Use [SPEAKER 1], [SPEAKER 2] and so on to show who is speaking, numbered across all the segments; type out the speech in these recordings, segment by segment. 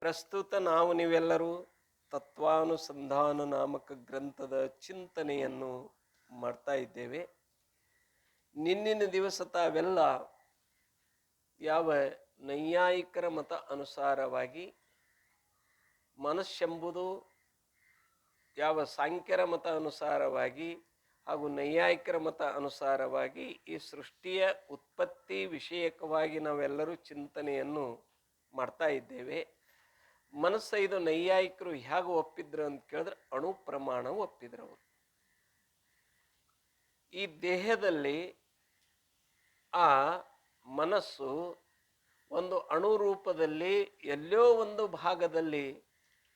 [SPEAKER 1] ಪ್ರಸ್ತುತ ನಾವು ನೀವೆಲ್ಲರೂ ತತ್ವಾನುಸಂಧಾನ ನಾಮಕ ಗ್ರಂಥದ ಚಿಂತನೆಯನ್ನು ಮಾಡ್ತಾ ಇದ್ದೇವೆ. ನಿನ್ನಿನ ದಿವಸ ತಾವೆಲ್ಲ ಯಾವ ನೈಯಾಯಿಕರ ಮತ ಅನುಸಾರವಾಗಿ ಮನಸ್ಸೆಂಬುದು ಯಾವ ಸಾಂಖ್ಯರ ಮತ ಅನುಸಾರವಾಗಿ ಹಾಗೂ ನೈಯಾಯಿಕರ ಮತ ಅನುಸಾರವಾಗಿ ಈ ಸೃಷ್ಟಿಯ ಉತ್ಪತ್ತಿ ವಿಷಯಕವಾಗಿ ನಾವೆಲ್ಲರೂ ಚಿಂತನೆಯನ್ನು ಮಾಡ್ತಾ ಇದ್ದೇವೆ. ಮನಸ್ಸು ಇದು ನೈಯಾಯಿಕರು ಹೇಗೆ ಒಪ್ಪಿದ್ರು ಅಂತ ಕೇಳಿದ್ರೆ ಅಣು ಪ್ರಮಾಣ ಒಪ್ಪಿದ್ರು ಅವರು. ಈ ದೇಹದಲ್ಲಿ ಆ ಮನಸ್ಸು ಒಂದು ಅಣು ರೂಪದಲ್ಲಿ ಎಲ್ಲೋ ಒಂದು ಭಾಗದಲ್ಲಿ,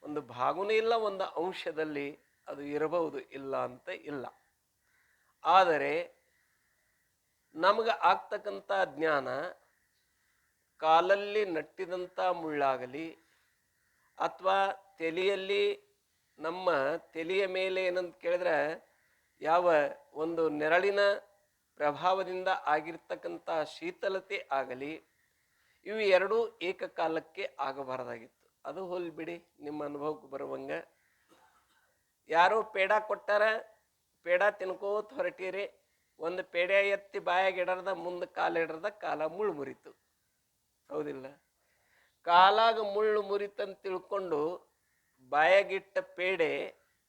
[SPEAKER 1] ಒಂದು ಭಾಗನೂ ಇಲ್ಲ, ಒಂದು ಅಂಶದಲ್ಲಿ ಅದು ಇರಬಹುದು, ಇಲ್ಲ ಅಂತ ಇಲ್ಲ. ಆದರೆ ನಮಗೆ ಆಗ್ತಕ್ಕಂಥ ಜ್ಞಾನ ಕಾಲಲ್ಲಿ ನಟ್ಟಿದಂಥ ಮುಳ್ಳಾಗಲಿ ಅಥವಾ ತಲೆಯಲ್ಲಿ ನಮ್ಮ ತಲೆಯ ಮೇಲೆ ಏನಂತ ಕೇಳಿದ್ರೆ ಯಾವ ಒಂದು ನೆರಳಿನ ಪ್ರಭಾವದಿಂದ ಆಗಿರ್ತಕ್ಕಂಥ ಶೀತಲತೆ ಆಗಲಿ, ಇವು ಎರಡೂ ಏಕಕಾಲಕ್ಕೆ ಆಗಬಾರ್ದಾಗಿತ್ತು. ಅದು ಹೋಲ್ಬಿಡಿ, ನಿಮ್ಮ ಅನುಭವಕ್ಕೆ ಬರುವಂಗ. ಯಾರೋ ಪೇಡ ಕೊಟ್ಟಾರ, ಪೇಡ ತಿನ್ಕೋತ ಹೊರಟೀರಿ, ಒಂದು ಪೇಡೆ ಎತ್ತಿ ಬಾಯಾಗ ಇಡರ್ದ, ಮುಂದೆ ಕಾಲಿಡರ್ದ, ಕಾಲ ಮುಳ್ಳು ಮುರಿತು. ಹೌದಿಲ್ಲ? ಕಾಲಾಗ ಮುಳ್ಳು ಮುರಿತಂತ ತಿಳ್ಕೊಂಡು ಬಾಯಾಗಿಟ್ಟ ಪೇಡೆ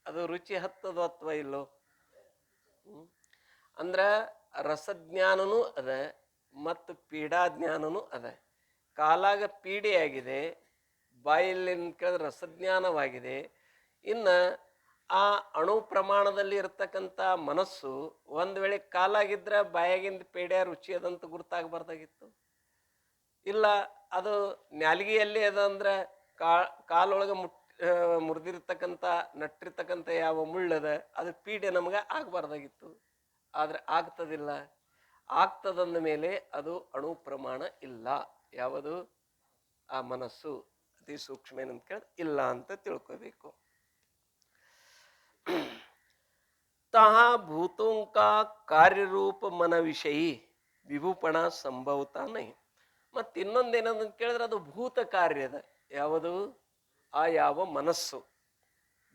[SPEAKER 1] ಅದು ರುಚಿ ಹತ್ತದೋ ಅಥವಾ ಇಲ್ಲೋ? ಅಂದ್ರ ರಸಜ್ಞಾನನೂ ಅದ ಮತ್ತು ಪೀಡಾಜ್ಞಾನನೂ ಅದ. ಕಾಲಾಗ ಪೀಡೆಯಾಗಿದೆ, ಬಾಯಲ್ಲಿ ಕೇಳಿದ್ರೆ ರಸಜ್ಞಾನವಾಗಿದೆ. ಇನ್ನು ಆ ಅಣು ಪ್ರಮಾಣದಲ್ಲಿ ಇರ್ತಕ್ಕಂಥ ಮನಸ್ಸು ಒಂದು ವೇಳೆ ಕಾಲಾಗಿದ್ರೆ ಬಾಯಾಗಿಂದ ಪೇಡೆ ರುಚಿ ಅದಂತ ಗುರ್ತಾಗಬಾರ್ದಾಗಿತ್ತು. ಇಲ್ಲ, ಅದು ನ್ಯಾಲ್ಗಿಯಲ್ಲಿ ಅದ ಅಂದ್ರೆ ಕಾಲೊಳಗೆ ಮುರಿದಿರ್ತಕ್ಕಂಥ ನಟ್ಟಿರ್ತಕ್ಕಂಥ ಯಾವ ಮುಳ್ಳದ ಅದು ಪೀಡೆ ನಮಗೆ ಆಗಬಾರ್ದಾಗಿತ್ತು. ಆದರೆ ಆಗ್ತದಿಲ್ಲ. ಆಗ್ತದಂದ ಮೇಲೆ ಅದು ಅಣು ಪ್ರಮಾಣ ಇಲ್ಲ. ಯಾವುದು? ಆ ಮನಸ್ಸು ಅತಿ ಸೂಕ್ಷ್ಮ ಏನಂತ ಕೇಳಿದ್ರೆ ಇಲ್ಲ ಅಂತ ತಿಳ್ಕೋಬೇಕು. ತಹ ಭೂತೋಂಕ ಕಾರ್ಯರೂಪ ಮನ ವಿಷಯಿ ವಿಭೂಪಣ ಸಂಭವತಾ ನಹಿ. ಮತ್ತು ಇನ್ನೊಂದೇನಂತ ಕೇಳಿದ್ರೆ ಅದು ಭೂತ ಕಾರ್ಯದ. ಯಾವುದು? ಆ ಯಾವ ಮನಸ್ಸು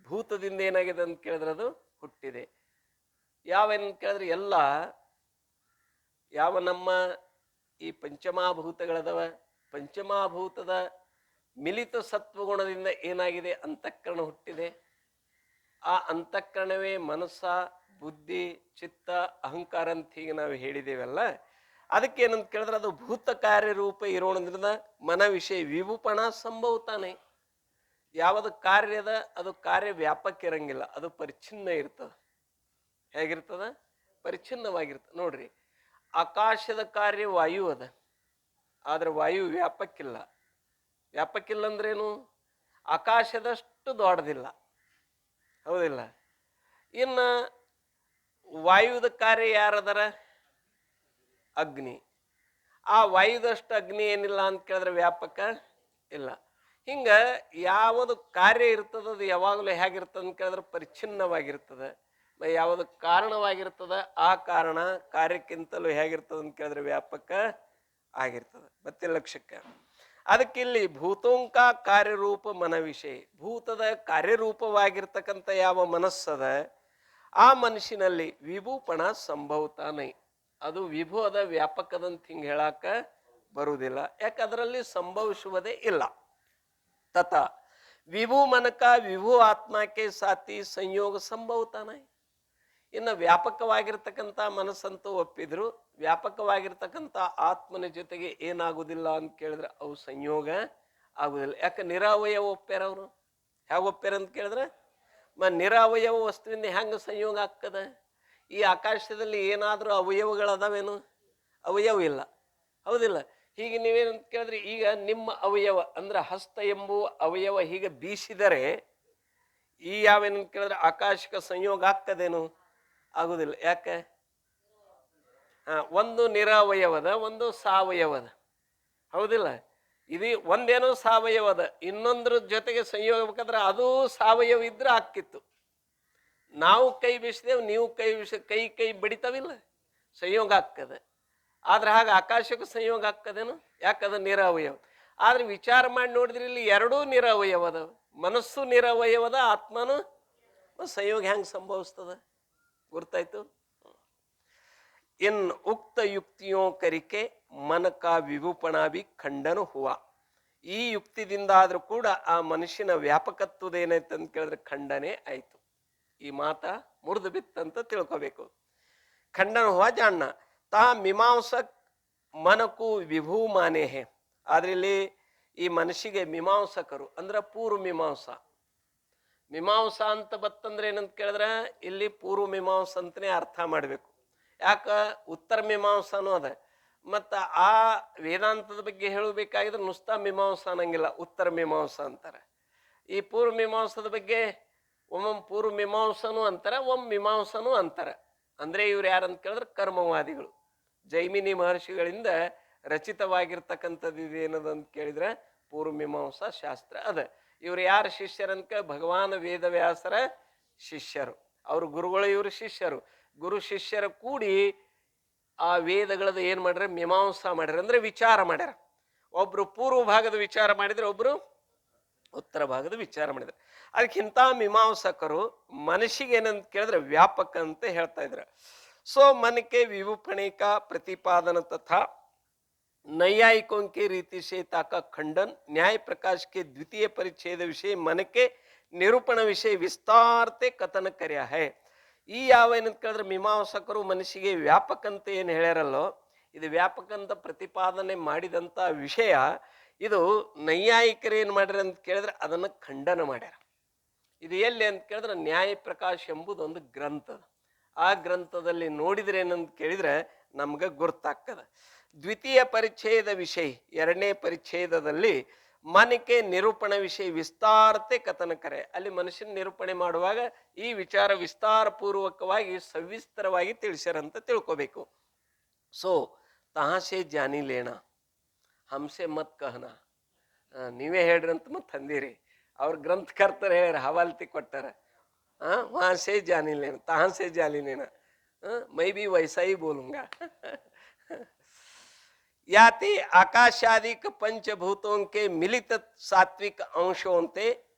[SPEAKER 1] ಭೂತದಿಂದ ಏನಾಗಿದೆ ಅಂತ ಕೇಳಿದ್ರೆ ಅದು ಹುಟ್ಟಿದೆ. ಯಾವೇನಂತ ಕೇಳಿದ್ರೆ ಎಲ್ಲ ಯಾವ ನಮ್ಮ ಈ ಪಂಚಮಭೂತಗಳದವ, ಪಂಚಮಭೂತದ ಮಿಲಿತ ಸತ್ವಗುಣದಿಂದ ಏನಾಗಿದೆ? ಅಂತಃಕರಣ ಹುಟ್ಟಿದೆ. ಆ ಅಂತಃಕರಣವೇ ಮನಸ್ಸ, ಬುದ್ಧಿ, ಚಿತ್ತ, ಅಹಂಕಾರ ಅಂತ ಹೀಗೆ ನಾವು ಹೇಳಿದ್ದೇವಲ್ಲ. ಅದಕ್ಕೇನಂತ ಕೇಳಿದ್ರೆ ಅದು ಭೂತ ಕಾರ್ಯರೂಪ ಇರೋದ್ರಿಂದ ಮನ ವಿಷಯ ವಿಭೂಪಣ ಸಂಭವತಾನೆ. ಯಾವುದು ಕಾರ್ಯದ ಅದು ಕಾರ್ಯ ವ್ಯಾಪಕ ಇರಂಗಿಲ್ಲ, ಅದು ಪರಿಚ್ಛಿನ್ನ ಇರ್ತದೆ. ಹೇಗಿರ್ತದ? ಪರಿಚ್ಛಿನ್ನವಾಗಿರ್ತದೆ. ನೋಡ್ರಿ, ಆಕಾಶದ ಕಾರ್ಯ ವಾಯು ಅದ, ಆದ್ರೆ ವಾಯು ವ್ಯಾಪಕ್ಕಿಲ್ಲ. ವ್ಯಾಪಕ್ಕಿಲ್ಲ ಅಂದ್ರೇನು? ಆಕಾಶದಷ್ಟು ದೊಡ್ಡದಿಲ್ಲ. ಹೌದಿಲ್ಲ? ಇನ್ನು ವಾಯುದ ಕಾರ್ಯ ಯಾರದರ? ಅಗ್ನಿ. ಆ ವಾಯುದಷ್ಟು ಅಗ್ನಿ ಏನಿಲ್ಲ ಅಂತ ಕೇಳಿದ್ರೆ ವ್ಯಾಪಕ ಇಲ್ಲ. ಹಿಂಗ ಯಾವುದು ಕಾರ್ಯ ಇರ್ತದ ಅದು ಯಾವಾಗಲೂ ಹೇಗಿರ್ತದೆ ಅಂತ ಕೇಳಿದ್ರೆ ಪರಿಚ್ಛಿನ್ನವಾಗಿರ್ತದೆ. ಯಾವುದು ಕಾರಣವಾಗಿರ್ತದ ಆ ಕಾರಣ ಕಾರ್ಯಕ್ಕಿಂತಲೂ ಹೇಗಿರ್ತದೆ ಅಂತ ಕೇಳಿದ್ರೆ ವ್ಯಾಪಕ ಆಗಿರ್ತದೆ. ಮತ್ತೆ ಲಕ್ಷ್ಯಕ್ಕೆ ಅದಕ್ಕಿಲ್ಲಿ ಭೂತೋಂಕ ಕಾರ್ಯರೂಪ ಮನ ವಿಷಯ, ಭೂತದ ಕಾರ್ಯರೂಪವಾಗಿರ್ತಕ್ಕಂಥ ಯಾವ ಮನಸ್ಸದ ಆ ಮನಸ್ಸಿನಲ್ಲಿ ವಿಭೂಪಣ ಸಂಭವತಾನೆ. ಅದು ವಿಭು ಅದ, ವ್ಯಾಪಕದಂತ ಹಿಂಗೆ ಹೇಳಾಕ ಬರುವುದಿಲ್ಲ. ಯಾಕೆ? ಅದರಲ್ಲಿ ಸಂಭವಿಸುವುದೇ ಇಲ್ಲ. ತಥ ವಿಭು ಮನಕ ವಿಭು ಆತ್ಮಕ್ಕೆ ಸಾತಿ ಸಂಯೋಗ ಸಂಭವತಾನೆ. ಇನ್ನು ವ್ಯಾಪಕವಾಗಿರ್ತಕ್ಕಂಥ ಮನಸ್ಸಂತೂ ಒಪ್ಪಿದ್ರು, ವ್ಯಾಪಕವಾಗಿರ್ತಕ್ಕಂಥ ಆತ್ಮನ ಜೊತೆಗೆ ಏನಾಗುವುದಿಲ್ಲ ಅಂತ ಕೇಳಿದ್ರೆ ಅವು ಸಂಯೋಗ ಆಗುದಿಲ್ಲ. ಯಾಕೆ? ನಿರಾವಯವ ಒಪ್ಪ್ಯಾರ ಅವರು. ಹೇಗೆ ಒಪ್ಪ್ಯಾರ ಅಂತ ಕೇಳಿದ್ರೆ ನಿರಾವಯವ ವಸ್ತುವಿಂದ ಹೆಂಗೆ ಸಂಯೋಗ ಆಗ್ತದ? ಈ ಆಕಾಶದಲ್ಲಿ ಏನಾದರೂ ಅವಯವಗಳದಾವೇನು? ಅವಯವ ಇಲ್ಲ. ಹೌದಿಲ್ಲ? ಹೀಗೆ ನೀವೇನಂತ ಕೇಳಿದ್ರೆ ಈಗ ನಿಮ್ಮ ಅವಯವ ಅಂದ್ರೆ ಹಸ್ತ ಎಂಬುವ ಅವಯವ ಹೀಗೆ ಬೀಸಿದರೆ ಈ ಯಾವೇನಂತ ಕೇಳಿದ್ರೆ ಆಕಾಶಕ್ಕೆ ಸಂಯೋಗ ಆಗ್ತದೇನು? ಆಗುದಿಲ್ಲ. ಯಾಕೆ? ಒಂದು ನಿರಾವಯವದ, ಒಂದು ಸಾವಯವದ. ಹೌದಿಲ್ಲ? ಇದು ಒಂದೇನೋ ಸಾವಯವದ, ಇನ್ನೊಂದ್ರ ಜೊತೆಗೆ ಸಂಯೋಗ ಬೇಕಾದ್ರೆ ಅದು ಸಾವಯವ ಇದ್ರೆ ಆಗ್ತಿತ್ತು. ನಾವು ಕೈ ಬೀಸಿದೆವು, ನೀವು ಕೈ ಕೈ ಬಡಿತಾವಿಲ್ಲ, ಸಂಯೋಗ ಆಗ್ತದೆ. ಆದ್ರೆ ಹಾಗೆ ಆಕಾಶಕ್ಕೆ ಸಂಯೋಗ ಆಗ್ತದೇನು? ಯಾಕದ ನಿರಾವಯವ. ಆದ್ರೆ ವಿಚಾರ ಮಾಡಿ ನೋಡಿದ್ರೆ ಇಲ್ಲಿ ಎರಡೂ ನಿರವಯವದ, ಮನಸ್ಸು ನಿರವಯವದ, ಆತ್ಮನು ಸಂಯೋಗ ಹೆಂಗ್ ಸಂಭವಿಸ್ತದ ಗುರ್ತಾಯ್ತು. इन उक्त युक्तियों करके मन का विभूपणा भी खंडन हुआ. ಈ ಯುಕ್ತಿದಿಂದ ಆದ್ರೂ ಕೂಡ ಆ ಮನುಷ್ಯನ ವ್ಯಾಪಕತ್ವದ ಏನೈತೆ ಅಂತ ಕೇಳಿದ್ರೆ ಖಂಡನೆ ಆಯ್ತು. ಈ ಮಾತ ಮುರಿದು ಬಿತ್ತಂತ ತಿಳ್ಕೋಬೇಕು. ಖಂಡನ ಹುವ ಜಾಣ್ಣ ತಾ ಮೀಮಾಂಸಕ್ ಮನಕು ವಿಭೂ ಮಾನೇ ಹೇ. ಆದ್ರೆ ಇಲ್ಲಿ ಈ ಮನುಷ್ಯಗೆ ಮೀಮಾಂಸಕರು ಅಂದ್ರೆ ಪೂರ್ವ ಮೀಮಾಂಸಾ. ಮೀಮಾಂಸಾ ಅಂತ ಬತ್ತಂದ್ರೆ ಏನಂತ ಕೇಳಿದ್ರೆ ಇಲ್ಲಿ ಪೂರ್ವ ಮೀಮಾಂಸ ಅಂತನೇ ಅರ್ಥ ಮಾಡ್ಬೇಕು. ಯಾಕ ಉತ್ತರ ಮೀಮಾಂಸಾನು ಅದ. ಮತ್ತ ಆ ವೇದಾಂತದ ಬಗ್ಗೆ ಹೇಳಬೇಕಾಗಿದ್ರೆ ನುಸ್ತಾ ಮೀಮಾಂಸ ಅನ್ನಂಗಿಲ್ಲ, ಉತ್ತರ ಮೀಮಾಂಸ ಅಂತಾರೆ. ಈ ಪೂರ್ವ ಮೀಮಾಂಸದ ಬಗ್ಗೆ ಒಮ್ಮೊಮ್ಮೆ ಪೂರ್ವ ಮೀಮಾಂಸನು ಅಂತಾರೆ, ಮೀಮಾಂಸನು ಅಂತಾರೆ. ಅಂದ್ರೆ ಇವ್ರು ಯಾರಂತ ಕೇಳಿದ್ರೆ ಕರ್ಮವಾದಿಗಳು. ಜೈಮಿನಿ ಮಹರ್ಷಿಗಳಿಂದ ರಚಿತವಾಗಿರ್ತಕ್ಕಂಥದ್ದು ಇದೇನದಂತ ಕೇಳಿದ್ರೆ ಪೂರ್ವ ಮೀಮಾಂಸಾ ಶಾಸ್ತ್ರ ಅದ. ಇವ್ರು ಯಾರ ಶಿಷ್ಯರಂತ ಭಗವಾನ್ ವೇದವ್ಯಾಸರ ಶಿಷ್ಯರು, ಅವ್ರ ಗುರುಗಳು ಇವರು ಶಿಷ್ಯರು. ಗುರು ಶಿಷ್ಯರ ಕೂಡಿ ಆ ವೇದಗಳದ್ದು ಏನ್ ಮಾಡ್ಯಾರ, ಮೀಮಾಂಸಾ ಮಾಡ್ಯಾರ, ಅಂದ್ರೆ ವಿಚಾರ ಮಾಡ್ಯಾರ. ಒಬ್ರು ಪೂರ್ವ ಭಾಗದ ವಿಚಾರ ಮಾಡಿದ್ರೆ ಒಬ್ರು ಉತ್ತರ ಭಾಗದ ವಿಚಾರ ಮಾಡಿದ್ರು. ಅದಕ್ಕಿಂತ ಮೀಮಾಂಸಕರು ಮನಸ್ಸಿಗೆ ಏನಂತ ಕೇಳಿದ್ರೆ ವ್ಯಾಪಕ ಅಂತ ಹೇಳ್ತಾ ಇದ್ರು. सो मन के विभूपणे का प्रतिपादन तथा नैयायिकों के रीतिशेता का खंडन न्याय प्रकाश के द्वितीय परिच्छेद विषय मन के निरूपण विषय विस्तारते कथन कर्या है. ಈ ಯಾವ ಏನಂತ ಕೇಳಿದ್ರೆ ಮೀಮಾಂಸಕರು ಮನಸ್ಸಿಗೆ ವ್ಯಾಪಕ ಅಂತ ಏನು ಹೇಳ್ಯಾರಲ್ಲೋ, ಇದು ವ್ಯಾಪಕ ಅಂತ ಪ್ರತಿಪಾದನೆ ಮಾಡಿದಂಥ ವಿಷಯ ಇದು ನೈಯಾಯಿಕರು ಏನು ಮಾಡ್ಯಾರ ಅಂತ ಕೇಳಿದ್ರೆ ಅದನ್ನು ಖಂಡನ ಮಾಡ್ಯಾರ. ಇದು ಎಲ್ಲಿ ಅಂತ ಕೇಳಿದ್ರೆ ನ್ಯಾಯ ಪ್ರಕಾಶ್ ಎಂಬುದು ಒಂದು ಗ್ರಂಥ. ಆ ಗ್ರಂಥದಲ್ಲಿ ನೋಡಿದ್ರೆ ಏನಂತ ಕೇಳಿದ್ರೆ ನಮ್ಗೆ ಗುರ್ತಾಗ್ತದ. ದ್ವಿತೀಯ ಪರಿಚ್ಛೇದ ವಿಷಯ, ಎರಡನೇ ಪರಿಚ್ಛೇದದಲ್ಲಿ ಮನಕ್ಕೆ ನಿರೂಪಣ ವಿಷಯ ವಿಸ್ತಾರತೆ ಕಥನ ಕರೆ. ಅಲ್ಲಿ ಮನುಷ್ಯನ ನಿರೂಪಣೆ ಮಾಡುವಾಗ ಈ ವಿಚಾರ ವಿಸ್ತಾರ ಪೂರ್ವಕವಾಗಿ ಸವಿಸ್ತರವಾಗಿ ತಿಳಿಸ್ಯಾರಂತ ತಿಳ್ಕೋಬೇಕು. ಸೊ ತಹಾಸೆ ಜಾನಿ ಲೇಣ ಹಂಸೆ ಮತ್ ಕಹನ, ನೀವೇ ಹೇಳ್ರಿ ಅಂತ ಮತ್ತೆ ತಂದಿರಿ. ಅವ್ರ ಗ್ರಂಥಕರ್ತರು ಹೇಳ್ಯಾರ, ಹವಾಲ್ತಿ ಕೊಟ್ಟಾರ. वहां से जानी लेना, तहां से जानी लेना, मैं भी वैसा ही बोलूंगा. याते आकाशादिक पंचभूतों के मिलित सात्विक अंशों ते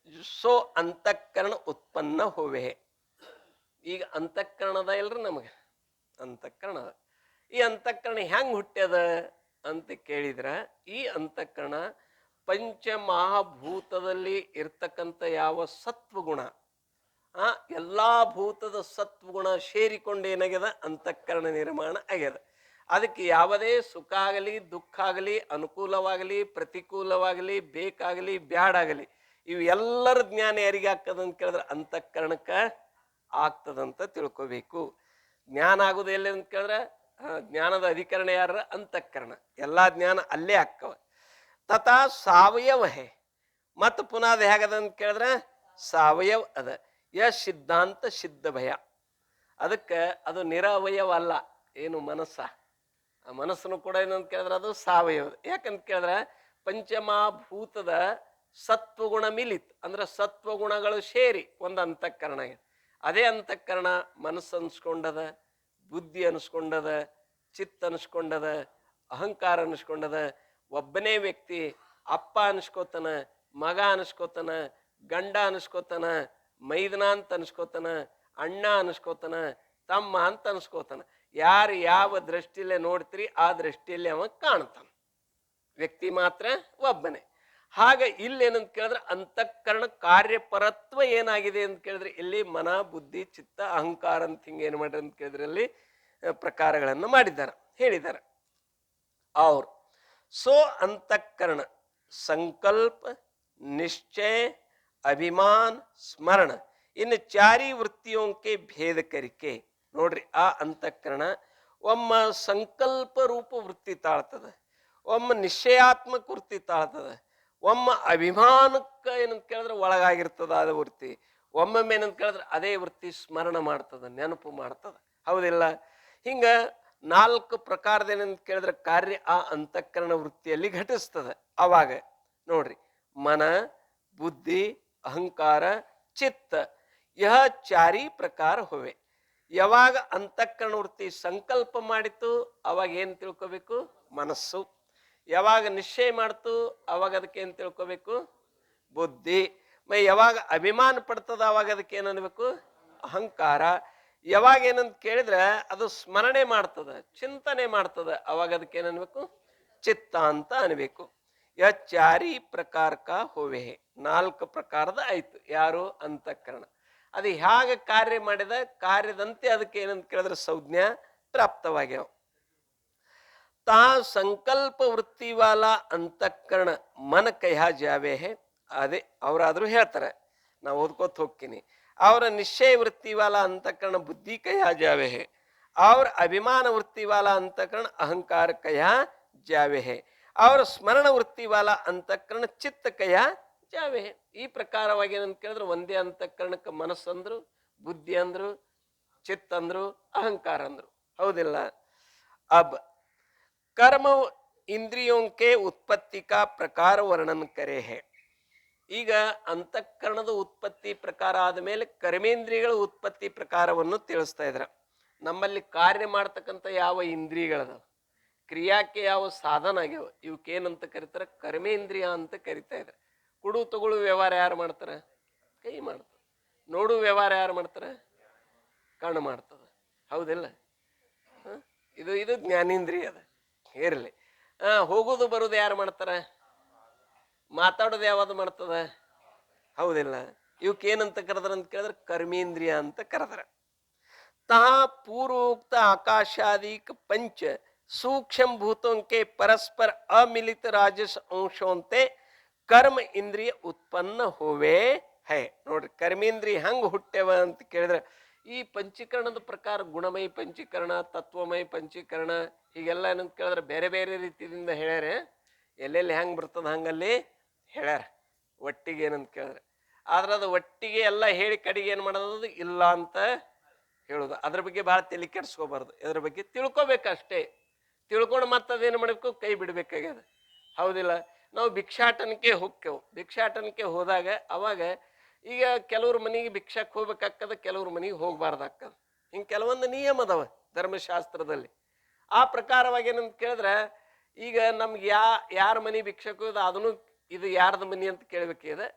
[SPEAKER 1] सो ಅಂತಃಕರಣ ಉತ್ಪನ್ನ ಹೋವೆ. ಈಗ ಅಂತಃಕರಣದ ಇಲ್ರಿ ನಮಗೆ, ಅಂತಃಕರಣ. ಈ ಅಂತಃಕರಣ ಹೆಂಗ್ ಹುಟ್ಟ್ಯದ ಅಂತ ಕೇಳಿದ್ರ, ಈ ಅಂತಃಕರಣ ಪಂಚಮಹಾಭೂತದಲ್ಲಿ ಇರ್ತಕ್ಕಂಥ ಯಾವ ಸತ್ವಗುಣ, ಎಲ್ಲಾ ಭೂತದ ಸತ್ವಗುಣ ಸೇರಿಕೊಂಡು ಏನಾಗ್ಯದ ಅಂತಃಕರಣ ನಿರ್ಮಾಣ ಆಗ್ಯದ. ಅದಕ್ಕೆ ಯಾವುದೇ ಸುಖ ಆಗಲಿ ದುಃಖ ಆಗಲಿ ಅನುಕೂಲವಾಗಲಿ ಪ್ರತಿಕೂಲವಾಗಲಿ ಬೇಕಾಗಲಿ ಬ್ಯಾಡಾಗಲಿ ಇವು ಎಲ್ಲರ ಜ್ಞಾನ ಯಾರಿಗೆ ಆಗ್ತದಂತ ಕೇಳಿದ್ರೆ ಅಂತಃಕರಣಕ್ಕೆ ಆಗ್ತದಂತ ತಿಳ್ಕೋಬೇಕು. ಜ್ಞಾನ ಆಗೋದು ಎಲ್ಲಿ ಅಂತ ಕೇಳಿದ್ರೆ ಜ್ಞಾನದ ಅಧಿಕರಣ ಯಾರ, ಅಂತಃಕರಣ. ಎಲ್ಲಾ ಜ್ಞಾನ ಅಲ್ಲೇ ಆಕ್ಕವ. ತಥಾ ಸಾವಯವ ಹೇ, ಮತ್ತು ಪುನಃ ಅದು ಹೇಗದ ಅಂತ ಕೇಳಿದ್ರೆ ಸಾವಯವ ಅದ. ಸಿದ್ಧಾಂತ ಸಿದ್ಧ ಭಯ, ಅದಕ್ಕೆ ಅದು ನಿರವಯವ ಅಲ್ಲ. ಏನು ಮನಸ್ಸ, ಆ ಮನಸ್ಸನ್ನು ಕೂಡ ಏನಂತ ಕೇಳಿದ್ರೆ ಅದು ಸಾವಯವ. ಯಾಕಂತ ಕೇಳಿದ್ರೆ ಪಂಚಮಹಾಭೂತದ ಸತ್ವಗುಣ ಮಿಲಿತ್ ಅಂದ್ರೆ ಸತ್ವಗುಣಗಳು ಸೇರಿ ಒಂದು ಅಂತಃಕರಣ ಆಗಿದೆ. ಅದೇ ಅಂತಃಕರಣ ಮನಸ್ಸು ಅನ್ಸ್ಕೊಂಡದ, ಬುದ್ಧಿ ಅನ್ಸ್ಕೊಂಡದ, ಚಿತ್ತ ಅನ್ಸ್ಕೊಂಡದ, ಅಹಂಕಾರ ಅನ್ಸ್ಕೊಂಡದ. ಒಬ್ಬನೇ ವ್ಯಕ್ತಿ ಅಪ್ಪ ಅನ್ಸ್ಕೋತಾನ, ಮಗ ಅನ್ಸ್ಕೋತಾನ, ಗಂಡ ಅನ್ಸ್ಕೋತಾನ, ಮೈದನ ಅಂತ ಅನ್ಸ್ಕೋತಾನ, ಅಣ್ಣ ಅನ್ಸ್ಕೋತಾನ, ತಮ್ಮ ಅಂತ ಅನ್ಸ್ಕೋತಾನ. ಯಾರು ಯಾವ ದೃಷ್ಟಿಯಲ್ಲೇ ನೋಡ್ತೀರಿ ಆ ದೃಷ್ಟಿಯಲ್ಲಿ ಅವ ಕಾಣ್ತಾನ. ವ್ಯಕ್ತಿ ಮಾತ್ರ ಒಬ್ಬನೇ. ಹಾಗೆ ಇಲ್ಲೇನಂತ ಕೇಳಿದ್ರೆ ಅಂತಃಕರಣ ಕಾರ್ಯಪರತ್ವ ಏನಾಗಿದೆ ಅಂತ ಕೇಳಿದ್ರೆ ಇಲ್ಲಿ ಮನ ಬುದ್ಧಿ ಚಿತ್ತ ಅಹಂಕಾರ ಅಂತ ಹಿಂಗೆ ಏನು ಮಾಡ್ರಿ ಅಂತ ಕೇಳಿದ್ರೆ ಅಲ್ಲಿ ಪ್ರಕಾರಗಳನ್ನು ಮಾಡಿದ್ದಾರೆ, ಹೇಳಿದ್ದಾರೆ ಅವ್ರು. सो अंतःकरण संकल्प निश्चय अभिमान स्मरण इन चारी वृत्तियों के भेद करके ನೋಡ್ರಿ ಆ ಅಂತಃಕರಣ ಒಮ್ಮ ಸಂಕಲ್ಪ ರೂಪ ವೃತ್ತಿ ತಾಳ್ತದ, ಒಮ್ಮ ನಿಶ್ಚಯಾತ್ಮಕ ವೃತ್ತಿ ತಾಳ್ತದ, ಒಮ್ಮ ಅಭಿಮಾನಕ್ಕೆ ಏನಂತ ಕೇಳಿದ್ರೆ ಒಳಗಾಗಿರ್ತದ ಅದ ವೃತ್ತಿ, ಒಮ್ಮೊಮ್ಮೆ ಏನಂತ ಕೇಳಿದ್ರೆ ಅದೇ ವೃತ್ತಿ ಸ್ಮರಣ ಮಾಡ್ತದ, ನೆನಪು ಮಾಡ್ತದ. ಹೌದಿಲ್ಲ? ಹಿಂಗ 4 ಪ್ರಕಾರದ ಏನಂತ ಕೇಳಿದ್ರೆ ಕಾರ್ಯ ಆ ಅಂತಃಕರಣ ವೃತ್ತಿಯಲ್ಲಿ ಘಟಿಸ್ತದೆ. ಅವಾಗ ನೋಡ್ರಿ ಮನ ಬುದ್ಧಿ ಅಹಂಕಾರ ಚಿತ್ತ ಯಹ ಚಾರಿ ಪ್ರಕಾರ ಹೋವೆ. ಯಾವಾಗ ಅಂತಃಕರಣ ವೃತ್ತಿ ಸಂಕಲ್ಪ ಮಾಡಿತು ಅವಾಗ ಏನ್ ತಿಳ್ಕೋಬೇಕು? ಮನಸ್ಸು. ಯಾವಾಗ ನಿಶ್ಚಯ ಮಾಡ್ತು ಅವಾಗ ಅದಕ್ಕೆ ಏನ್ ತಿಳ್ಕೊಬೇಕು? ಬುದ್ಧಿ. ಯಾವಾಗ ಅಭಿಮಾನ ಪಡ್ತದ ಅವಾಗ ಅದಕ್ಕೆ ಏನ್ ಅನ್ಬೇಕು? ಅಹಂಕಾರ. ಯಾವಾಗ ಏನಂತ ಕೇಳಿದ್ರೆ ಅದು ಸ್ಮರಣೆ ಮಾಡ್ತದ, ಚಿಂತನೆ ಮಾಡ್ತದ, ಅವಾಗ ಅದಕ್ಕೆ ಏನನ್ಬೇಕು? ಚಿತ್ತ ಅಂತ ಅನ್ಬೇಕು. ಚಾರಿ ಪ್ರಕಾರ ಕಾ ಹೋವೆ, 4 ಪ್ರಕಾರದ ಆಯ್ತು. ಯಾರು? ಅಂತಃಕರಣ. ಅದು ಹೇಗೆ ಕಾರ್ಯ ಮಾಡಿದ, ಕಾರ್ಯದಂತೆ ಅದಕ್ಕೆ ಏನಂತ ಕೇಳಿದ್ರೆ ಸಂಜ್ಞಾ ಪ್ರಾಪ್ತವಾಗ್ಯಾವ. ತಾ ಸಂಕಲ್ಪ ವೃತ್ತಿ ವಾಲ ಅಂತಃಕರಣ ಮನ ಕಹ್ಯಾ ಜಾವೆ ಹೇ. ಅದೇ ಅವರಾದ್ರೂ ಹೇಳ್ತಾರೆ, ನಾವು ಓದ್ಕೋತ ಹೋಗ್ತೀನಿ. ಅವರ ನಿಶ್ಚಯ ವೃತ್ತಿ ವಾಲ ಅಂತಃಕರಣ ಬುದ್ಧಿ ಕಹ್ಯಾ ಜಾವೆ ಹೇ, ಅವ್ರ ಅಭಿಮಾನ ವೃತ್ತಿ ವಾಲ ಅಂತಃಕರಣ ಅಹಂಕಾರ ಕಹ್ಯಾ ಜಾವೆ ಹೇ, ಅವರ ಸ್ಮರಣ ವೃತ್ತಿ ವಾಲ ಅಂತಃಕರಣ ಚಿತ್ತ ಕಹ್ಯಾ ಜಾವೆ ಹೇ. ಈ ಪ್ರಕಾರವಾಗಿ ಏನಂತ ಕೇಳಿದ್ರೆ ಒಂದೇ ಅಂತಃಕರಣಕ್ಕೆ ಮನಸ್ಸಂದ್ರು, ಬುದ್ಧಿ ಅಂದ್ರು, ಚಿತ್ತ ಅಂದ್ರು, ಅಹಂಕಾರ ಅಂದ್ರು. ಹೌದಿಲ್ಲ? ಅಬ್ कर्म इंद्रियों के उत्पत्ति का प्रकार वर्णन करे है. ಈಗ ಅಂತಃಕರಣದ ಉತ್ಪತ್ತಿ ಪ್ರಕಾರ ಆದಮೇಲೆ ಕರ್ಮೇಂದ್ರಿಯಗಳ ಉತ್ಪತ್ತಿ ಪ್ರಕಾರವನ್ನು ತಿಳಿಸ್ತಾ ಇದ್ರ. ನಮ್ಮಲ್ಲಿ ಕಾರ್ಯ ಮಾಡ್ತಕ್ಕಂಥ ಯಾವ ಇಂದ್ರಿಯಗಳದ, ಕ್ರಿಯಾಕ್ಕೆ ಯಾವ ಸಾಧನ ಆಗ್ಯಾವ, ಇವಕ್ಕೇನಂತ ಕರೀತಾರೆ? ಕರ್ಮೇಂದ್ರಿಯ ಅಂತ ಕರಿತಾ ಇದ್ದಾರೆ. ಕುಡು ತಗೊಳ್ಳು ವ್ಯವಹಾರ ಯಾರು ಮಾಡ್ತಾರೆ? ಕೈ ಮಾಡ್ತದೆ. ನೋಡು ವ್ಯವಹಾರ ಯಾರು ಮಾಡ್ತಾರೆ? ಕಣ್ಣು ಮಾಡ್ತದೆ. ಹೌದಿಲ್ಲ? ಇದು ಇದು ಜ್ಞಾನೇಂದ್ರಿಯ ಅದ. ಇರಲಿ. ಹೋಗೋದು ಬರೋದು ಯಾರು ಮಾಡ್ತಾರ? ಮಾತಾಡೋದು ಯಾವ್ದು ಮಾಡ್ತದ? ಹೌದಿಲ್ಲ? ಇವಕ್ಕೇನಂತ ಕರೆದ್ರ ಅಂತ ಕೇಳಿದ್ರೆ ಕರ್ಮೇಂದ್ರಿಯ ಅಂತ ಕರೆದ್ರ. ತಾ पूर्वोक्त आकाशादिक पंच सूक्ष्म भूतों के परस्पर अमिलित राजस अंशोंते कर्म इंद्रिय उत्पन्न होवे है. ನೋಡ್ರಿ, ಕರ್ಮೇಂದ್ರಿಯ ಹಂಗ ಹುಟ್ಟೆವ ಅಂತ ಕೇಳಿದ್ರೆ ಈ ಪಂಚೀಕರಣದ ಪ್ರಕಾರ ಗುಣಮಯ ಪಂಚೀಕರಣ, ತತ್ವಮಯ ಪಂಚೀಕರಣ, ಹೀಗೆಲ್ಲ ಏನಂತ ಕೇಳಿದ್ರೆ ಬೇರೆ ಬೇರೆ ರೀತಿಯಿಂದ ಹೇಳ್ಯಾರ. ಎಲ್ಲೆಲ್ಲಿ ಹೆಂಗೆ ಬರ್ತದ ಹಂಗಲ್ಲಿ ಹೇಳ್ಯಾರ ಒಟ್ಟಿಗೆ ಏನಂತ ಕೇಳಿದ್ರೆ. ಆದ್ರೆ ಅದು ಒಟ್ಟಿಗೆ ಎಲ್ಲ ಹೇಳಿ ಕಡೆಗೆ ಏನು ಮಾಡೋದು? ಇಲ್ಲ ಅಂತ ಹೇಳೋದು. ಅದ್ರ ಬಗ್ಗೆ ಭಾಳ ತಲೆ ಕೆಡಿಸ್ಕೋಬಾರ್ದು. ಇದ್ರ ಬಗ್ಗೆ ತಿಳ್ಕೊಬೇಕಷ್ಟೇ. ತಿಳ್ಕೊಂಡು ಮತ್ತದೇನು ಮಾಡಬೇಕು? ಕೈ ಬಿಡ್ಬೇಕಾಗ್ಯದ. ಹೌದಿಲ್ಲ? ನಾವು ಭಿಕ್ಷಾಟನಕ್ಕೆ ಹೋಗ್ತೇವೆ. ಭಿಕ್ಷಾಟನಕ್ಕೆ ಹೋದಾಗ ಅವಾಗ ಈಗ ಕೆಲವ್ರ ಮನೆಗೆ ಭಿಕ್ಷಕ್ಕೆ ಹೋಗ್ಬೇಕಾಗ್ತದ, ಕೆಲವ್ರ ಮನೆಗೆ ಹೋಗ್ಬಾರ್ದಾಗ್ತದ. ಹಿಂಗೆ ಕೆಲವೊಂದು ನಿಯಮ ಅದಾವ ಧರ್ಮಶಾಸ್ತ್ರದಲ್ಲಿ. ಆ ಪ್ರಕಾರವಾಗಿ ಏನಂತ ಕೇಳಿದ್ರೆ ಈಗ ನಮ್ಗೆ ಯಾರ ಮನೆ ಭಿಕ್ಷಕ್ಕೆ ಹೋದ ಅದನ್ನು ಇದು ಯಾರ್ದ ಮನೆ ಅಂತ ಕೇಳ್ಬೇಕಿದೆ.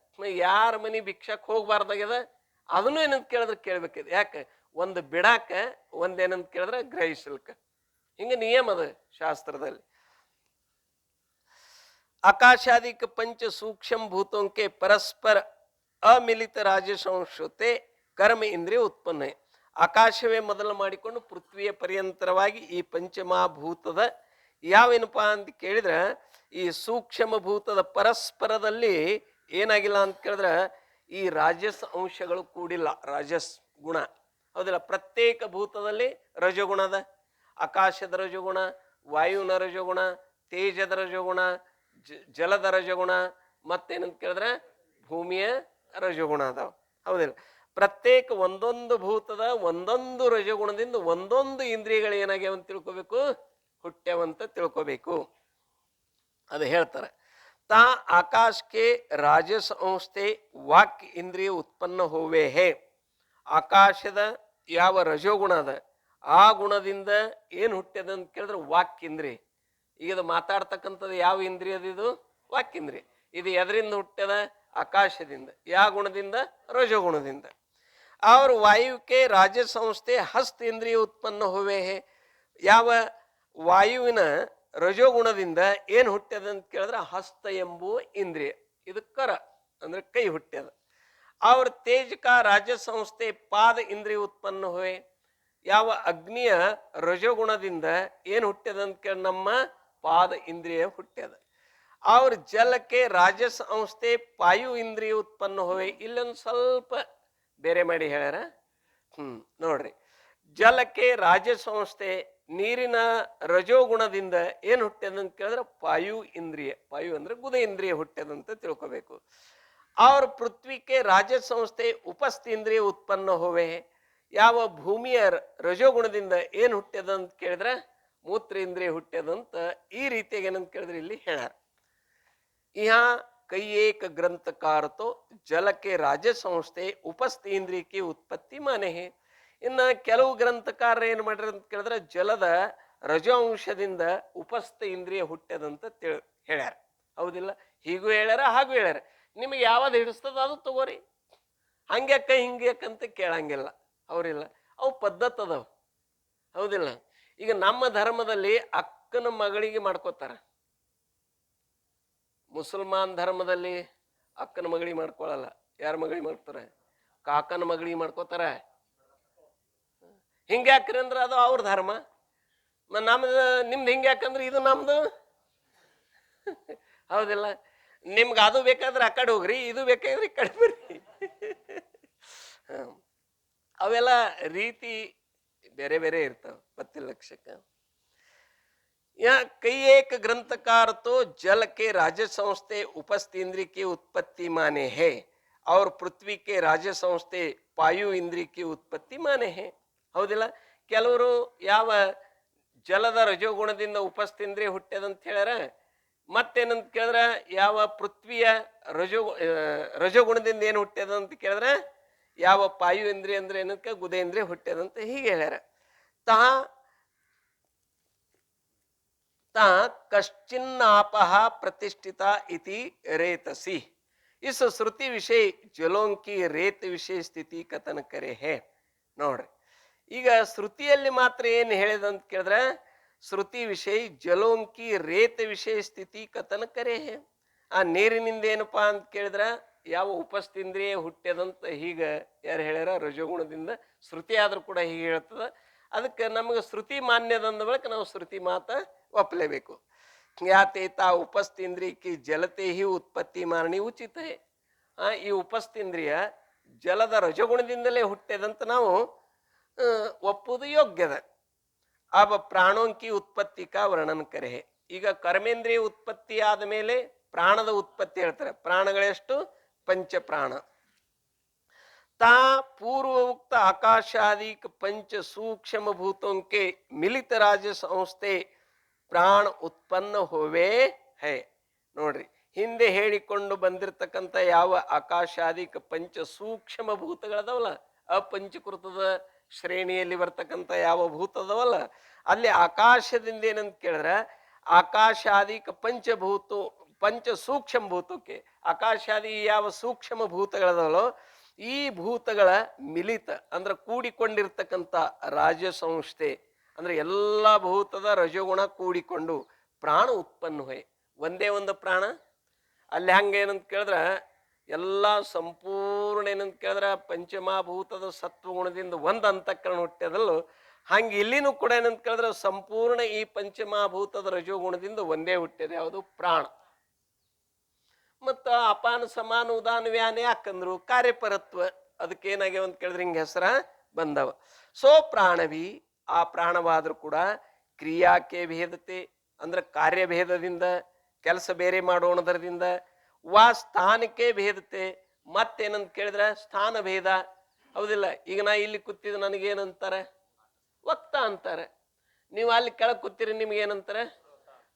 [SPEAKER 1] ಯಾರ ಮನೆ ಭಿಕ್ಷಕ್ಕೆ ಹೋಗ್ಬಾರ್ದಾಗ್ಯದ ಅದನ್ನು ಏನಂತ ಕೇಳಿದ್ರೆ ಕೇಳ್ಬೇಕಿದೆ. ಯಾಕೆ? ಒಂದು ಬಿಡಾಕ, ಒಂದೇನಂತ ಕೇಳಿದ್ರೆ ಗ್ರಹಿಸಲ್ಕ. ಹಿಂಗೆ ನಿಯಮ ಅದ ಶಾಸ್ತ್ರದಲ್ಲಿ. ಆಕಾಶಾದಿಕ ಪಂಚ ಸೂಕ್ಷ್ಮ ಭೂತೋಂಕೆ ಪರಸ್ಪರ ಅಮಿಲಿತ ರಾಜಸಂಶತೆ ಕರ್ಮ ಇಂದ್ರಿಯ ಉತ್ಪನ್ನ. ಆಕಾಶವೇ ಮೊದಲು ಮಾಡಿಕೊಂಡು ಪೃಥ್ವಿಯ ಪರ್ಯಂತರವಾಗಿ ಈ ಪಂಚಮಹಾಭೂತದ ಯಾವೇನಪ್ಪ ಅಂತ ಕೇಳಿದ್ರೆ ಈ ಸೂಕ್ಷ್ಮ ಭೂತದ ಪರಸ್ಪರದಲ್ಲಿ ಏನಾಗಿಲ್ಲ ಅಂತ ಕೇಳಿದ್ರೆ ಈ ರಾಜಸ್ ಅಂಶಗಳು ಕೂಡಿಲ್ಲ. ರಾಜಸ್ ಗುಣ ಹೌದಿಲ್ಲ? ಪ್ರತ್ಯೇಕ ಭೂತದಲ್ಲಿ ರಜಗುಣದ, ಆಕಾಶದ ರಜಗುಣ, ವಾಯುವಿನ ರಜಗುಣ, ತೇಜದ ರಜಗುಣ, ಜಲದ ರಜಗುಣ, ಮತ್ತೇನಂತ ಕೇಳಿದ್ರೆ ಭೂಮಿಯ ರಜಗುಣ ಅದಾವ. ಹೌದಿಲ್ಲ? ಪ್ರತ್ಯೇಕ ಒಂದೊಂದು ಭೂತದ ಒಂದೊಂದು ರಜಗುಣದಿಂದ ಒಂದೊಂದು ಇಂದ್ರಿಯಗಳು ಏನಾಗ್ಯಾವ ಅಂತ ತಿಳ್ಕೊಬೇಕು? ಹುಟ್ಟ್ಯಾವಂತ ತಿಳ್ಕೊಬೇಕು. ಅದು ಹೇಳ್ತಾರೆ. ತಾ ಆಕಾಶಕ್ಕೆ ರಾಜಸ ಅಂಶತೆ ವಾಕ್ಯ ಇಂದ್ರಿಯ ಉತ್ಪನ್ನ ಹೋವೆ ಹೇ. ಆಕಾಶದ ಯಾವ ರಜೋಗುಣ ಅದ ಆ ಗುಣದಿಂದ ಏನು ಹುಟ್ಟ್ಯದ ಅಂತ ಕೇಳಿದ್ರೆ ವಾಕ್ಯ ಇಂದ್ರಿಯ. ಈಗ ಮಾತಾಡ್ತಕ್ಕಂಥದ್ದು ಯಾವ ಇಂದ್ರಿಯದ? ಇದು ವಾಕ್ಯೇಂದ್ರಿಯ. ಇದು ಎದರಿಂದ ಹುಟ್ಟ್ಯದ? ಆಕಾಶದಿಂದ. ಯಾವ ಗುಣದಿಂದ? ರಜೋಗುಣದಿಂದ. और वायु के राज्य संस्थे हस्त इंद्रिय उत्पन्न होवे है. ಯಾವ ವಾಯುವಿನ ರಜೋಗುಣದಿಂದ ಏನು ಹುಟ್ಟ್ಯದ ಅಂತ ಕೇಳಿದ್ರೆ ಹಸ್ತ ಎಂಬುವ ಇಂದ್ರಿಯ. ಇದು ಕರ ಅಂದ್ರೆ ಕೈ ಹುಟ್ಟ್ಯದ. ಅವ್ರ ತೇಜ ಕಾ ರಾಜ್ಯ ಸಂಸ್ಥೆ ಪಾದ ಇಂದ್ರಿಯ ಉತ್ಪನ್ನ ಹೋವೆ. ಯಾವ ಅಗ್ನಿಯ ರಜೋಗುಣದಿಂದ ಏನು ಹುಟ್ಟ್ಯದ ಅಂತ ಕೇಳಿ ನಮ್ಮ ಪಾದ ಇಂದ್ರಿಯ ಹುಟ್ಟ್ಯದ. ಅವ್ರ ಜಲಕ್ಕೆ ರಾಜಸ ಸಂಸ್ಥೆ ಪಾಯು ಇಂದ್ರಿಯ ಉತ್ಪನ್ನ ಹೋವೆ. ಇಲ್ಲೊಂದು ಸ್ವಲ್ಪ ಬೇರೆ ಮಾಡಿ ಹೇಳ್ಯಾರ. ನೋಡ್ರಿ, ಜಲಕ್ಕೆ ರಾಜ ಸಂಸ್ಥೆ ನೀರಿನ ರಜೋಗುಣದಿಂದ ಏನು ಹುಟ್ಟ್ಯದ ಅಂತ ಕೇಳಿದ್ರೆ ಪಾಯು ಇಂದ್ರಿಯ. ಪಾಯು ಅಂದ್ರೆ ಗುದ ಇಂದ್ರಿಯ ಹುಟ್ಟ್ಯದಂತ ತಿಳ್ಕೊಬೇಕು. ಅವ್ರ ಪೃಥ್ವಿಗೆ ರಾಜ ಸಂಸ್ಥೆ ಉಪಸ್ಥ ಇಂದ್ರಿಯ ಉತ್ಪನ್ನ ಹೋವೆ. ಯಾವ ಭೂಮಿಯ ರಜೋಗುಣದಿಂದ ಏನು ಹುಟ್ಟ್ಯದ ಅಂತ ಕೇಳಿದ್ರೆ ಮೂತ್ರ ಇಂದ್ರಿಯ ಹುಟ್ಟ್ಯದಂತ ಈ ರೀತಿಯಾಗಿ ಏನಂತ ಕೇಳಿದ್ರೆ ಇಲ್ಲಿ ಹೇಳ್ಯಾರ. यहाँ कई एक ग्रंथकार तो जल के राज्य संस्थे उपस्थ इंद्रिय की उत्पत्ति माने है. ಇನ್ನು ಕೆಲವು ಗ್ರಂಥಕಾರ ಏನು ಮಾಡ್ಯಾರ ಅಂತ ಕೇಳಿದ್ರೆ ಜಲದ ರಜೋ ಅಂಶದಿಂದ ಉಪಸ್ಥ ಇಂದ್ರಿಯ ಹುಟ್ಟ್ಯದಂತ ಹೇಳ್ಯಾರ. ಹೌದಿಲ್ಲ? ಹೀಗೂ ಹೇಳ್ಯಾರ, ಹಾಗೂ ಹೇಳ್ಯಾರ. ನಿಮಗೆ ಯಾವ್ದು ಹಿಡಿಸ್ತದ ಅದು ತಗೋರಿ, ಹಂಗ್ಯಾಕ ಹಿಂಗ್ಯಾಕಂತ ಕೇಳಂಗಿಲ್ಲ. ಅವ್ರಿಲ್ಲ, ಅವು ಪದ್ಧತಿ ಅದಾವ. ಹೌದಿಲ್ಲ? ಈಗ ನಮ್ಮ ಧರ್ಮದಲ್ಲಿ ಅಕ್ಕನ ಮಗಳಿಗೆ ಮಾಡ್ಕೋತಾರ. ಮುಸಲ್ಮಾನ್ ಧರ್ಮದಲ್ಲಿ ಅಕ್ಕನ ಮಗಳಿಗೆ ಮಾಡ್ಕೊಳಲ್ಲ. ಯಾರ ಮಗಳಿಗೆ ಮಾಡ್ತಾರೆ? ಕಾಕನ ಮಗಳಿಗೆ ಮಾಡ್ಕೋತಾರ. ಹಿಂಗ್ಯಾಕ್ರಿ ಅಂದ್ರೆ ಅದು ಅವ್ರ ಧರ್ಮ. ನಮ್ದು ನಿಮ್ದು ಹಿಂಗ್ಯಾಕಂದ್ರೆ ಇದು ನಮ್ದು. ಹೌದಿಲ್ಲ? ನಿಮ್ಗೆ ಅದು ಬೇಕಾದ್ರೆ ಆ ಕಡೆ ಹೋಗ್ರಿ, ಇದು ಬೇಕಾದ್ರೆ ಈ ಕಡೆ ಬರ್ರಿ. ಅವೆಲ್ಲ ರೀತಿ ಬೇರೆ ಬೇರೆ ಇರ್ತಾವ. 10 ಲಕ್ಷಕ್ಕ कई एक ग्रंथकार तो जल के राज्य संस्थे उपस्थ इंद्रिय की उत्पत्ति माने है और पृथ्वी के राज्य संस्थे वायु इंद्रिय की उत्पत्ति माने है. ಹೌದಿಲ್ಲ? ಕೆಲವರು ಯಾವ ಜಲದ ರಜೋಗುಣದಿಂದ ಉಪಸ್ಥಿಂದ್ರಿಯ ಹುಟ್ಟ್ಯದಂತ ಹೇಳ್ಯಾರ. ಮತ್ತೇನಂತ ಕೇಳಿದ್ರೆ ಯಾವ ಪೃಥ್ವಿಯ ರಜೋಗುಣದಿಂದ ಏನು ಹುಟ್ಟ್ಯದಂತ ಕೇಳಿದ್ರೆ ಯಾವ ಪಾಯು ಇಂದ್ರಿಯ ಅಂದ್ರೆ ಏನಕ್ಕೆ ಗುದೇಂದ್ರಿಯ ಹುಟ್ಟ್ಯದಂತ ಹೀಗೆ ಹೇಳ್ಯಾರ. ತಾ कश्चिन्नापः प्रतिष्ठिता इति रेतसी. इस श्रुति विषय जलों की रेत विषय ಸ್ಥಿತಿ ಕಥನ ಕರೆ ಹೇ. ನೋಡ್ರಿ, ಈಗ ಶ್ರುತಿಯಲ್ಲಿ ಮಾತ್ರ ಏನು ಹೇಳಿದಂತ ಕೇಳಿದ್ರೆ ಶ್ರುತಿ ವಿಷಯ ಜಲೋಂ ಕಿ ರೇತ ವಿಷಯ ಸ್ಥಿತಿ ಕಥನ ಕರೆ ಹೇ. ಆ ನೀರಿನಿಂದ ಏನಪ್ಪಾ ಅಂತ ಕೇಳಿದ್ರ ಯಾವ ಉಪಸ್ಥಿಂದ್ರಿಯ ಹುಟ್ಟ್ಯದಂತ ಹೀಗ ಯಾರು ಹೇಳ್ಯಾರ? ರಜೋಗುಣದಿಂದ. ಶ್ರುತಿ ಆದ್ರೂ ಕೂಡ ಹೀಗೆ ಹೇಳ್ತದ. ಅದಕ್ಕೆ ನಮಗೆ ಶ್ರುತಿ ಮಾನ್ಯದಂದ ಬಳಿಕ ನಾವು ಶ್ರುತಿ ಮಾತ ಒಪ್ಪಲೇಬೇಕು. ಯಾತೇತ ಉಪಸ್ಥಿಂದ್ರಿಯಕ್ಕೆ ಜಲತೆ ಹಿ ಉತ್ಪತ್ತಿ ಮಾರಣಿ ಉಚಿತ. ಈ ಉಪಸ್ಥಿಂದ್ರಿಯ ಜಲದ ರಜಗುಣದಿಂದಲೇ ಹುಟ್ಟಿದಂತ ನಾವು ಒಪ್ಪುವುದು ಯೋಗ್ಯದ. अब प्राणों की उत्पत्ति का वर्णन करे. ಈಗ ಕರ್ಮೇಂದ್ರಿಯ ಉತ್ಪತ್ತಿ ಆದ ಮೇಲೆ ಪ್ರಾಣದ ಉತ್ಪತ್ತಿ ಹೇಳ್ತಾರೆ. ಪ್ರಾಣಗಳೆಷ್ಟು? ಪಂಚಪ್ರಾಣ. ता पूर्व उक्त आकाशादिक पंच सूक्ष्म भूतों के मिलित राज्य संस्थे ಪ್ರಾಣ ಉತ್ಪನ್ನ ಹೋವೇ ಹೇ. ನೋಡ್ರಿ, ಹಿಂದೆ ಹೇಳಿಕೊಂಡು ಬಂದಿರತಕ್ಕಂಥ ಯಾವ ಆಕಾಶಾದಿಕ ಪಂಚ ಸೂಕ್ಷ್ಮ ಭೂತಗಳದವಲ್ಲ, ಅಪಂಚಕೃತದ ಶ್ರೇಣಿಯಲ್ಲಿ ಬರ್ತಕ್ಕಂಥ ಯಾವ ಭೂತ ಅದಾವಲ್ಲ, ಅಲ್ಲಿ ಆಕಾಶದಿಂದ ಏನಂತ ಕೇಳಿದ್ರೆ ಆಕಾಶಾದಿಕ ಪಂಚ ಸೂಕ್ಷ್ಮ ಭೂತಕ್ಕೆ ಆಕಾಶಾದಿ ಯಾವ ಸೂಕ್ಷ್ಮ ಭೂತಗಳದವಲ್ಲೋ ಈ ಭೂತಗಳ ಮಿಲಿತ ಅಂದ್ರೆ ಕೂಡಿಕೊಂಡಿರ್ತಕ್ಕಂಥ ರಾಜ್ಯ ಸಂಸ್ಥೆ ಅಂದ್ರೆ ಎಲ್ಲ ಭೂತದ ರಜೋಗುಣ ಕೂಡಿಕೊಂಡು ಪ್ರಾಣ ಉತ್ಪನ್ನ ಹೊಯ್. ಒಂದೇ ಒಂದು ಪ್ರಾಣ. ಅಲ್ಲಿ ಹಂಗೆ ಏನಂತ ಕೇಳಿದ್ರೆ ಎಲ್ಲ ಸಂಪೂರ್ಣ ಏನಂತ ಕೇಳಿದ್ರೆ ಪಂಚಮಭೂತದ ಸತ್ವಗುಣದಿಂದ ಒಂದು ಅಂತಃಕರಣ ಹುಟ್ಟ್ಯದಲ್ಲೂ ಹಂಗೆ ಇಲ್ಲಿನೂ ಕೂಡ ಏನಂತ ಕೇಳಿದ್ರೆ ಸಂಪೂರ್ಣ ಈ ಪಂಚಮಭೂತದ ರಜೋಗುಣದಿಂದ ಒಂದೇ ಹುಟ್ಟ್ಯದ ಯಾವುದು? ಪ್ರಾಣ. ಮತ್ತ ಅಪಾನ ಸಮಾನ ಉದಾನ ವ್ಯಾನೆ ಯಾಕಂದ್ರು ಕಾರ್ಯಪರತ್ವ. ಅದಕ್ಕೆ ಏನಾಗ್ಯಾವ ಅಂತ ಕೇಳಿದ್ರೆ ಹಿಂಗೆ ಹೆಸರ ಬಂದವ. ಸೋ ಪ್ರಾಣವಿ, ಆ ಪ್ರಾಣವಾದ್ರೂ ಕೂಡ ಕ್ರಿಯಾಕ್ಕೆ ಭೇದತೆ ಅಂದ್ರೆ ಕಾರ್ಯಭೇದದಿಂದ ಕೆಲಸ ಬೇರೆ ಮಾಡೋಣದ್ರದಿಂದ, ವಾ ಸ್ಥಾನಕ್ಕೆ ಭೇದತೆ ಮತ್ತೇನಂತ ಕೇಳಿದ್ರೆ ಸ್ಥಾನ ಭೇದ. ಹೌದಿಲ್ಲ? ಈಗ ನಾ ಇಲ್ಲಿ ಕೂತಿದ್ದು ನನಗೇನಂತಾರೆ? ವಕ್ತ ಅಂತಾರೆ. ನೀವು ಅಲ್ಲಿ ಕೆಳಗೆ ಕೂತಿರಿ ನಿಮ್ಗೇನಂತಾರೆ?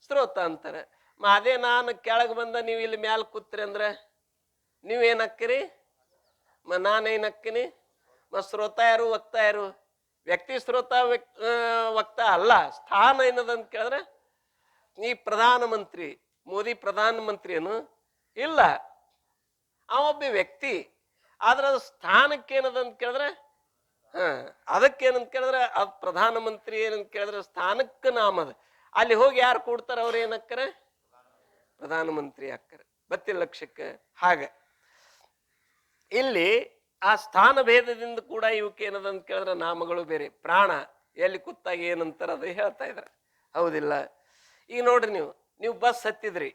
[SPEAKER 1] ಸ್ರೋತ ಅಂತಾರೆ. ಅದೇ ನಾನು ಕೆಳಗೆ ಬಂದ ನೀವು ಇಲ್ಲಿ ಮ್ಯಾಲ ಕೂತ್ರಿ ಅಂದ್ರೆ ನೀವೇನಕ್ಕಿರಿ? ನಾನೇನಕ್ಕಿನಿ? ಸ್ರೋತ ಯಾರು ವಕ್ತ ಯಾರು? ವ್ಯಕ್ತಿ ಸ್ರೋತ ವಕ್ತ ಅಲ್ಲ. ಸ್ಥಾನ ಏನದಂತ ಕೇಳಿದ್ರೆ ಈ ಪ್ರಧಾನಮಂತ್ರಿ ಮೋದಿ ಪ್ರಧಾನಮಂತ್ರಿ ಏನು ಇಲ್ಲ, ಅವೊಬ್ಬ ವ್ಯಕ್ತಿ. ಆದ್ರೆ ಅದು ಸ್ಥಾನಕ್ಕೆ ಏನದಂತ ಕೇಳಿದ್ರೆ ಅದಕ್ಕೇನಂತ ಕೇಳಿದ್ರೆ ಅದು ಪ್ರಧಾನಮಂತ್ರಿ ಏನಂತ ಕೇಳಿದ್ರೆ ಸ್ಥಾನಕ್ಕೆ ನಾಮದ. ಅಲ್ಲಿ ಹೋಗಿ ಯಾರು ಕೂಡ್ತಾರ ಅವ್ರು ಏನಕ್ಕರೆ? ಪ್ರಧಾನಮಂತ್ರಿ ಹಾಕ್ತಾರೆ. 10 ಲಕ್ಷಕ್ಕೆ. ಹಾಗೆ ಇಲ್ಲಿ ಆ ಸ್ಥಾನ ಭೇದದಿಂದ ಕೂಡ ಇವಕ್ಕೆ ಏನದಂತ ಕೇಳಿದ್ರೆ ನಾಮಗಳು ಬೇರೆ. ಪ್ರಾಣ ಎಲ್ಲಿ ಕೂತಾಗ ಏನಂತಾರ ಅದು ಹೇಳ್ತಾ ಇದ್ದಾರೆ. ಹೌದಿಲ್ಲ? ಈಗ ನೋಡ್ರಿ, ನೀವು ಬಸ್ ಹತ್ತಿದ್ರಿ,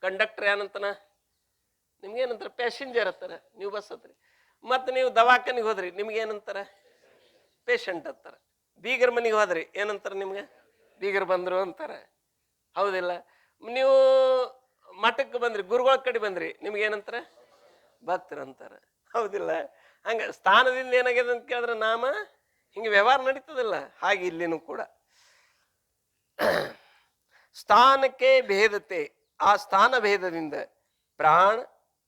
[SPEAKER 1] ಕಂಡಕ್ಟರ್ ಏನಂತಾನ? ನಿಮ್ಗೇನಂತಾರ? ಪ್ಯಾಸೆಂಜರ್ ಹತ್ತಾರ. ನೀವು ಬಸ್ ಹತ್ರಿ. ಮತ್ತು ನೀವು ದವಾಖಾನಿಗೆ ಹೋದ್ರಿ, ನಿಮ್ಗೇನಂತಾರ? ಪೇಷಂಟ್ ಹತ್ತಾರ. ಬೀಗರ ಮನೆಗೆ ಹೋದ್ರಿ, ಏನಂತಾರ ನಿಮ್ಗೆ? ಬೀಗರು ಬಂದರು ಅಂತಾರೆ. ಹೌದಿಲ್ಲ? ನೀವು ಮಠಕ್ಕೆ ಬಂದ್ರಿ, ಗುರುಗಳ ಕಡೆ ಬಂದ್ರಿ, ನಿಮ್ಗೇನಂತಾರ? ಭಕ್ತರು ಅಂತಾರ. ಹೌದಿಲ್ಲ? ಹಂಗ ಸ್ಥಾನದಿಂದ ಏನಾಗ್ಯದ ಅಂತ ಕೇಳಿದ್ರೆ ನಾಮ ಹಿಂಗೆ ವ್ಯವಹಾರ ನಡೀತದಿಲ್ಲ. ಹಾಗೆ ಇಲ್ಲಿನೂ ಕೂಡ ಸ್ಥಾನಕ್ಕೆ ಭೇದತೆ, ಆ ಸ್ಥಾನ ಭೇದದಿಂದ ಪ್ರಾಣ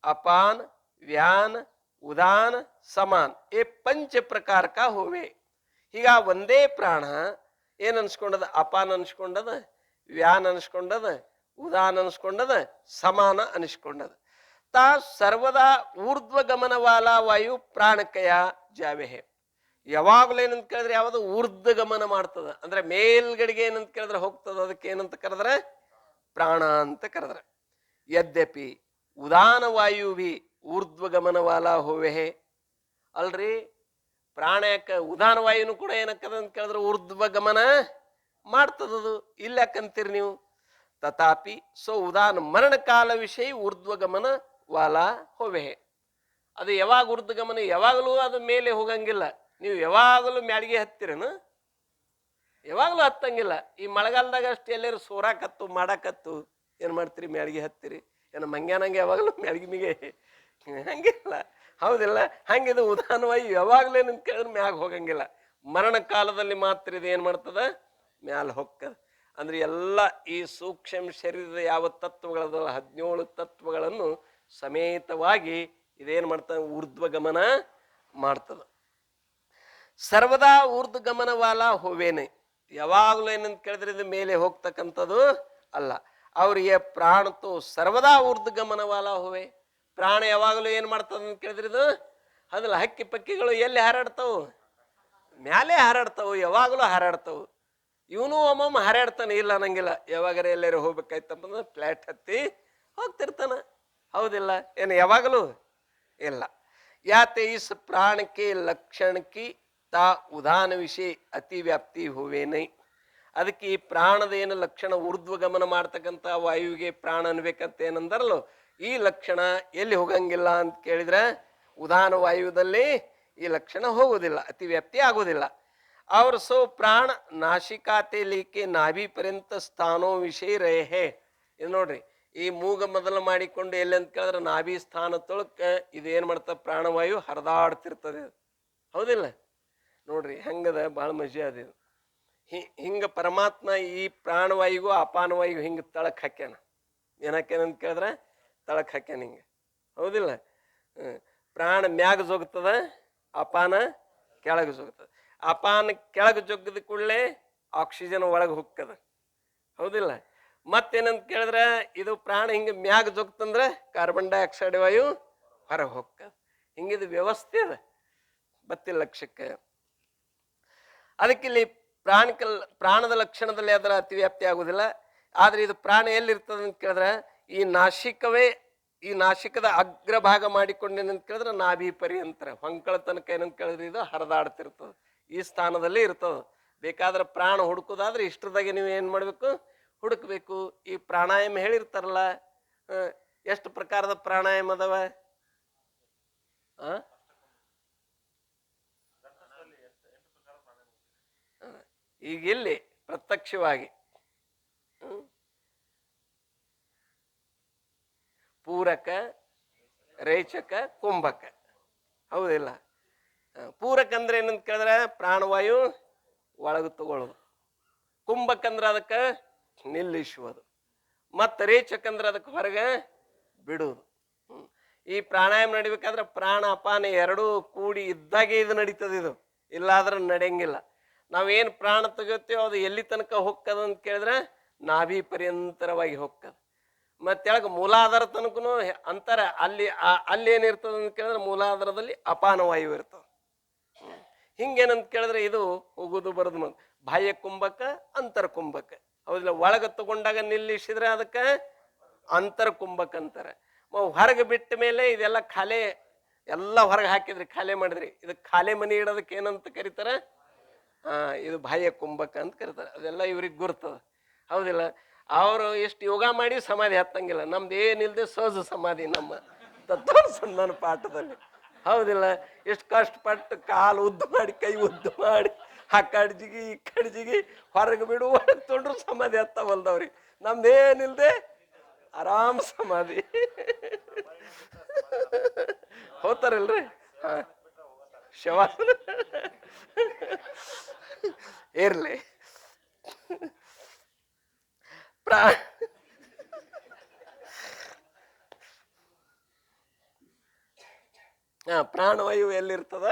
[SPEAKER 1] ಅಪಾನ ವ್ಯಾನ ಉದಾನ ಸಮಾನ ಏ ಪಂಚ ಪ್ರಕಾರ ಕಾ ಹೋವೆ. ಈಗ ಒಂದೇ ಪ್ರಾಣ ಏನ್ ಅನ್ಸ್ಕೊಂಡದ? ಅಪಾನ ಅನ್ಸ್ಕೊಂಡದ, ವ್ಯಾನ್ ಅನ್ಸ್ಕೊಂಡದ, ಉದಾನ ಅನ್ಸ್ಕೊಂಡದ, ಸಮಾನ ಅನಿಸ್ಕೊಂಡದ. ತಾ ಸರ್ವದಾ ಊರ್ಧ್ವಗಮನವಾಲ ವಾಯು ಪ್ರಾಣಕಯ ಜಾವೆಹೆ. ಯಾವಾಗಲೂ ಏನಂತ ಕೇಳಿದ್ರೆ ಯಾವುದು? ಊರ್ಧ್ವ ಗಮನ ಮಾಡ್ತದ, ಅಂದ್ರೆ ಮೇಲ್ಗಡೆಗೆ ಏನಂತ ಕೇಳಿದ್ರೆ ಹೋಗ್ತದ. ಅದಕ್ಕೆ ಏನಂತ ಕರೆದ್ರೆ? ಪ್ರಾಣ ಅಂತ ಕರೆದ್ರೆ. ಯದ್ಯಪಿ ಉದಾನ ವಾಯುವಿ ಊರ್ಧ್ವಗಮನವಾಲ ಹೋವೆಹೆ. ಅಲ್ರಿ, ಪ್ರಾಣ ಯಾಕ ಉದಾನ ವಾಯುನು ಕೂಡ ಏನಕ್ಕದ ಅಂತ ಕೇಳಿದ್ರೆ ಊರ್ಧ್ವ ಗಮನ ಮಾಡ್ತದದು. ಇಲ್ಲ ಯಾಕಂತೀರಿ ನೀವು? ತಥಾಪಿ ಸೊ ಉದಾನ ಮರಣ ಕಾಲ ವಿಷಯ ಊರ್ಧ್ವಗಮನ ವಾಲ ಹೋವೆಹೆ. ಅದು ಯಾವಾಗ ಊರ್ಧ್ವಗಮನ? ಯಾವಾಗಲೂ ಅದು ಮೇಲೆ ಹೋಗಂಗಿಲ್ಲ. ನೀವು ಯಾವಾಗಲೂ ಮ್ಯಾಳಿಗೆ ಹತ್ತಿರನು? ಯಾವಾಗಲೂ ಹತ್ತಂಗಿಲ್ಲ. ಈ ಮಳೆಗಾಲದಾಗ ಅಷ್ಟು ಎಲ್ಲರೂ ಸೋರಾಕತ್ತು ಮಾಡಾಕತ್ತು ಏನ್ ಮಾಡ್ತೀರಿ? ಮ್ಯಾಳಿಗೆ ಹತ್ತಿರಿ. ಏನು ಮಂಗ್ಯಾನಂಗೆ ಯಾವಾಗಲೂ ಮ್ಯಾಳಿಗೆ ಮಿಗೆ ಹಂಗಿಲ್ಲ, ಹೌದಿಲ್ಲ? ಹಂಗಿದು ಉದಾನವಾಗಿ ಯಾವಾಗಲೂ ಏನಂತ ಕೇಳಿದ್ರೆ ಮ್ಯಾಗ ಹೋಗಂಗಿಲ್ಲ. ಮರಣ ಕಾಲದಲ್ಲಿ ಮಾತ್ರ ಇದು ಏನ್ ಮಾಡ್ತದ? ಮ್ಯಾಲ ಹೊಕ್ಕದ. ಅಂದ್ರೆ ಎಲ್ಲ ಈ ಸೂಕ್ಷ್ಮ ಶರೀರದ ಯಾವ ತತ್ವಗಳದಲ್ಲ 17 ತತ್ವಗಳನ್ನು ಸಮೇತವಾಗಿ ಇದೇನ್ ಮಾಡ್ತದ? ಊರ್ಧ್ವಗಮನ ಮಾಡ್ತದ. ಸರ್ವದಾ ಊರ್ಧ್ವಗಮನವಾಲ ಹೋವೇನೆ. ಯಾವಾಗಲೂ ಏನಂತ ಕೇಳಿದ್ರೆ ಇದು ಮೇಲೆ ಹೋಗ್ತಕ್ಕಂಥದ್ದು ಅಲ್ಲ. ಅವರಿಗೆ ಪ್ರಾಣತು ಸರ್ವದಾ ಊರ್ಧ್ವಗಮನವಾಲ ಹೋವೆ. ಪ್ರಾಣ ಯಾವಾಗಲೂ ಏನ್ ಮಾಡ್ತದ ಅಂತ ಕೇಳಿದ್ರೆ ಇದು ಅದಲ್ಲ. ಹಕ್ಕಿ ಪಕ್ಕಿಗಳು ಎಲ್ಲಿ ಹಾರಾಡ್ತಾವು? ಮ್ಯಾಲೆ ಹಾರಾಡ್ತಾವು, ಯಾವಾಗಲೂ ಹಾರಾಡ್ತಾವು. ಇವನು ಒಮ್ಮೊಮ್ಮೆ ಹಾರಾಡ್ತಾನೆ, ಇಲ್ಲ ಅನ್ನಂಗಿಲ್ಲ. ಯಾವಾಗಾರ ಎಲ್ಲರೂ ಹೋಗ್ಬೇಕಾಯ್ತಂದ್ರೆ ಫ್ಲಾಟ್ ಹತ್ತಿ ಹೋಗ್ತಿರ್ತಾನ, ಹೌದಿಲ್ಲ? ಏನು ಯಾವಾಗಲೂ ಇಲ್ಲ. ಯಾತೆ ಇಸ್ ಪ್ರಾಣಕ್ಕೆ ಲಕ್ಷಣಕ್ಕೆ ತಾ ಉದಾನ ವಿಷಯ ಅತಿ ವ್ಯಾಪ್ತಿ ಹೋವೇನೈ. ಅದಕ್ಕೆ ಈ ಪ್ರಾಣದ ಏನು ಲಕ್ಷಣ ಊರ್ಧ್ವಗಮನ ಮಾಡ್ತಕ್ಕಂಥ ವಾಯುವಿಗೆ ಪ್ರಾಣ ಅನ್ಬೇಕಂತ ಏನಂದಾರಲ್ಲೋ, ಈ ಲಕ್ಷಣ ಎಲ್ಲಿ ಹೋಗಂಗಿಲ್ಲ ಅಂತ ಕೇಳಿದ್ರೆ ಉದಾನ ವಾಯುದಲ್ಲಿ ಈ ಲಕ್ಷಣ ಹೋಗುವುದಿಲ್ಲ, ಅತಿ ವ್ಯಾಪ್ತಿ ಆಗುವುದಿಲ್ಲ. ಅವ್ರ ಸೊ ಪ್ರಾಣ ನಾಶಿಕಾತೆ ಲಿಕ್ಕೆ ನಾಭಿ ಪರ್ಯಂತ ಸ್ಥಾನೋ ವಿಷಯ ರೇಹೆ. ಇದು ನೋಡ್ರಿ, ಈ ಮೂಗ ಮೊದಲು ಮಾಡಿಕೊಂಡು ಎಲ್ಲಿ ಅಂತ ಕೇಳಿದ್ರೆ ನಾಭಿ ಸ್ಥಾನ ತೊಳಕ ಇದು ಏನ್ ಮಾಡ್ತದೆ? ಪ್ರಾಣವಾಯು ಹರಿದಾಡ್ತಿರ್ತದೆ, ಹೌದಿಲ್ಲ? ನೋಡ್ರಿ ಹೆಂಗದ, ಭಾಳ ಮಜಾ ಅದ. ಹಿಂಗ ಪರಮಾತ್ಮ ಈ ಪ್ರಾಣವಾಯುಗೂ ಅಪಾನವಾಯುಗೂ ಹಿಂಗ ತಳಕ್ ಹಾಕ್ಯಾನ. ಏನಕ್ಕೇನಂತ ಕೇಳಿದ್ರೆ ತಳಕ್ ಹಾಕ್ಯಾನ ಹಿಂಗ, ಹೌದಿಲ್ಲ? ಪ್ರಾಣ ಮ್ಯಾಗ ಜೋಗ್ತದ, ಅಪಾನ ಕೆಳಗೆ ಜೋಗ್ತದ. ಅಪಾನ ಕೆಳಗೆ ಜೊಗ್ಗದ ಕೂಡಲೇ ಆಕ್ಸಿಜನ್ ಒಳಗೆ ಹೋಗ್ತದ, ಹೌದಿಲ್ಲ? ಮತ್ತೇನಂತ ಕೇಳಿದ್ರೆ ಇದು ಪ್ರಾಣ ಹಿಂಗ ಮ್ಯಾಗ ಜೋಗ್ತಂದ್ರೆ ಕಾರ್ಬನ್ ಡೈಆಕ್ಸೈಡ್ ವಾಯು ಹೊರಗೆ ಹೋಗ್ತದ. ಹಿಂಗಿದು ವ್ಯವಸ್ಥೆ ಅದ ಬತ್ತಿ ಲಕ್ಷಕ್ಕೆ. ಅದಕ್ಕೆ ಇಲ್ಲಿ ಪ್ರಾಣದ ಲಕ್ಷಣದಲ್ಲಿ ಅದರ ಅತಿವ್ಯಾಪ್ತಿ ಆಗುವುದಿಲ್ಲ. ಆದ್ರೆ ಇದು ಪ್ರಾಣ ಎಲ್ಲಿರ್ತದೆ ಅಂತ ಕೇಳಿದ್ರೆ ಈ ನಾಸಿಕವೇ, ಈ ನಾಸಿಕದ ಅಗ್ರಭಾಗ ಮಾಡಿಕೊಂಡೇನಂತ ಕೇಳಿದ್ರೆ ನಾಭಿ ಪರ್ಯಂತರ ಹೊಂಕಳ ತನಕ ಏನಂತ ಕೇಳಿದ್ರೆ ಇದು ಹರಿದಾಡ್ತಿರ್ತದೆ, ಈ ಸ್ಥಾನದಲ್ಲಿ ಇರ್ತದೆ. ಬೇಕಾದ್ರೆ ಪ್ರಾಣ ಹುಡುಕೋದಾದ್ರೆ ಇಷ್ಟರದಾಗೆ ನೀವು ಏನು ಮಾಡಬೇಕು? ಹುಡುಕ್ಬೇಕು. ಈ ಪ್ರಾಣಾಯಾಮ ಹೇಳಿರ್ತಾರಲ್ಲ, ಎಷ್ಟು ಪ್ರಕಾರದ ಪ್ರಾಣಾಯಾಮ ಅದಾವ? ಈಗ ಇಲ್ಲಿ ಪ್ರತ್ಯಕ್ಷವಾಗಿ ಪೂರಕ, ರೇಚಕ, ಕುಂಭಕ, ಹೌದಿಲ್ಲ? ಪೂರಕ ಅಂದ್ರೆ ಏನಂತ ಕೇಳಿದ್ರೆ ಪ್ರಾಣವಾಯು ಒಳಗೆ ತಗೊಳ್ಳೋದು. ಕುಂಭಕ ಅಂದ್ರೆ ಅದಕ್ಕೆ ನಿಲ್ಲಿಸುವುದು. ಮತ್ತು ರೇಚಕ ಅಂದ್ರೆ ಅದಕ್ಕೆ ಹೊರಗೆ ಬಿಡುವುದು. ಈ ಪ್ರಾಣಾಯಾಮ ನಡಿಬೇಕಾದ್ರೆ ಪ್ರಾಣ ಅಪಾನ ಎರಡೂ ಕೂಡಿ ಇದ್ದಾಗೆ ಇದು ನಡೀತದೆ. ಇದು ಇಲ್ಲಾದ್ರೆ ನಡೆಯಂಗಿಲ್ಲ. ನಾವೇನು ಪ್ರಾಣ ತೆಗಿತೀವೋ ಅದು ಎಲ್ಲಿ ತನಕ ಹೋಗ್ತದ ಅಂತ ಕೇಳಿದ್ರೆ ನಾಭಿ ಪರ್ಯಂತರವಾಗಿ ಹೋಗ್ತದೆ. ಮತ್ತೆಳಗ ಮೂಲಾಧಾರ ತನಕನು ಅಂತರ ಅಲ್ಲಿ ಏನಿರ್ತದೆ ಅಂತ ಕೇಳಿದ್ರೆ ಮೂಲಾಧಾರದಲ್ಲಿ ಅಪಾನವಾಯು ಇರ್ತದೆ. ಹಿಂಗೇನಂತ ಕೇಳಿದ್ರೆ ಇದು ಹೋಗುದು ಬರೋದು ಬಾಹ್ಯ ಕುಂಭಕ, ಅಂತರ ಕುಂಭಕ, ಹೌದಿಲ್ಲ? ಒಳಗೆ ತಗೊಂಡಾಗ ನಿಲ್ಲಿಸಿದ್ರೆ ಅದಕ್ಕೆ ಅಂತರ ಕುಂಭಕ ಅಂತಾರೆ. ಹೊರಗೆ ಬಿಟ್ಟ ಮೇಲೆ ಇದೆಲ್ಲ ಖಾಲಿ ಎಲ್ಲ ಹೊರಗೆ ಹಾಕಿದ್ರಿ, ಖಾಲಿ ಮಾಡಿದ್ರಿ, ಇದಕ್ಕೆ ಖಾಲಿ ಮನಿ ಇಡೋದಕ್ಕೆ ಏನಂತ ಕರೀತಾರೆ? ಇದು ಬಾಹ್ಯ ಕುಂಭಕ ಅಂತ ಕರೀತಾರೆ. ಅದೆಲ್ಲ ಇವ್ರಿಗೆ ಗುರ್ತದ, ಹೌದಿಲ್ಲ? ಅವರು ಎಷ್ಟು ಯೋಗ ಮಾಡಿ ಸಮಾಧಿ ಹತ್ತಂಗಿಲ್ಲ. ನಮ್ದು ಏನಿಲ್ಲದೆ ಸಹಜ ಸಮಾಧಿ ನಮ್ಮ ತತ್ವಸಂಧಾನ ಪಾಠದಲ್ಲಿ, ಹೌದಿಲ್ಲ? ಎಷ್ಟು ಕಷ್ಟಪಟ್ಟು ಕಾಲು ಉದ್ದು ಮಾಡಿ, ಕೈ ಉದ್ದು ಮಾಡಿ, ಆ ಕಡ್ಜಿಗಿ ಈ ಕಡ್ಜಿಗಿ ಹೊರಗೆ ಬಿಡು ಒಳಗೆ ತೊಂಡ್ರು ಸಮಾಧಿ ಹತ್ತವಲ್ದವ್ರಿಗೆ. ನಮ್ದೇನಿಲ್ದೆ ಆರಾಮ್ ಸಮಾಧಿ ಹೋಗ್ತಾರಲ್ರಿ. ಶವಾಸನ ಇರ್ಲಿ. ಪ್ರಾಣವಾಯು ಎಲ್ಲಿರ್ತದ?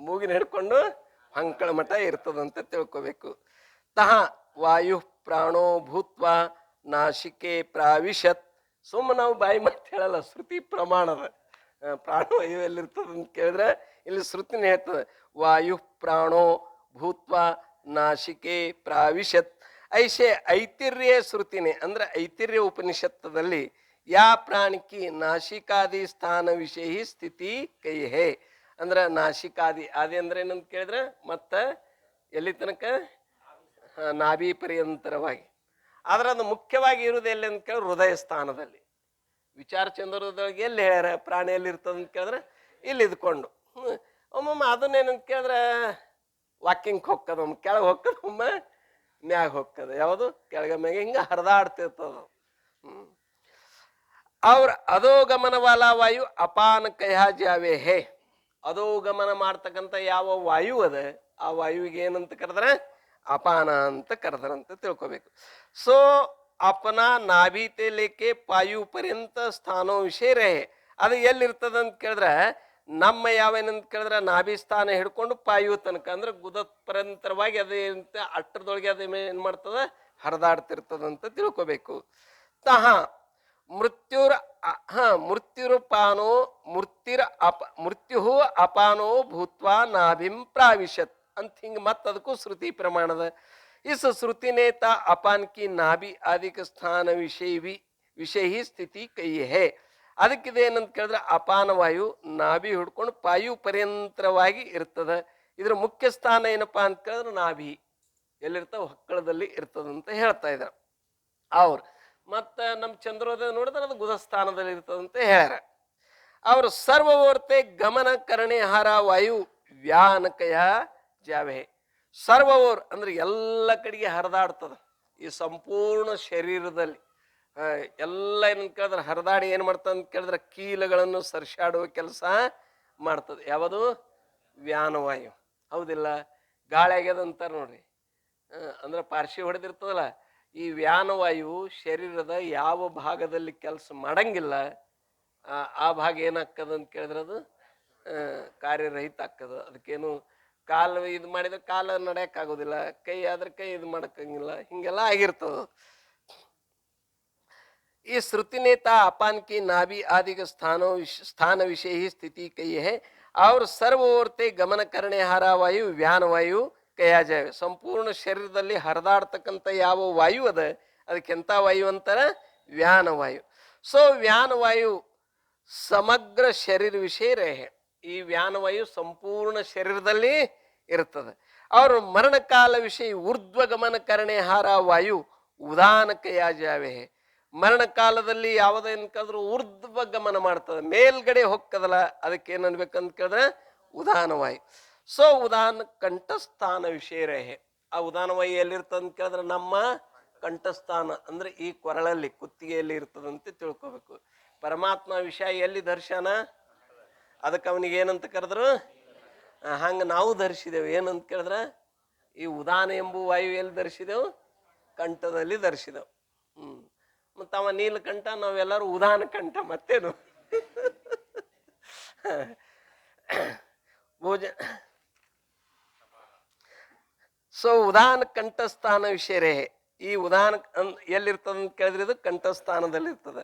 [SPEAKER 1] ಮೂಗಿನ ಹಿಡ್ಕೊಂಡು ಅಂಕಳ ಮಠ ಇರ್ತದಂತ ತಿಳ್ಕೊಬೇಕು. ತಹ ವಾಯು ಪ್ರಾಣೋ ಭೂತ್ವ ನಾಶಿಕೆ ಪ್ರಾವಿಶತ್. ಸುಮ್ಮ ನಾವು ಬಾಯಿ ಮಾತು ಹೇಳಲ್ಲ, ಶ್ರುತಿ ಪ್ರಮಾಣದ ಪ್ರಾಣವಾಯು ಎಲ್ಲಿರ್ತದ ಅಂತ ಕೇಳಿದ್ರೆ ಇಲ್ಲಿ ಶ್ರುತಿನ ಹೇಳ್ತದೆ. ವಾಯು ಪ್ರಾಣೋ ಭೂತ್ವ ನಾಶಿಕೆ ಪ್ರಾವಿಶತ್. ಐಶೆ ಐತಿರ್ಯ ಶ್ರುತಿನೇ ಅಂದ್ರೆ ಐತಿರ್ಯ ಉಪನಿಷತ್ತದಲ್ಲಿ ಯಾ ಪ್ರಾಣಿಕಿ ನಾಶಿಕಾದಿ ಸ್ಥಾನ ವಿಷಯ ಸ್ಥಿತಿ ಕೈ ಹೇ ಅಂದ್ರೆ ನಾಶಿಕಾದಿ ಆದಿ ಅಂದ್ರೆ ಏನಂತ ಕೇಳಿದ್ರೆ ಮತ್ತ ಎಲ್ಲಿ ತನಕ ನಾಭಿ ಪರ್ಯಂತರವಾಗಿ. ಆದ್ರೆ ಅದು ಮುಖ್ಯವಾಗಿ ಇರುವುದು ಎಲ್ಲಿ ಅಂತ ಕೇಳಿದ್ರೆ ಹೃದಯ ಸ್ಥಾನದಲ್ಲಿ. ವಿಚಾರ ಚಂದ್ರದೊಳಗೆ ಎಲ್ಲಿ ಹೇಳ್ಯಾರ ಪ್ರಾಣಿ ಎಲ್ಲಿ ಇರ್ತದ ಅಂತ ಕೇಳಿದ್ರೆ ಇಲ್ಲಿ ಇದ್ಕೊಂಡು. ಒಮ್ಮೊಮ್ಮೆ ಅದನ್ನೇನಂತ ಕೇಳಿದ್ರೆ ವಾಕಿಂಗ್ ಹೊಕ್ಕದ, ಒಮ್ಮೆ ಕೆಳಗೆ ಹೊಕ್ಕದ, ಒಮ್ಮೆ ಮ್ಯಾಗ ಹೊಕ್ಕದ. ಯಾವುದು ಕೆಳಗ ಮ್ಯಾಗ ಹಿಂಗ ಹರಿದಾಡ್ತಿರ್ತದ. ಅವ್ರ ಅಧೋಗಮನ ವಾಲ ವಾಯು ಅಪಾನ ಕಯಾ ಜಾವೆ ಹೇ. ಅಧೋಗಮನ ಮಾಡ್ತಕ್ಕಂಥ ಯಾವ ವಾಯು ಅದ ಆ ವಾಯುವಿಗೆ ಏನಂತ ಕರೆದ್ರೆ ಅಪಾನ ಅಂತ ಕರೆದ್ರಂತ ತಿಳ್ಕೊಬೇಕು. ಸೊ ಅಪನ ನಾಭಿತೆ ಲೇಕೆ ಪಾಯು ಪರ್ಯಂತ ಸ್ಥಾನೋ ವಿಷಯ ರೇ. ಅದು ಎಲ್ಲಿರ್ತದಂತ ಕೇಳಿದ್ರೆ ನಮ್ಮ ಯಾವೇನಂತ ಕೇಳಿದ್ರೆ ನಾಭಿ ಸ್ಥಾನ ಹಿಡ್ಕೊಂಡು ಪಾಯು ತನಕ ಅಂದ್ರೆ ಗುದ ಪರಂತರವಾಗಿ ಅದೇಂತ ಅಟ್ಟರದೊಳಗೆ ಅದೇ ಏನ್ ಮಾಡ್ತದ ಹರಿದಾಡ್ತಿರ್ತದಂತ ತಿಳ್ಕೊಬೇಕು. ತಹ ಮೃತ್ಯುರ ಮೃತ್ಯುರುಪಾನೋ ಮೃತ್ಯು ಅಪಾನೋ ಭೂತ್ವ ನಾಭಿಂ ಪ್ರಾವಿಶತ್ ಅಂತ ಹಿಂಗೆ ಮತ್ತದಕ್ಕೂ ಶ್ರುತಿ ಪ್ರಮಾಣದ. इस श्रुति ने ता अपान की नाभि आदि के स्थान विषय ही ಸ್ಥಿತಿ ಕೈ ಹೇ. ಅದಕ್ಕಿದೇನಂತ ಕೇಳಿದ್ರೆ ಅಪಾನ ವಾಯು ನಾಭಿ ಹಿಡ್ಕೊಂಡು ಪಾಯು ಪರ್ಯಂತರವಾಗಿ ಇರ್ತದ. ಇದ್ರ ಮುಖ್ಯ ಸ್ಥಾನ ಏನಪ್ಪಾ ಅಂತ ಕೇಳಿದ್ರೆ ನಾಭಿ ಎಲ್ಲಿರ್ತಾವ ಹೊಕ್ಕಳದಲ್ಲಿ ಇರ್ತದಂತ ಹೇಳ್ತಾ ಇದ್ದಾರೆ ಅವ್ರು. ಮತ್ತ ನಮ್ಮ ಚಂದ್ರೋದಯ ನೋಡಿದ್ರೆ ಅದು ಗುದ ಸ್ಥಾನದಲ್ಲಿ ಇರ್ತದಂತ ಹೇಳ್ಯಾರ ಅವರು. ಸರ್ವವರ್ತೆ ಗಮನ ಕರಣೆಹಾರ ವಾಯು ವ್ಯಾನಕಯ ಜಾವೆ. ಸರ್ವವರ್ ಅಂದ್ರೆ ಎಲ್ಲ ಕಡೆಗೆ ಹರಿದಾಡ್ತದ ಈ ಸಂಪೂರ್ಣ ಶರೀರದಲ್ಲಿ. ಎಲ್ಲ ಏನಂತ ಕೇಳಿದ್ರೆ ಹರಿದಾಡಿ ಏನ್ ಮಾಡ್ತದ ಅಂತ ಕೇಳಿದ್ರೆ ಕೀಲಗಳನ್ನು ಸರ್ಸಾಡುವ ಕೆಲಸ ಮಾಡ್ತದೆ. ಯಾವುದು ವ್ಯಾನವಾಯು. ಹೌದಿಲ್ಲ, ಗಾಳಿ ಆಗ್ಯದ ಅಂತಾರ ನೋಡ್ರಿ, ಅಂದ್ರೆ ಪಾರ್ಶಿ ಹೊಡೆದಿರ್ತದಲ್ಲ. ಈ ವ್ಯಾನವಾಯು ಶರೀರದ ಯಾವ ಭಾಗದಲ್ಲಿ ಕೆಲಸ ಮಾಡಂಗಿಲ್ಲ ಆ ಭಾಗ ಏನಾಗ್ತದ ಅಂತ ಕೇಳಿದ್ರೆ ಅದು ಕಾರ್ಯರಹಿತ ಆಗ್ತದ. ಅದಕ್ಕೇನು ಕಾಲು ಇದು ಮಾಡಿದ್ರೆ ಕಾಲ ನಡೆಯಕ್ಕಾಗೋದಿಲ್ಲ, ಕೈ ಆದ್ರೆ ಕೈ ಇದು ಮಾಡಕ್ಕಂಗಿಲ್ಲ, ಹಿಂಗೆಲ್ಲ ಆಗಿರ್ತದ. ಈ ಶ್ರುತಿನೇತಾ ಅಪಾನ್ ಕಿ ನಾಭಿ ಆದಿ ಸ್ಥಾನ ವಿಷಯ ही ಸ್ಥಿತಿ ಕೈ है और सर्व ओरते ಗಮನ ಕರಣೆ ಹಾರವಾಯು ವ್ಯಾನವಾಯು ಕಯಾ ಜಾವೆ. ಸಂಪೂರ್ಣ ಶರೀರದಲ್ಲಿ ಹರಿದಾಡ್ತಕ್ಕಂಥ ಯಾವ ವಾಯು ಅದ ಅದಕ್ಕೆಂತ ವಾಯು ಅಂತಾರ ವ್ಯಾನವಾಯು. ಸೊ ವ್ಯಾನವಾಯು ಸಮಗ್ರ ಶರೀರ ವಿಷಯ ರೇಹೆ. ಈ ವ್ಯಾನವಾಯು ಸಂಪೂರ್ಣ ಶರೀರದಲ್ಲಿ ಇರ್ತದೆ. ಅವರು ಮರಣಕಾಲ ವಿಷಯ ಊರ್ಧ್ವ ಗಮನ ಕರಣೆ ಹಾರ ವಾಯು ಉದಾನ ಕಯಾ ಜಾವೆ. ಮರಣ ಕಾಲದಲ್ಲಿ ಯಾವುದೇನ್ಕಾದ್ರೂ ಊರ್ಧ್ವ ಗಮನ ಮಾಡ್ತದೆ, ಮೇಲ್ಗಡೆ ಹೊಕ್ಕದಲ್ಲ, ಅದಕ್ಕೆ ಏನ್ ಅನ್ಬೇಕಂತ ಕೇಳಿದ್ರೆ ಉದಾನವಾಯು. ಸೊ ಉದಾನ ಕಂಠಸ್ಥಾನ ವಿಷಯ ರೇಹೆ. ಆ ಉದಾನವಾಯು ಎಲ್ಲಿರ್ತದಂತ ಕೇಳಿದ್ರೆ ನಮ್ಮ ಕಂಠಸ್ಥಾನ ಅಂದ್ರೆ ಈ ಕೊರಳಲ್ಲಿ ಕುತ್ತಿಗೆಯಲ್ಲಿ ಇರ್ತದಂತೆ ತಿಳ್ಕೊಬೇಕು. ಪರಮಾತ್ಮ ವಿಷಯ ಎಲ್ಲಿ ದರ್ಶನ, ಅದಕ್ಕೆ ಅವನಿಗೆ ಏನಂತ ಕರೆದ್ರು, ಹಂಗ ನಾವು ಧರಿಸಿದೆವು. ಏನಂತ ಕೇಳಿದ್ರೆ ಈ ಉದಾನ ಎಂಬುವ ವಾಯು ಎಲ್ಲಿ ಧರಿಸಿದೆವು, ಕಂಠದಲ್ಲಿ ಧರಿಸಿದೆವು. ಮತ್ತ ಅವ ನೀಲಕಂಠ, ನಾವೆಲ್ಲರೂ ಉದಾನ ಕಂಠ, ಮತ್ತೇನು ಸೊ ಉದಾನ ಕಂಠಸ್ಥಾನ ವಿಷಯ ರೇ. ಈ ಉದಾನ ಎಲ್ಲಿರ್ತದ ಅಂತ ಕೇಳಿದ್ರೆ ಇದು ಕಂಠಸ್ಥಾನದಲ್ಲಿ ಇರ್ತದೆ.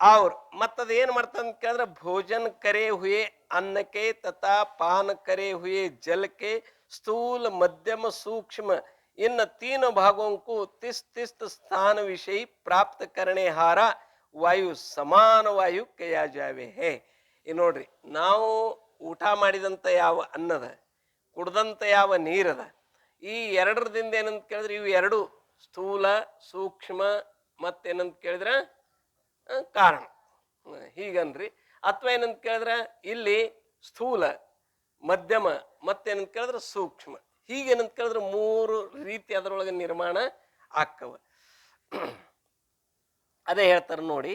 [SPEAKER 1] ಅವ್ರು ಮತ್ತದ ಏನ್ ಮಾಡ್ತದ ಅಂತ ಕೇಳಿದ್ರೆ ಭೋಜನ ಕರೆ ಹುಯೆ ಅನ್ನಕ್ಕೆ ತಥಾ ಪಾನ ಕರೆ ಹುಯೆ ಜಲಕ್ಕೆ ಸ್ಥೂಲ ಮಧ್ಯಮ ಸೂಕ್ಷ್ಮ इन तीन भागों को तिस तिस स्थान विषय प्राप्त करने हारा वायु समान वायु कया जावे है. ಈ ನೋಡ್ರಿ, ನಾವು ಊಟ ಮಾಡಿದಂಥ ಯಾವ ಅನ್ನದ, ಕುಡ್ದಂಥ ಯಾವ ನೀರದ, ಈ ಎರಡರದಿಂದ ಏನಂತ ಕೇಳಿದ್ರೆ ಇವು ಎರಡು ಸ್ಥೂಲ ಸೂಕ್ಷ್ಮ ಮತ್ತೇನಂತ ಕೇಳಿದ್ರೆ ಕಾರಣ ಹೀಗನ್ರಿ. ಅಥವಾ ಏನಂತ ಕೇಳಿದ್ರೆ ಇಲ್ಲಿ ಸ್ಥೂಲ ಮಧ್ಯಮ ಮತ್ತೇನಂತ ಕೇಳಿದ್ರೆ ಸೂಕ್ಷ್ಮ, ಹೀಗೇನಂತ ಕೇಳಿದ್ರೆ ಮೂರು ರೀತಿ ಅದರೊಳಗೆ ನಿರ್ಮಾಣ ಆಗ್ತವ. ಅದೇ ಹೇಳ್ತಾರೆ ನೋಡಿ,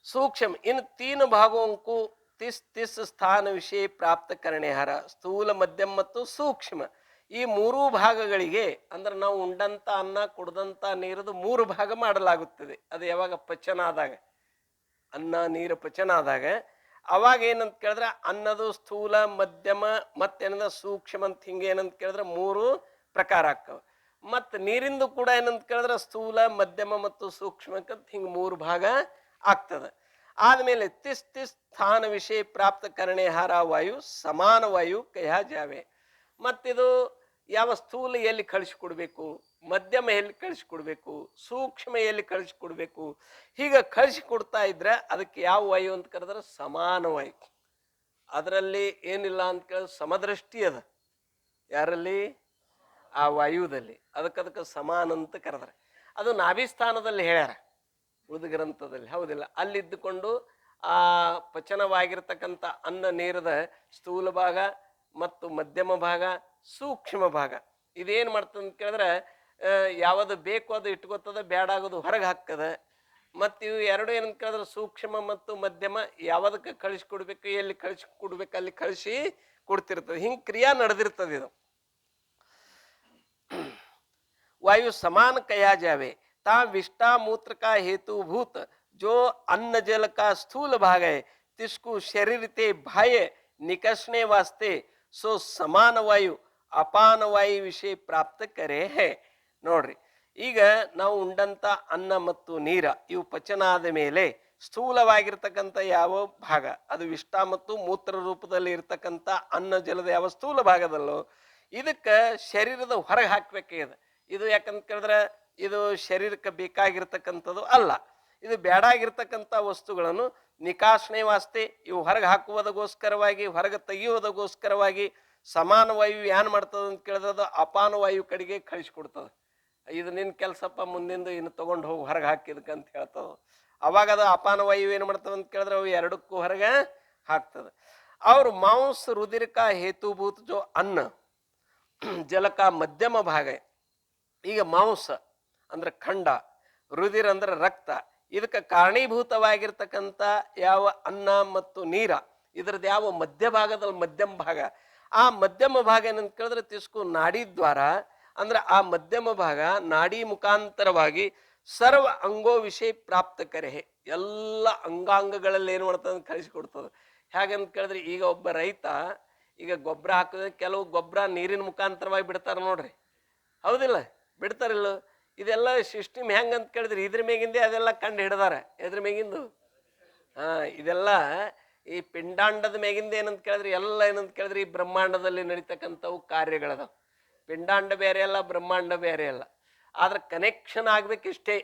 [SPEAKER 1] ಸೂಕ್ಷ್ಮ ಇನ್ ತೀನ್ ಭಾಗವಂಕು ತಿಸ್ ತಿಸ್ ಸ್ಥಾನ ವಿಷಯ ಪ್ರಾಪ್ತ ಕರಣೆಹಾರ. ಸ್ಥೂಲ ಮಧ್ಯಮ ಮತ್ತು ಸೂಕ್ಷ್ಮ ಈ ಮೂರೂ ಭಾಗಗಳಿಗೆ ಅಂದ್ರೆ ನಾವು ಉಂಡಂತ ಅನ್ನ ಕುಡ್ದಂತ ನೀರದು ಮೂರು ಭಾಗ ಮಾಡಲಾಗುತ್ತದೆ. ಅದು ಯಾವಾಗ ಪಚನ ಆದಾಗ, ಅನ್ನ ನೀರು ಪಚನ ಆದಾಗ ಅವಾಗ ಏನಂತ ಕೇಳಿದ್ರೆ ಅನ್ನದು ಸ್ಥೂಲ ಮಧ್ಯಮ ಮತ್ತೇನಂದ ಸೂಕ್ಷ್ಮ ಅಂತ ಹಿಂಗೆ ಏನಂತ ಕೇಳಿದ್ರೆ 3 ಪ್ರಕಾರ ಆಗ್ತವೆ. ಮತ್ತು ನೀರಿಂದು ಕೂಡ ಏನಂತ ಕೇಳಿದ್ರೆ ಸ್ಥೂಲ ಮಧ್ಯಮ ಮತ್ತು ಸೂಕ್ಷ್ಮಕ್ಕಂತ ಹಿಂಗೆ 3 ಭಾಗ ಆಗ್ತದೆ. ಆದ್ಮೇಲೆ ತಿಸ್ ತಿಸ್ ಸ್ಥಾನ ವಿಷಯ ಪ್ರಾಪ್ತ ಕರಣೆ ಹಾರ ವಾಯು ಸಮಾನ ವಾಯು ಕಹ್ಯಾ ಜಾವೆ. ಮತ್ತಿದು ಯಾವ ಸ್ಥೂಲ ಎಲ್ಲಿ ಕಳಿಸಿಕೊಡ್ಬೇಕು, ಮಧ್ಯಮ ಎಲ್ಲಿ ಕಳಿಸಿಕೊಡ್ಬೇಕು, ಸೂಕ್ಷ್ಮ ಎಲ್ಲಿ ಕಳಿಸಿಕೊಡ್ಬೇಕು, ಹೀಗೆ ಕಳಿಸಿಕೊಡ್ತಾ ಇದ್ರೆ ಅದಕ್ಕೆ ಯಾವ ವಾಯು ಅಂತ ಕರೆದ್ರೆ ಸಮಾನ ವಾಯು. ಅದರಲ್ಲಿ ಏನಿಲ್ಲ ಅಂತ ಕೇಳಿದ್ರೆ ಸಮದೃಷ್ಟಿ ಅದ ಯಾರಲ್ಲಿ, ಆ ವಾಯುದಲ್ಲಿ. ಅದಕ್ಕೆ ಸಮಾನ ಅಂತ ಕರೆದ್ರೆ ಅದು ನಾಭಿಸ್ಥಾನದಲ್ಲಿ ಹೇಳ್ಯಾರ ಉಳಿದ ಗ್ರಂಥದಲ್ಲಿ, ಹೌದಿಲ್ಲ. ಅಲ್ಲಿದ್ದುಕೊಂಡು ಆ ಪಚನವಾಗಿರ್ತಕ್ಕಂಥ ಅನ್ನ ನೀರದ ಸ್ಥೂಲ ಭಾಗ ಮತ್ತು ಮಧ್ಯಮ ಭಾಗ ಸೂಕ್ಷ್ಮ ಭಾಗ ಇದೇನು ಮಾಡ್ತದೆ ಅಂತ ಕೇಳಿದ್ರೆ ಯಾವುದು ಬೇಕು ಅದು ಇಟ್ಕೋತದ, ಬೇಡ ಆಗೋದು ಹೊರಗೆ ಹಾಕ್ತದೆ. ಮತ್ತು ಇವು ಎರಡು ಏನಂತ ಕೇಳಿದ್ರೆ ಸೂಕ್ಷ್ಮ ಮತ್ತು ಮಧ್ಯಮ ಯಾವುದಕ್ಕೆ ಕಳಿಸ್ಕೊಡ್ಬೇಕು, ಎಲ್ಲಿ ಕಳಿಸ್ಕೊಡ್ಬೇಕು ಅಲ್ಲಿ ಕಳಿಸಿ ಕೊಡ್ತಿರ್ತದೆ. ಹಿಂಗೆ ಕ್ರಿಯಾ ನಡೆದಿರ್ತದೆ. ಇದು वायु समान कया जावे ता विष्टा मूत्र का हेतुभूत जो अन्न जल का स्थूल भाग है तिसको शरीर ते बाह्य निकसने वास्ते सो समान वायु अपान वायु विषय प्राप्त करे है. ನೋಡ್ರಿ, ಈಗ ನಾವು ಉಂಡಂತ ಅನ್ನ ಮತ್ತು ನೀರ ಇವು ಪಚನ ಆದ ಮೇಲೆ ಸ್ಥೂಲವಾಗಿರ್ತಕ್ಕಂಥ ಯಾವ ಭಾಗ ಅದು ವಿಷ್ಟ ಮತ್ತು ಮೂತ್ರ ರೂಪದಲ್ಲಿ ಇರ್ತಕ್ಕಂಥ ಅನ್ನ ಜಲದ ಯಾವ ಸ್ಥೂಲ ಭಾಗದಲ್ಲೋ ಇದಕ್ಕೆ ಶರೀರದ ಹೊರಗೆ ಹಾಕ್ಬೇಕಾಗಿದೆ. ಇದು ಯಾಕಂತ ಕೇಳಿದ್ರೆ ಇದು ಶರೀರಕ್ಕೆ ಬೇಕಾಗಿರ್ತಕ್ಕಂಥದ್ದು ಅಲ್ಲ. ಇದು ಬೇಡಾಗಿರ್ತಕ್ಕಂಥ ವಸ್ತುಗಳನ್ನು ನಿಕಾಶನೆ ವಾಸ್ತೆ ಇವು ಹೊರಗೆ ಹಾಕುವುದಕ್ಕೋಸ್ಕರವಾಗಿ, ಹೊರಗೆ ತೆಗೆಯುವುದಕ್ಕೋಸ್ಕರವಾಗಿ ಸಮಾನ ವಾಯು ಏನು ಮಾಡ್ತದೆ ಅಂತ ಕೇಳಿದ್ರೆ ಅದು ಅಪಾನ ವಾಯು ಕಡೆಗೆ ಕಳಿಸ್ಕೊಡ್ತದೆ. ಇದು ನಿನ್ನ ಕೆಲಸಪ್ಪ, ಮುಂದಿಂದು ಇನ್ನು ತೊಗೊಂಡು ಹೋಗಿ ಹೊರಗೆ ಹಾಕಿದಕ್ಕಂತ ಹೇಳ್ತದೆ. ಅವಾಗ ಅದು ಅಪಾನ ವಾಯು ಏನು ಮಾಡ್ತದೆ ಅಂತ ಕೇಳಿದ್ರೆ ಅವು ಎರಡಕ್ಕೂ ಹೊರಗೆ ಹಾಕ್ತದೆ. ಅವ್ರು ಮಾಂಸ ರುದಿರಕ ಹೇತುಭೂತ ಜೋ ಅನ್ನ ಜಲಕ ಮಧ್ಯಮ ಭಾಗ. ಈಗ ಮಾಂಸ ಅಂದ್ರೆ ಖಂಡ, ರುದಿರ ಅಂದ್ರೆ ರಕ್ತ, ಇದಕ್ಕೆ ಕಾರಣೀಭೂತವಾಗಿರ್ತಕ್ಕಂಥ ಯಾವ ಅನ್ನ ಮತ್ತು ನೀರ ಇದ್ರದ್ದು ಯಾವ ಮಧ್ಯಭಾಗದಲ್ಲಿ ಮಧ್ಯಮ ಭಾಗ, ಆ ಮಧ್ಯಮ ಭಾಗ ಏನಂತ ಕೇಳಿದ್ರೆ ತಿಸ್ಕು ನಾಡಿ ದ್ವಾರ ಅಂದ್ರೆ ಆ ಮಧ್ಯಮ ಭಾಗ ನಾಡಿ ಮುಖಾಂತರವಾಗಿ ಸರ್ವ ಅಂಗೋ ವಿಷಯ ಪ್ರಾಪ್ತ ಕರೆ, ಎಲ್ಲ ಅಂಗಾಂಗಗಳಲ್ಲಿ ಏನು ಮಾಡ್ತದೆ ಕಳಿಸಿಕೊಡ್ತದೆ. ಹೇಗಂತ ಕೇಳಿದ್ರೆ ಈಗ ಒಬ್ಬ ರೈತ ಈಗ ಗೊಬ್ಬರ ಹಾಕಿದ್ರೆ ಕೆಲವು ಗೊಬ್ಬರ ನೀರಿನ ಮುಖಾಂತರವಾಗಿ ಬಿಡ್ತಾರೆ ನೋಡ್ರಿ, ಹೌದಿಲ್ಲ, ಬಿಡ್ತಾರಿಲ್ಲ. ಇದೆಲ್ಲ ಸಿಸ್ಟಮ್ ಹೆಂಗಂತ ಕೇಳಿದ್ರಿ ಇದ್ರ ಮೇಗಿಂದೆ ಅದೆಲ್ಲ ಕಂಡು ಹಿಡ್ದಾರ. ಎದ್ರ ಮೇಗಿಂದು ಇದೆಲ್ಲ ಈ ಪಿಂಡಾಂಡದ ಮೇಗಿಂದ ಏನಂತ ಕೇಳಿದ್ರಿ ಎಲ್ಲ ಏನಂತ ಕೇಳಿದ್ರಿ ಈ ಬ್ರಹ್ಮಾಂಡದಲ್ಲಿ ನಡೀತಕ್ಕಂಥವು ಕಾರ್ಯಗಳದಾವ. ಪಿಂಡಾಂಡ ಬೇರೆ ಅಲ್ಲ, ಬ್ರಹ್ಮಾಂಡ ಬೇರೆ ಅಲ್ಲ. ಆದ್ರೆ ಕನೆಕ್ಷನ್ ಆಗ್ಬೇಕಿಷ್ಟೇ.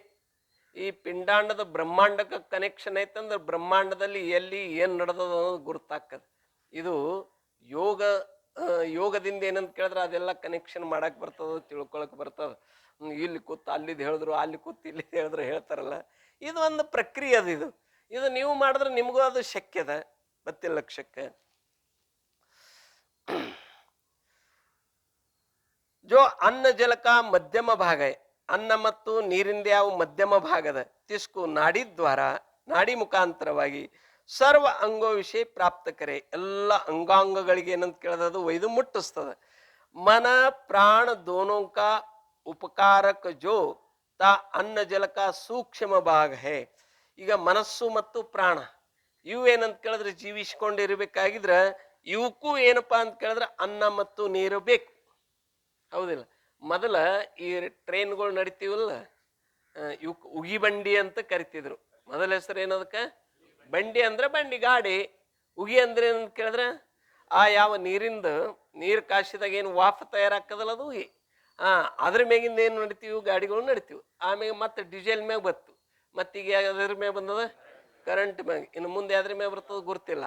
[SPEAKER 1] ಈ ಪಿಂಡಾಂಡದ ಬ್ರಹ್ಮಾಂಡಕ್ಕೆ ಕನೆಕ್ಷನ್ ಐತಂದ್ರೆ ಬ್ರಹ್ಮಾಂಡದಲ್ಲಿ ಎಲ್ಲಿ ಏನು ನಡೆದದ ಅನ್ನೋದು ಗುರುತಾಗ್ತದೆ. ಇದು ಯೋಗದಿಂದ ಏನಂತ ಕೇಳಿದ್ರೆ ಅದೆಲ್ಲ ಕನೆಕ್ಷನ್ ಮಾಡಕ್ ಬರ್ತದ, ತಿಳ್ಕೊಳಕ್ ಬರ್ತದ. ಇಲ್ಲಿ ಕೂತ್ ಅಲ್ಲಿದ್ದು ಹೇಳಿದ್ರು, ಅಲ್ಲಿ ಕೂತ್ ಇಲ್ಲಿ ಹೇಳಿದ್ರು ಹೇಳ್ತಾರಲ್ಲ, ಇದು ಒಂದು ಪ್ರಕ್ರಿಯೆ ಅದು. ಇದು ನೀವು ಮಾಡಿದ್ರೆ ನಿಮಗೂ ಅದು ಶಕ್ಯದ, ಗೊತ್ತಿಲ್ಲ ಲಕ್ಷಕ್ಕೆ. ಜೋ ಅನ್ನ ಜಲಕ ಮಧ್ಯಮ ಭಾಗ, ಅನ್ನ ಮತ್ತು ನೀರಿಂದ ಯಾವ ಮಧ್ಯಮ ಭಾಗದ ತಿಸ್ಕು ನಾಡಿ ದ್ವಾರ ನಾಡಿ ಮುಖಾಂತರವಾಗಿ ಸರ್ವ ಅಂಗೋ ವಿಷಯ ಪ್ರಾಪ್ತ ಕರೆ, ಎಲ್ಲ ಅಂಗಾಂಗಗಳಿಗೆ ಏನಂತ ಕೇಳಿದದು ಒಯ್ದು ಮುಟ್ಟಿಸ್ತದೆ. ಮನ ಪ್ರಾಣ ದೋನೋ ಕಾ ಉಪಕಾರಕ ಜೋ ತಾ ಅನ್ನ ಜಲಕ ಸೂಕ್ಷ್ಮ ಭಾಗ ಹೇ. ಈಗ ಮನಸ್ಸು ಮತ್ತು ಪ್ರಾಣ ಇವು ಏನಂತ ಕೇಳಿದ್ರೆ ಜೀವಿಸ್ಕೊಂಡಿರ್ಬೇಕಾಗಿದ್ರೆ ಇವಕ್ಕೂ ಏನಪ್ಪಾ ಅಂತ ಕೇಳಿದ್ರೆ ಅನ್ನ ಮತ್ತು ನೀರು ಬೇಕು, ಹೌದಿಲ್ಲ. ಮೊದಲ ಈ ಟ್ರೈನ್ಗಳು ನಡಿತೀವಲ್ಲ, ಇವಕ್ಕೆ ಉಗಿ ಬಂಡಿ ಅಂತ ಕರಿತಿದ್ರು. ಮೊದಲ ಹೆಸರು ಏನದಕ್ಕೆ ಬಂಡಿ ಅಂದ್ರೆ ಬಂಡಿ ಗಾಡಿ. ಉಗಿ ಅಂದ್ರೆ ಏನಂತ ಕೇಳಿದ್ರೆ ಆ ಯಾವ ನೀರು ಕಾಶಿದಾಗ ಏನು ವಾಫ್ ತಯಾರಾಕದಲ್ಲ ಅದು ಉಗಿ. ಅದ್ರ ಮ್ಯಾಗಿಂದ ಏನು ನಡಿತೀವಿ ಗಾಡಿಗಳು ನಡಿತೀವಿ. ಆಮ್ಯಾಗ ಮತ್ತೆ ಡೀಸೆಲ್ ಮ್ಯಾಗ ಬತ್ತು, ಮತ್ತೀಗ ಅದ್ರ ಮ್ಯಾಗ ಬಂದದ ಕರೆಂಟ್ ಮ್ಯಾಗ. ಇನ್ನು ಮುಂದೆ ಅದ್ರ ಮ್ಯಾಗ ಬರ್ತದ ಗುರ್ತಿಲ್ಲ.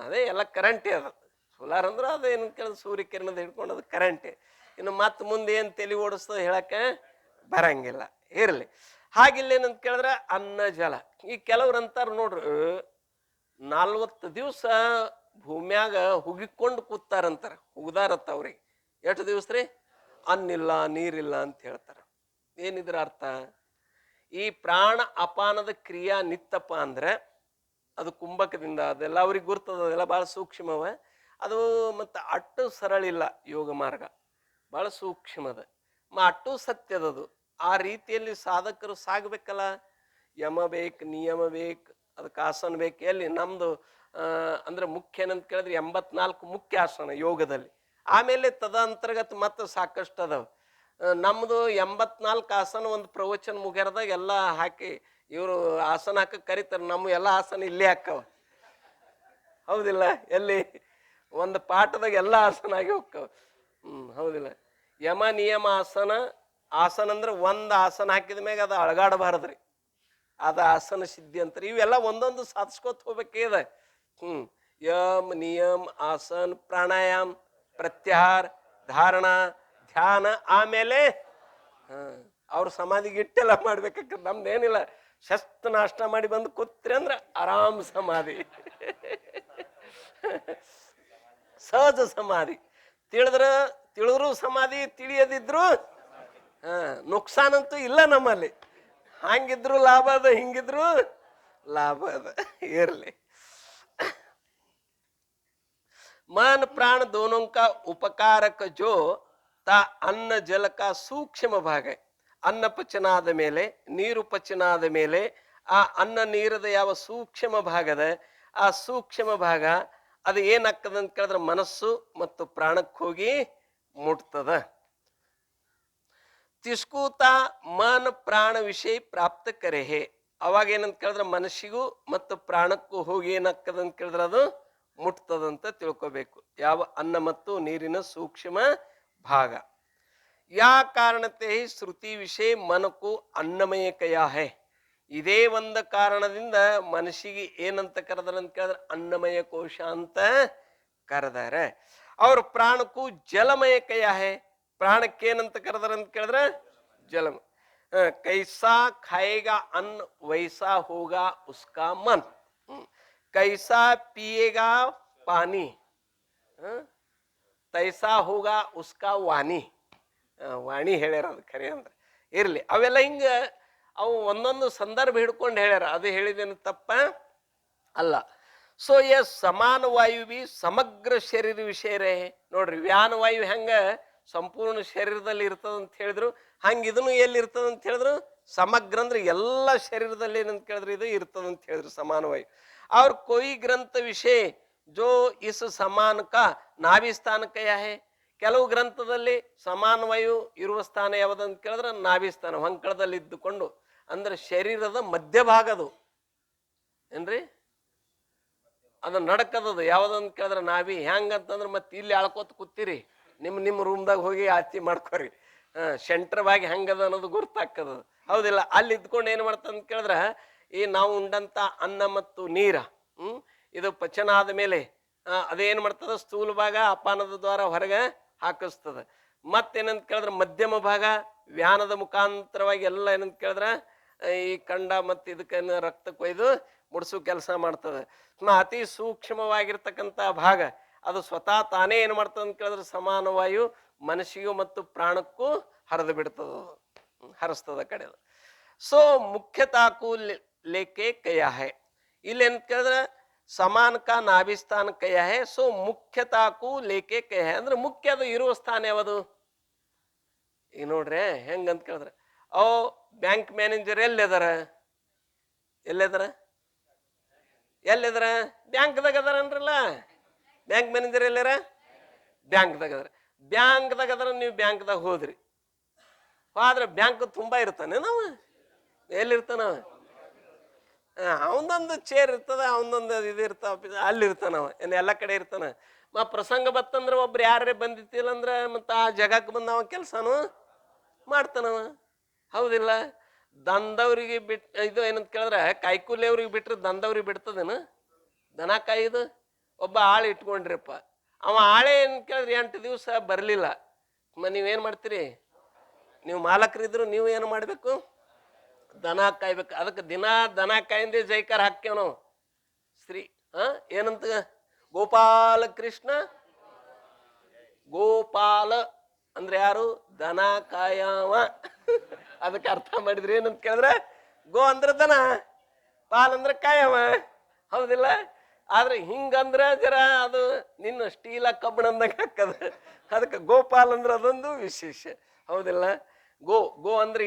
[SPEAKER 1] ಅದೇ ಎಲ್ಲ ಕರೆಂಟೇ ಅದ. ಸೋಲಾರ್ ಅಂದ್ರೆ ಅದು ಏನು ಕೇಳಿದ್ರೆ ಸೂರ್ಯಕಿರಣದ ಹಿಡ್ಕೊಂಡು ಅದು ಕರೆಂಟೇ. ಇನ್ನು ಮತ್ತೆ ಮುಂದೆ ಏನು ತಲೆ ಓಡಿಸ್ತದ ಹೇಳಕ್ಕೆ ಬರಂಗಿಲ್ಲ. ಇರಲಿ, ಹಾಗಿಲ್ಲ ಏನಂತ ಕೇಳಿದ್ರೆ ಅನ್ನ ಜಲ. ಈ ಕೆಲವ್ರು ಅಂತಾರ ನೋಡ್ರಿ 40 ದಿವಸ ಭೂಮ್ಯಾಗ ಹುಗಿಕೊಂಡು ಕೂತಾರಂತಾರ, ಹುಗ್ದಾರತ್ತ ಅವ್ರಿಗೆ. ಎಷ್ಟು ದಿವಸ ರೀ? ಅನ್ನಿಲ್ಲ ನೀರಿಲ್ಲ ಅಂತ ಹೇಳ್ತಾರ. ಏನಿದ್ರ ಅರ್ಥ? ಈ ಪ್ರಾಣ ಅಪಾನದ ಕ್ರಿಯಾ ನಿತ್ತಪ್ಪ ಅಂದ್ರೆ ಅದು ಕುಂಭಕದಿಂದ ಅದೆಲ್ಲ ಅವ್ರಿಗೆ ಗುರ್ತದ, ಅದೆಲ್ಲ ಭಾಳ ಸೂಕ್ಷ್ಮವ ಅದು. ಮತ್ತು ಅಟ್ಟು ಸರಳಿಲ್ಲ ಯೋಗ ಮಾರ್ಗ, ಭಾಳ ಸೂಕ್ಷ್ಮದ, ಅಟ್ಟು ಸತ್ಯದದು. ಆ ರೀತಿಯಲ್ಲಿ ಸಾಧಕರು ಸಾಗಬೇಕಲ್ಲ. ಯಮ ಬೇಕು, ನಿಯಮ ಬೇಕು, ಅದಕ್ಕೆ ಆಸನ ಬೇಕು. ಎಲ್ಲಿ ನಮ್ದು ಅಂದ್ರೆ ಮುಖ್ಯ ಏನಂತ ಕೇಳಿದ್ರೆ 84 ಮುಖ್ಯ ಆಸನ ಯೋಗದಲ್ಲಿ. ಆಮೇಲೆ ತದಂತರ್ಗತ ಮತ್ತೆ ಸಾಕಷ್ಟು ಅದಾವ. ನಮ್ದು 84 ಆಸನ ಒಂದು ಪ್ರವಚನ ಮುಗಿಯರ್ದಾಗ ಎಲ್ಲ ಹಾಕಿ ಇವರು ಆಸನ ಹಾಕಿ ಕರಿತಾರೆ. ನಮ್ಮ ಎಲ್ಲ ಆಸನ ಇಲ್ಲೇ ಹಾಕವ, ಹೌದಿಲ್ಲ? ಎಲ್ಲಿ ಒಂದು ಪಾಠದಾಗ ಎಲ್ಲ ಆಸನ ಆಗಿ ಹೋಗ್ತಾವ. ಹೌದಿಲ್ಲ? ಯಮ ನಿಯಮ ಆಸನ. ಆಸನ ಅಂದ್ರೆ ಒಂದು ಆಸನ ಹಾಕಿದ ಮ್ಯಾಗ ಅದು ಅಳಗಾಡಬಾರದ್ರಿ, ಅದ ಆಸನ ಸಿದ್ಧಿ ಅಂತಾರೆ. ಇವೆಲ್ಲ ಒಂದೊಂದು ಸಾಧಿಸ್ಕೋತ ಹೋಗ್ಬೇಕಿದೆ. ಯಮ್ ನಿಯಮ್ ಆಸನ್ ಪ್ರಾಣಾಯಾಮ್ ಪ್ರತ್ಯಾಹಾರ ಧಾರಣ ಧ್ಯಾನ, ಆಮೇಲೆ ಅವ್ರ ಸಮಾಧಿಗೆ ಇಟ್ಟೆಲ್ಲ ಮಾಡ್ಬೇಕಾಗ್ತದೆ. ನಮ್ದೇನಿಲ್ಲ, ಶಸ್ತ ನಾಷ್ಟ ಮಾಡಿ ಬಂದು ಕೂತ್ರಿ ಅಂದ್ರೆ ಆರಾಮ್ ಸಮಾಧಿ, ಸಹಜ ಸಮಾಧಿ. ತಿಳಿದ್ರು ಸಮಾಧಿ, ತಿಳಿಯದಿದ್ರು ನುಕ್ಸಾನಂತೂ ಇಲ್ಲ ನಮ್ಮಲ್ಲಿ. ಹಂಗಿದ್ರು ಲಾಭ ಅದ, ಹಿಂಗಿದ್ರು ಲಾಭ ಅದ. ಇರ್ಲಿ. मन प्राण दोनों का उपकारक जो ತಾ ಅನ್ನ ಜಲ का ಸೂಕ್ಷ್ಮ ಭಾಗ. ಅನ್ನ ಪಚನ ಆದ ಮೇಲೆ, ನೀರು ಪಚನ ಆದ ಮೇಲೆ ಆ ಅನ್ನ ನೀರದ ಯಾವ ಸೂಕ್ಷ್ಮ ಭಾಗದ ಆ ಸೂಕ್ಷ್ಮ ಭಾಗ ಅದು ಏನಾಗ್ತದ ಅಂತ ಕೇಳಿದ್ರೆ ಮನಸ್ಸು ಮತ್ತು ಪ್ರಾಣಕ್ಕೆ ಹೋಗಿ ಮುಟ್ತದ. ತಿಸ್ಕೂತ ಮನ ಪ್ರಾಣ ವಿಷಯ ಪ್ರಾಪ್ತ ಕರೆ ಹೇ. ಅವಾಗ ಏನಂತ ಕೇಳಿದ್ರೆ ಮನಸ್ಸಿಗೂ ಮತ್ತು ಪ್ರಾಣಕ್ಕೂ ಹೋಗಿ ಏನಾಗ್ತದ ಅಂತ ಕೇಳಿದ್ರೆ ಅದು ಮುಟ್ತದಂತ ತಿಳ್ಕೋಬೇಕು. ಯಾವ ಅನ್ನ ಮತ್ತು ನೀರಿನ ಸೂಕ್ಷ್ಮ ಭಾಗ. ಯಾ ಕಾರಣತೆ ಶ್ರುತಿ ವಿಷಯ ಮನಕ್ಕೂ ಅನ್ನಮಯ ಕಯ ಹೇ. ಇದೇ ಒಂದು ಕಾರಣದಿಂದ ಮನಸ್ಸಿಗೆ ಏನಂತ ಕರೆದಾರ ಅಂತ ಕೇಳಿದ್ರೆ ಅನ್ನಮಯ ಕೋಶ ಅಂತ ಕರೆದಾರೆ. ಅವ್ರ ಪ್ರಾಣಕ್ಕೂ ಜಲಮಯ ಕಯ ಹೇ. ಪ್ರಾಣಕ್ಕೆ ಏನಂತ ಕರೆದಾರ ಅಂತ ಕೇಳಿದ್ರೆ ಜಲಮ. ಕೈಸಾ ಖಾಯೇಗಾ ಅನ್ನ ವೈಸಾ ಹೋಗಾ ಉಸ್ಕಾ ಮನ್. ಕೈಸಾ ಪಿಯೇಗಾ ಪಾನಿ ತೈಸಾ ಹೋಗಾ ಉಸ್ಕಾ ವಾಣಿ. ವಾಣಿ ಹೇಳ್ಯಾರ, ಅದು ಖರೆ ಅಂದ್ರೆ ಇರ್ಲಿ. ಅವೆಲ್ಲ ಹಿಂಗ ಅವು ಒಂದೊಂದು ಸಂದರ್ಭ ಹಿಡ್ಕೊಂಡು ಹೇಳ್ಯಾರ. ಅದು ಹೇಳಿದೇನು ತಪ್ಪ ಅಲ್ಲ. ಸೊ ಸಮಾನ ವಾಯು ಬಿ ಸಮಗ್ರ ಶರೀರ ವಿಷಯ ರೇ. ನೋಡ್ರಿ, ವ್ಯಾನ ವಾಯು ಹೆಂಗ ಸಂಪೂರ್ಣ ಶರೀರದಲ್ಲಿ ಇರ್ತದ ಅಂತ ಹೇಳಿದ್ರು, ಹಂಗ ಇದನ್ನು ಎಲ್ಲಿ ಇರ್ತದ ಅಂತ ಹೇಳಿದ್ರು ಸಮಗ್ರ ಅಂದ್ರೆ ಎಲ್ಲ ಶರೀರದಲ್ಲಿ ಏನಂತ ಕೇಳಿದ್ರು ಇದು ಇರ್ತದ ಅಂತ ಹೇಳಿದ್ರು ಸಮಾನ ವಾಯು. ಅವ್ರ ಕೊಯ್ ಗ್ರಂಥ ವಿಷಯ ಜೋ ಇಸ್ ಸಮಾನ ಕಾ ನಾಭಿ ಸ್ಥಾನ ಕಯ ಹೇ. ಕೆಲವು ಗ್ರಂಥದಲ್ಲಿ ಸಮಾನ ವಾಯು ಇರುವ ಸ್ಥಾನ ಯಾವ್ದಂತ ಕೇಳಿದ್ರೆ ನಾಭಿ ಸ್ಥಾನ, ಹೊಂಕಳದಲ್ಲಿ ಇದ್ದುಕೊಂಡು, ಅಂದ್ರೆ ಶರೀರದ ಮಧ್ಯಭಾಗದು ಏನ್ರಿ, ಅದು ನಡಕದದು. ಯಾವ್ದಂತ ಕೇಳಿದ್ರೆ ನಾಭಿ. ಹೆಂಗಂತಂದ್ರೆ ಮತ್ತೆ ಇಲ್ಲಿ ಆಳ್ಕೋತ ಕೂತೀರಿ, ನಿಮ್ಮ ರೂಮ್ದಾಗ ಹೋಗಿ ಆಚೆ ಮಾಡ್ಕೋರಿ. ಸೆಂಟ್ರ್ ಬಾಗಿ ಹೆಂಗದ ಅನ್ನೋದು ಗುರ್ತಾಗ್ತದ, ಹೌದಿಲ್ಲ? ಅಲ್ಲಿ ಇದ್ಕೊಂಡು ಏನು ಮಾಡ್ತದ ಅಂತ ಕೇಳಿದ್ರೆ ಈ ನಾವು ಉಂಡಂತ ಅನ್ನ ಮತ್ತು ನೀರ ಇದು ಪಚನ ಆದ ಮೇಲೆ ಅದೇನು ಮಾಡ್ತದ, ಸ್ಥೂಲ ಭಾಗ ಅಪಾನದ ದ್ವಾರ ಹೊರಗೆ ಹಾಕಿಸ್ತದ. ಮತ್ತೇನಂತ ಕೇಳಿದ್ರೆ ಮಧ್ಯಮ ಭಾಗ ವ್ಯಾನದ ಮುಖಾಂತರವಾಗಿ ಎಲ್ಲ ಏನಂತ ಕೇಳಿದ್ರೆ ಈ ಕಂಡ ಮತ್ತು ಇದಕ್ಕೆ ರಕ್ತ ಕೊಯ್ದು ಮುಡ್ಸು ಕೆಲಸ ಮಾಡ್ತದೆ. ಅತಿ ಸೂಕ್ಷ್ಮವಾಗಿರ್ತಕ್ಕಂಥ ಭಾಗ ಅದು ಸ್ವತಃ ತಾನೇ ಏನು ಮಾಡ್ತದೆ ಅಂತ ಕೇಳಿದ್ರೆ ಸಮಾನ ವಾಯು ಮನಸ್ಸಿಗೂ ಮತ್ತು ಪ್ರಾಣಕ್ಕೂ ಹರಿದು ಬಿಡ್ತದ, ಹರಿಸ್ತದ ಕಡೆ. ಸೊ ಮುಖ್ಯತಾಕು ಲೇಕೆ ಕಯ ಹೇ. ಇಲ್ಲಿ ಏನಂತ ಕೇಳಿದ್ರೆ ಸಮಾನ ಕಾ ನಾಭಿಸ್ಥಾನ ಕಯ ಹೇ. ಸೊ ಮುಖ್ಯತಾಕು ಲೇಕೆ ಕಯ ಹೇ ಅಂದ್ರೆ ಮುಖ್ಯ ಅದು ಇರುವ ಸ್ಥಾನ ಯಾವುದು. ಈಗ ನೋಡ್ರಿ ಹೆಂಗಂತ ಕೇಳಿದ್ರೆ ಬ್ಯಾಂಕ್ ಮ್ಯಾನೇಜರ್ ಎಲ್ಲಿದಾರ, ಎಲ್ಲಿದಾರ ಬ್ಯಾಂಕ್ದಾಗ ಅದಾರನ್ರಲ್ಲ. ಬ್ಯಾಂಕ್ ಮ್ಯಾನೇಜರ್ ಎಲ್ಲಾರ ಬ್ಯಾಂಕ್ದಾಗ ಅದಾರ. ಬ್ಯಾಂಕ್ದಾಗ ಅದಾರ, ನೀವು ಬ್ಯಾಂಕ್ದಾಗ ಹೋದ್ರಿ, ಆದ್ರೆ ಬ್ಯಾಂಕ್ ತುಂಬಾ ಇರ್ತಾನೆ. ನಾವು ಎಲ್ಲಿರ್ತಾನ, ಅವನೊಂದು ಚೇರ್ ಇರ್ತದ, ಅವನೊಂದು ಇದು ಇರ್ತಾವ, ಅಲ್ಲಿರ್ತಾನವ. ಎಲ್ಲ ಕಡೆ ಇರ್ತಾನ. ಪ್ರಸಂಗ ಬತ್ತಂದ್ರೆ ಒಬ್ರು ಯಾರೇ ಬಂದಿತ್ತಿಲ್ಲ ಅಂದ್ರೆ ಮತ್ತೆ ಆ ಜಗಕ್ಕೆ ಬಂದ ಅವ ಕೆಲಸನು ಮಾಡ್ತಾನವ, ಹೌದಿಲ್ಲ? ದಂದವ್ರಿಗೆ ಇದು ಏನಂತ ಕೇಳಿದ್ರೆ ಕಾಯ್ಕುಲಿ ಅವ್ರಿಗೆ ಬಿಟ್ರೆ ದಂದವ್ರಿಗೆ ಬಿಡ್ತದೇನು ದನ ಕಾಯ್ದು? ಒಬ್ಬ ಆಳು ಇಟ್ಕೊಂಡ್ರಿಪ್ಪ, ಅವ ಆಳೆ ಏನ್ ಕೇಳಿದ್ರೆ 8 ದಿವಸ ಬರಲಿಲ್ಲ. ನೀವೇನು ಮಾಡ್ತೀರಿ? ನೀವು ಮಾಲಕರಿದ್ರು ನೀವು ಏನು ಮಾಡಬೇಕು? ದನ ಕಾಯ್ಬೇಕು. ಅದಕ್ಕೆ ದಿನ ದನ ಕಾಯಿಂದೆ ಜೈಕಾರ ಹಾಕ್ಯವ ನಾವು. ಶ್ರೀ ಏನಂತ ಗೋಪಾಲ ಕೃಷ್ಣ. ಗೋಪಾಲ ಅಂದ್ರೆ ಯಾರು? ದನ ಕಾಯವ. ಅದಕ್ಕೆ ಅರ್ಥ ಮಾಡಿದ್ರಿ ಏನಂತ ಕೇಳಿದ್ರೆ ಗೋ ಅಂದ್ರೆ ದನ, ಪಾಲ್ ಅಂದ್ರೆ ಕಾಯವ, ಹೌದಿಲ್ಲ? ಆದ್ರೆ ಹಿಂಗಂದ್ರೆ ಜರ ಅದು ನಿನ್ನ ಸ್ಟೀಲ ಕಬ್ಬಣಂದಾಗ ಹಾಕದ. ಅದಕ್ಕೆ ಗೋಪಾಲ್ ಅಂದ್ರೆ ಅದೊಂದು ವಿಶೇಷ, ಹೌದಿಲ್ಲ? ಗೋ ಅಂದ್ರೆ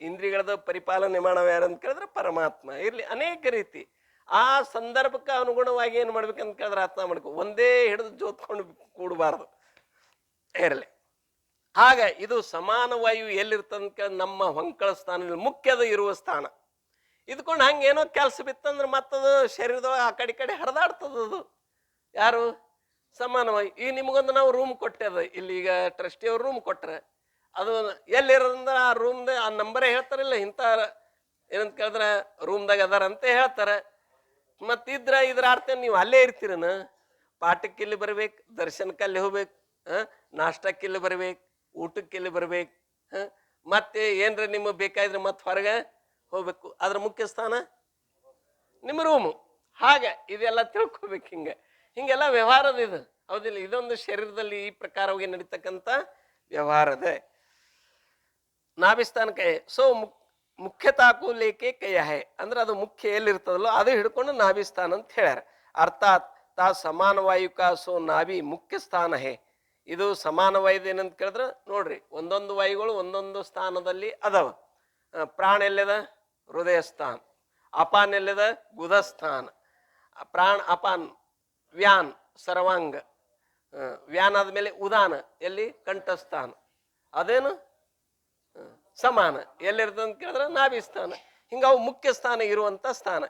[SPEAKER 1] ಇಂದ್ರಿಯಗಳದ ಪರಿಪಾಲನೆ ಮಾಡವ ಯಾರಂತ ಕೇಳಿದ್ರೆ ಪರಮಾತ್ಮ. ಇರ್ಲಿ ಅನೇಕ ರೀತಿ. ಆ ಸಂದರ್ಭಕ್ಕೆ ಅನುಗುಣವಾಗಿ ಏನು ಮಾಡ್ಬೇಕಂತ ಕೇಳಿದ್ರೆ ಅರ್ಥ ಮಾಡ್ಕೊ. ಒಂದೇ ಹಿಡಿದು ಜೋತ್ಕೊಂಡು ಕೂಡಬಾರ್ದು. ಇರಲಿ. ಆಗ ಇದು ಸಮಾನ ವಾಯು ಎಲ್ಲಿರ್ತಂತ ನಮ್ಮ ಹೊಂಕಳ ಸ್ಥಾನದಲ್ಲಿ ಮುಖ್ಯದ ಇರುವ ಸ್ಥಾನ. ಇದ್ಕೊಂಡು ಹಂಗೇನೋ ಕೆಲಸ ಬಿತ್ತಂದ್ರೆ ಮತ್ತದು ಶರೀರದೊಳಗೆ ಆ ಕಡೆ ಕಡೆ ಹರಿದಾಡ್ತದದು. ಯಾರು? ಸಮಾನವಾಗಿ. ಈಗ ನಿಮಗೊಂದು ನಾವು ರೂಮ್ ಕೊಟ್ಟೆದ, ಇಲ್ಲಿ ಈಗ ಟ್ರಸ್ಟಿಯವ್ರು ರೂಮ್ ಕೊಟ್ರೆ ಅದು ಎಲ್ಲಿರೋದ್ರಿಂದ ಆ ರೂಮ್ದ ಆ ನಂಬರೇ ಹೇಳ್ತಾರಿಲ್ಲ, ಇಂಥ ಏನಂತ ಕೇಳಿದ್ರೆ ರೂಮ್ದಾಗ ಅದಾರ ಅಂತ ಹೇಳ್ತಾರೆ. ಮತ್ತಿದ್ರ ಇದ್ರ ಅರ್ಥ ನೀವು ಅಲ್ಲೇ ಇರ್ತೀರನ. ಪಾಠಕ್ಕೆ ಇಲ್ಲಿ ಬರ್ಬೇಕು, ದರ್ಶನಕ್ಕೆ ಅಲ್ಲಿ ಹೋಗ್ಬೇಕು, ನಾಷ್ಟಕ್ಕೆ ಇಲ್ಲಿ ಬರ್ಬೇಕು, ಊಟಕ್ಕೆ ಇಲ್ಲಿ ಬರ್ಬೇಕು, ಮತ್ತೆ ಏನ್ರ ನಿಮಗೆ ಬೇಕಾದ್ರೆ ಮತ್ತೆ ಹೊರಗೆ ಹೋಗ್ಬೇಕು. ಅದ್ರ ಮುಖ್ಯ ಸ್ಥಾನ ನಿಮ್ಮ ರೂಮು. ಹಾಗೆ ಇದೆಲ್ಲ ತಿಳ್ಕೊಬೇಕು. ಹಿಂಗೆಲ್ಲ ವ್ಯವಹಾರದ ಇದು ಹೌದಿಲ್ಲ. ಇದೊಂದು ಶರೀರದಲ್ಲಿ ಈ ಪ್ರಕಾರವಾಗಿ ನಡೀತಕ್ಕಂಥ ವ್ಯವಹಾರದೆ. ನಾಭಿಸ್ಥಾನ ಕೈ. ಸೊ ಮುಖ್ಯತಾಕು ಲೇಕೆ ಕೈಯ ಹೇ ಅಂದ್ರೆ ಅದು ಮುಖ್ಯ ಎಲ್ಲಿರ್ತದಲ್ಲೋ ಅದು ಹಿಡ್ಕೊಂಡು ನಾಭಿಸ್ಥಾನ ಅಂತ ಹೇಳ್ಯಾರ. ಅರ್ಥಾತ್ ತಾ ಸಮಾನ ವಾಯುಕ ಸೋ ನಾಭಿ ಮುಖ್ಯ ಸ್ಥಾನ ಹೇ. ಇದು ಸಮಾನ ವಾಯುದ ಏನಂತ ಕೇಳಿದ್ರೆ ನೋಡ್ರಿ, ಒಂದೊಂದು ವಾಯುಗಳು ಒಂದೊಂದು ಸ್ಥಾನದಲ್ಲಿ ಅದಾವ. ಪ್ರಾಣ ಎಲ್ಲದ? ಹೃದಯ ಸ್ಥಾನ. ಅಪಾನ್ ಎಲ್ಲದ? ಗುದಸ್ಥಾನ. ಪ್ರಾಣ ಅಪಾನ್. ವ್ಯಾನ್ ಸರ್ವಾಂಗ. ವ್ಯಾನ್ ಆದ್ಮೇಲೆ ಉದಾನ ಎಲ್ಲಿ? ಕಂಠಸ್ಥಾನ. ಅದೇನು ಸಮಾನ ಎಲ್ಲಿರ್ತದೆ ಅಂತ ಕೇಳಿದ್ರೆ ನಾಭಿಸ್ಥಾನ. ಹಿಂಗವು ಮುಖ್ಯ ಸ್ಥಾನ ಇರುವಂತ ಸ್ಥಾನ.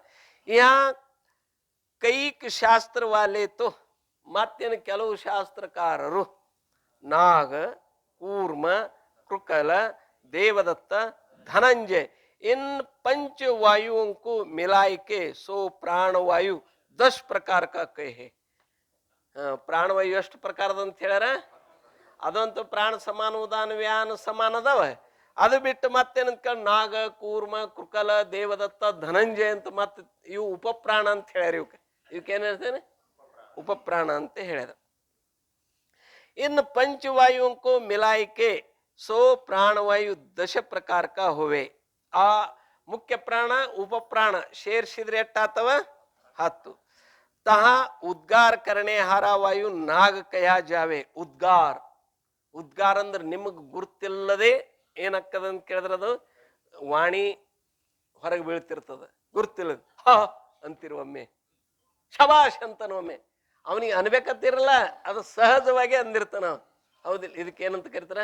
[SPEAKER 1] ಯಾ ಕೈಕ್ ಶಾಸ್ತ್ರ ವಾಲೇತು ಮತ್ತೇನು ಕೆಲವು ಶಾಸ್ತ್ರಕಾರರು ನಾಗ, ಕೂರ್ಮ, ಕೃಕಲ, ದೇವದತ್ತ, ಧನಂಜಯ इन पंच वायुओं को मिलाए के सो प्राणवायु 10 प्रकार का कहे. ಪ್ರಾಣವಾಯು ಎಷ್ಟು ಪ್ರಕಾರದಂತ ಹೇಳ್ಯಾರ? ಅದಂತೂ ಪ್ರಾಣ ಸಮಾನ, ಉದಾನ, ವ್ಯಾನ ಸಮಾನ ಅದಾವ. ಅದು ಬಿಟ್ಟು ಮತ್ತೇನಂತ ಕೇಳಿ ನಾಗ, ಕೂರ್ಮ, ಕೃಕಲ, ದೇವದತ್ತ, ಧನಂಜಯ ಅಂತ ಮತ್ತೆ ಇವು ಉಪಪ್ರಾಣ ಅಂತ ಹೇಳ್ಯಾರ. ಇವಕ್ಕೇನ್ ಹೇಳ್ತೇನೆ? ಉಪಪ್ರಾಣ ಅಂತ ಹೇಳ್ಯಾರ. ಇನ್ನು पंचवायुओं को मिलाए के सो प्राणवायु 10 प्रकार का होवे. ಆ ಮುಖ್ಯ ಪ್ರಾಣ ಉಪಪ್ರಾಣ ಸೇರಿಸಿದ್ರೆ ಎಷ್ಟಾತವ? 10. ತಹ ಉದ್ಗಾರ ಕರಣೆ ಹಾರವಾಯು ನಾಗ ಕಯಾ ಜಾವೆ. ಉದ್ಗಾರ. ಉದ್ಗಾರ ಅಂದ್ರೆ ನಿಮಗ್ ಗುರ್ತಿಲ್ಲದೆ ಏನಾಗ್ತದ ಅಂತ ಕೇಳಿದ್ರೆ ಅದು ವಾಣಿ ಹೊರಗೆ ಬೀಳ್ತಿರ್ತದ. ಗುರ್ತಿಲ್ಲದ ಹ ಅಂತಿರುವೊಮ್ಮೆ, ಶಬಾಷ್ ಅಂತನೊಮ್ಮೆ. ಅವನಿಗೆ ಅನ್ಬೇಕಂತಿರಲ್ಲ, ಅದು ಸಹಜವಾಗಿ ಅಂದಿರ್ತಾನ. ಹೌದಿಲ್ಲ? ಇದಕ್ಕೆ ಏನಂತ ಕರಿತಾರ?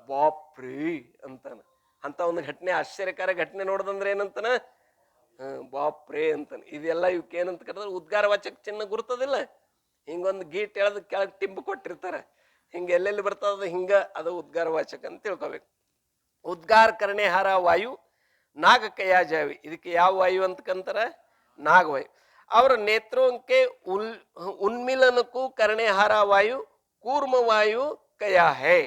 [SPEAKER 1] ಬಾಪ್ರಿ ಅಂತಾನ. ಅಂತ ಒಂದು ಘಟನೆ, ಆಶ್ಚರ್ಯಕಾರ ಘಟನೆ ನೋಡ್ದಂದ್ರೆ ಏನಂತಾನ? ಬಾಪ್ರೇ ಅಂತಾನೆ. ಇದೆಲ್ಲ ಇವಕ್ಕೆ ಏನಂತ ಕರೆದ್ರೆ ಉದ್ಗಾರ ವಾಚಕ ಚಿಹ್ನ ಗುರ್ತದಿಲ್ಲ. ಹಿಂಗೊಂದು ಗೀಟ್ ಎಳೆದು ಕೆಳಗೆ ಟಿಂಬು ಕೊಟ್ಟಿರ್ತಾರೆ. ಹಿಂಗೆ ಎಲ್ಲೆಲ್ಲಿ ಬರ್ತದ ಹಿಂಗ ಅದು ಉದ್ಗಾರ ವಾಚಕ ಅಂತ ತಿಳ್ಕೊಬೇಕು. ಉದ್ಗಾರ ಕರಣೆ ಹಾರ ವಾಯು ನಾಗ ಕಯಾ ಜಾವಿ. ಇದಕ್ಕೆ ಯಾವ ವಾಯು ಅಂತಕ್ಕಂತಾರ? ನಾಗವಾಯು. ಅವರ ನೇತ್ರೋಂಕೆ ಉನ್ಮಿಲನಕ್ಕೂ ಕರಣೆ ಹಾರ ವಾಯು ಕೂರ್ಮ ವಾಯು ಕಯಾ ಹೇ.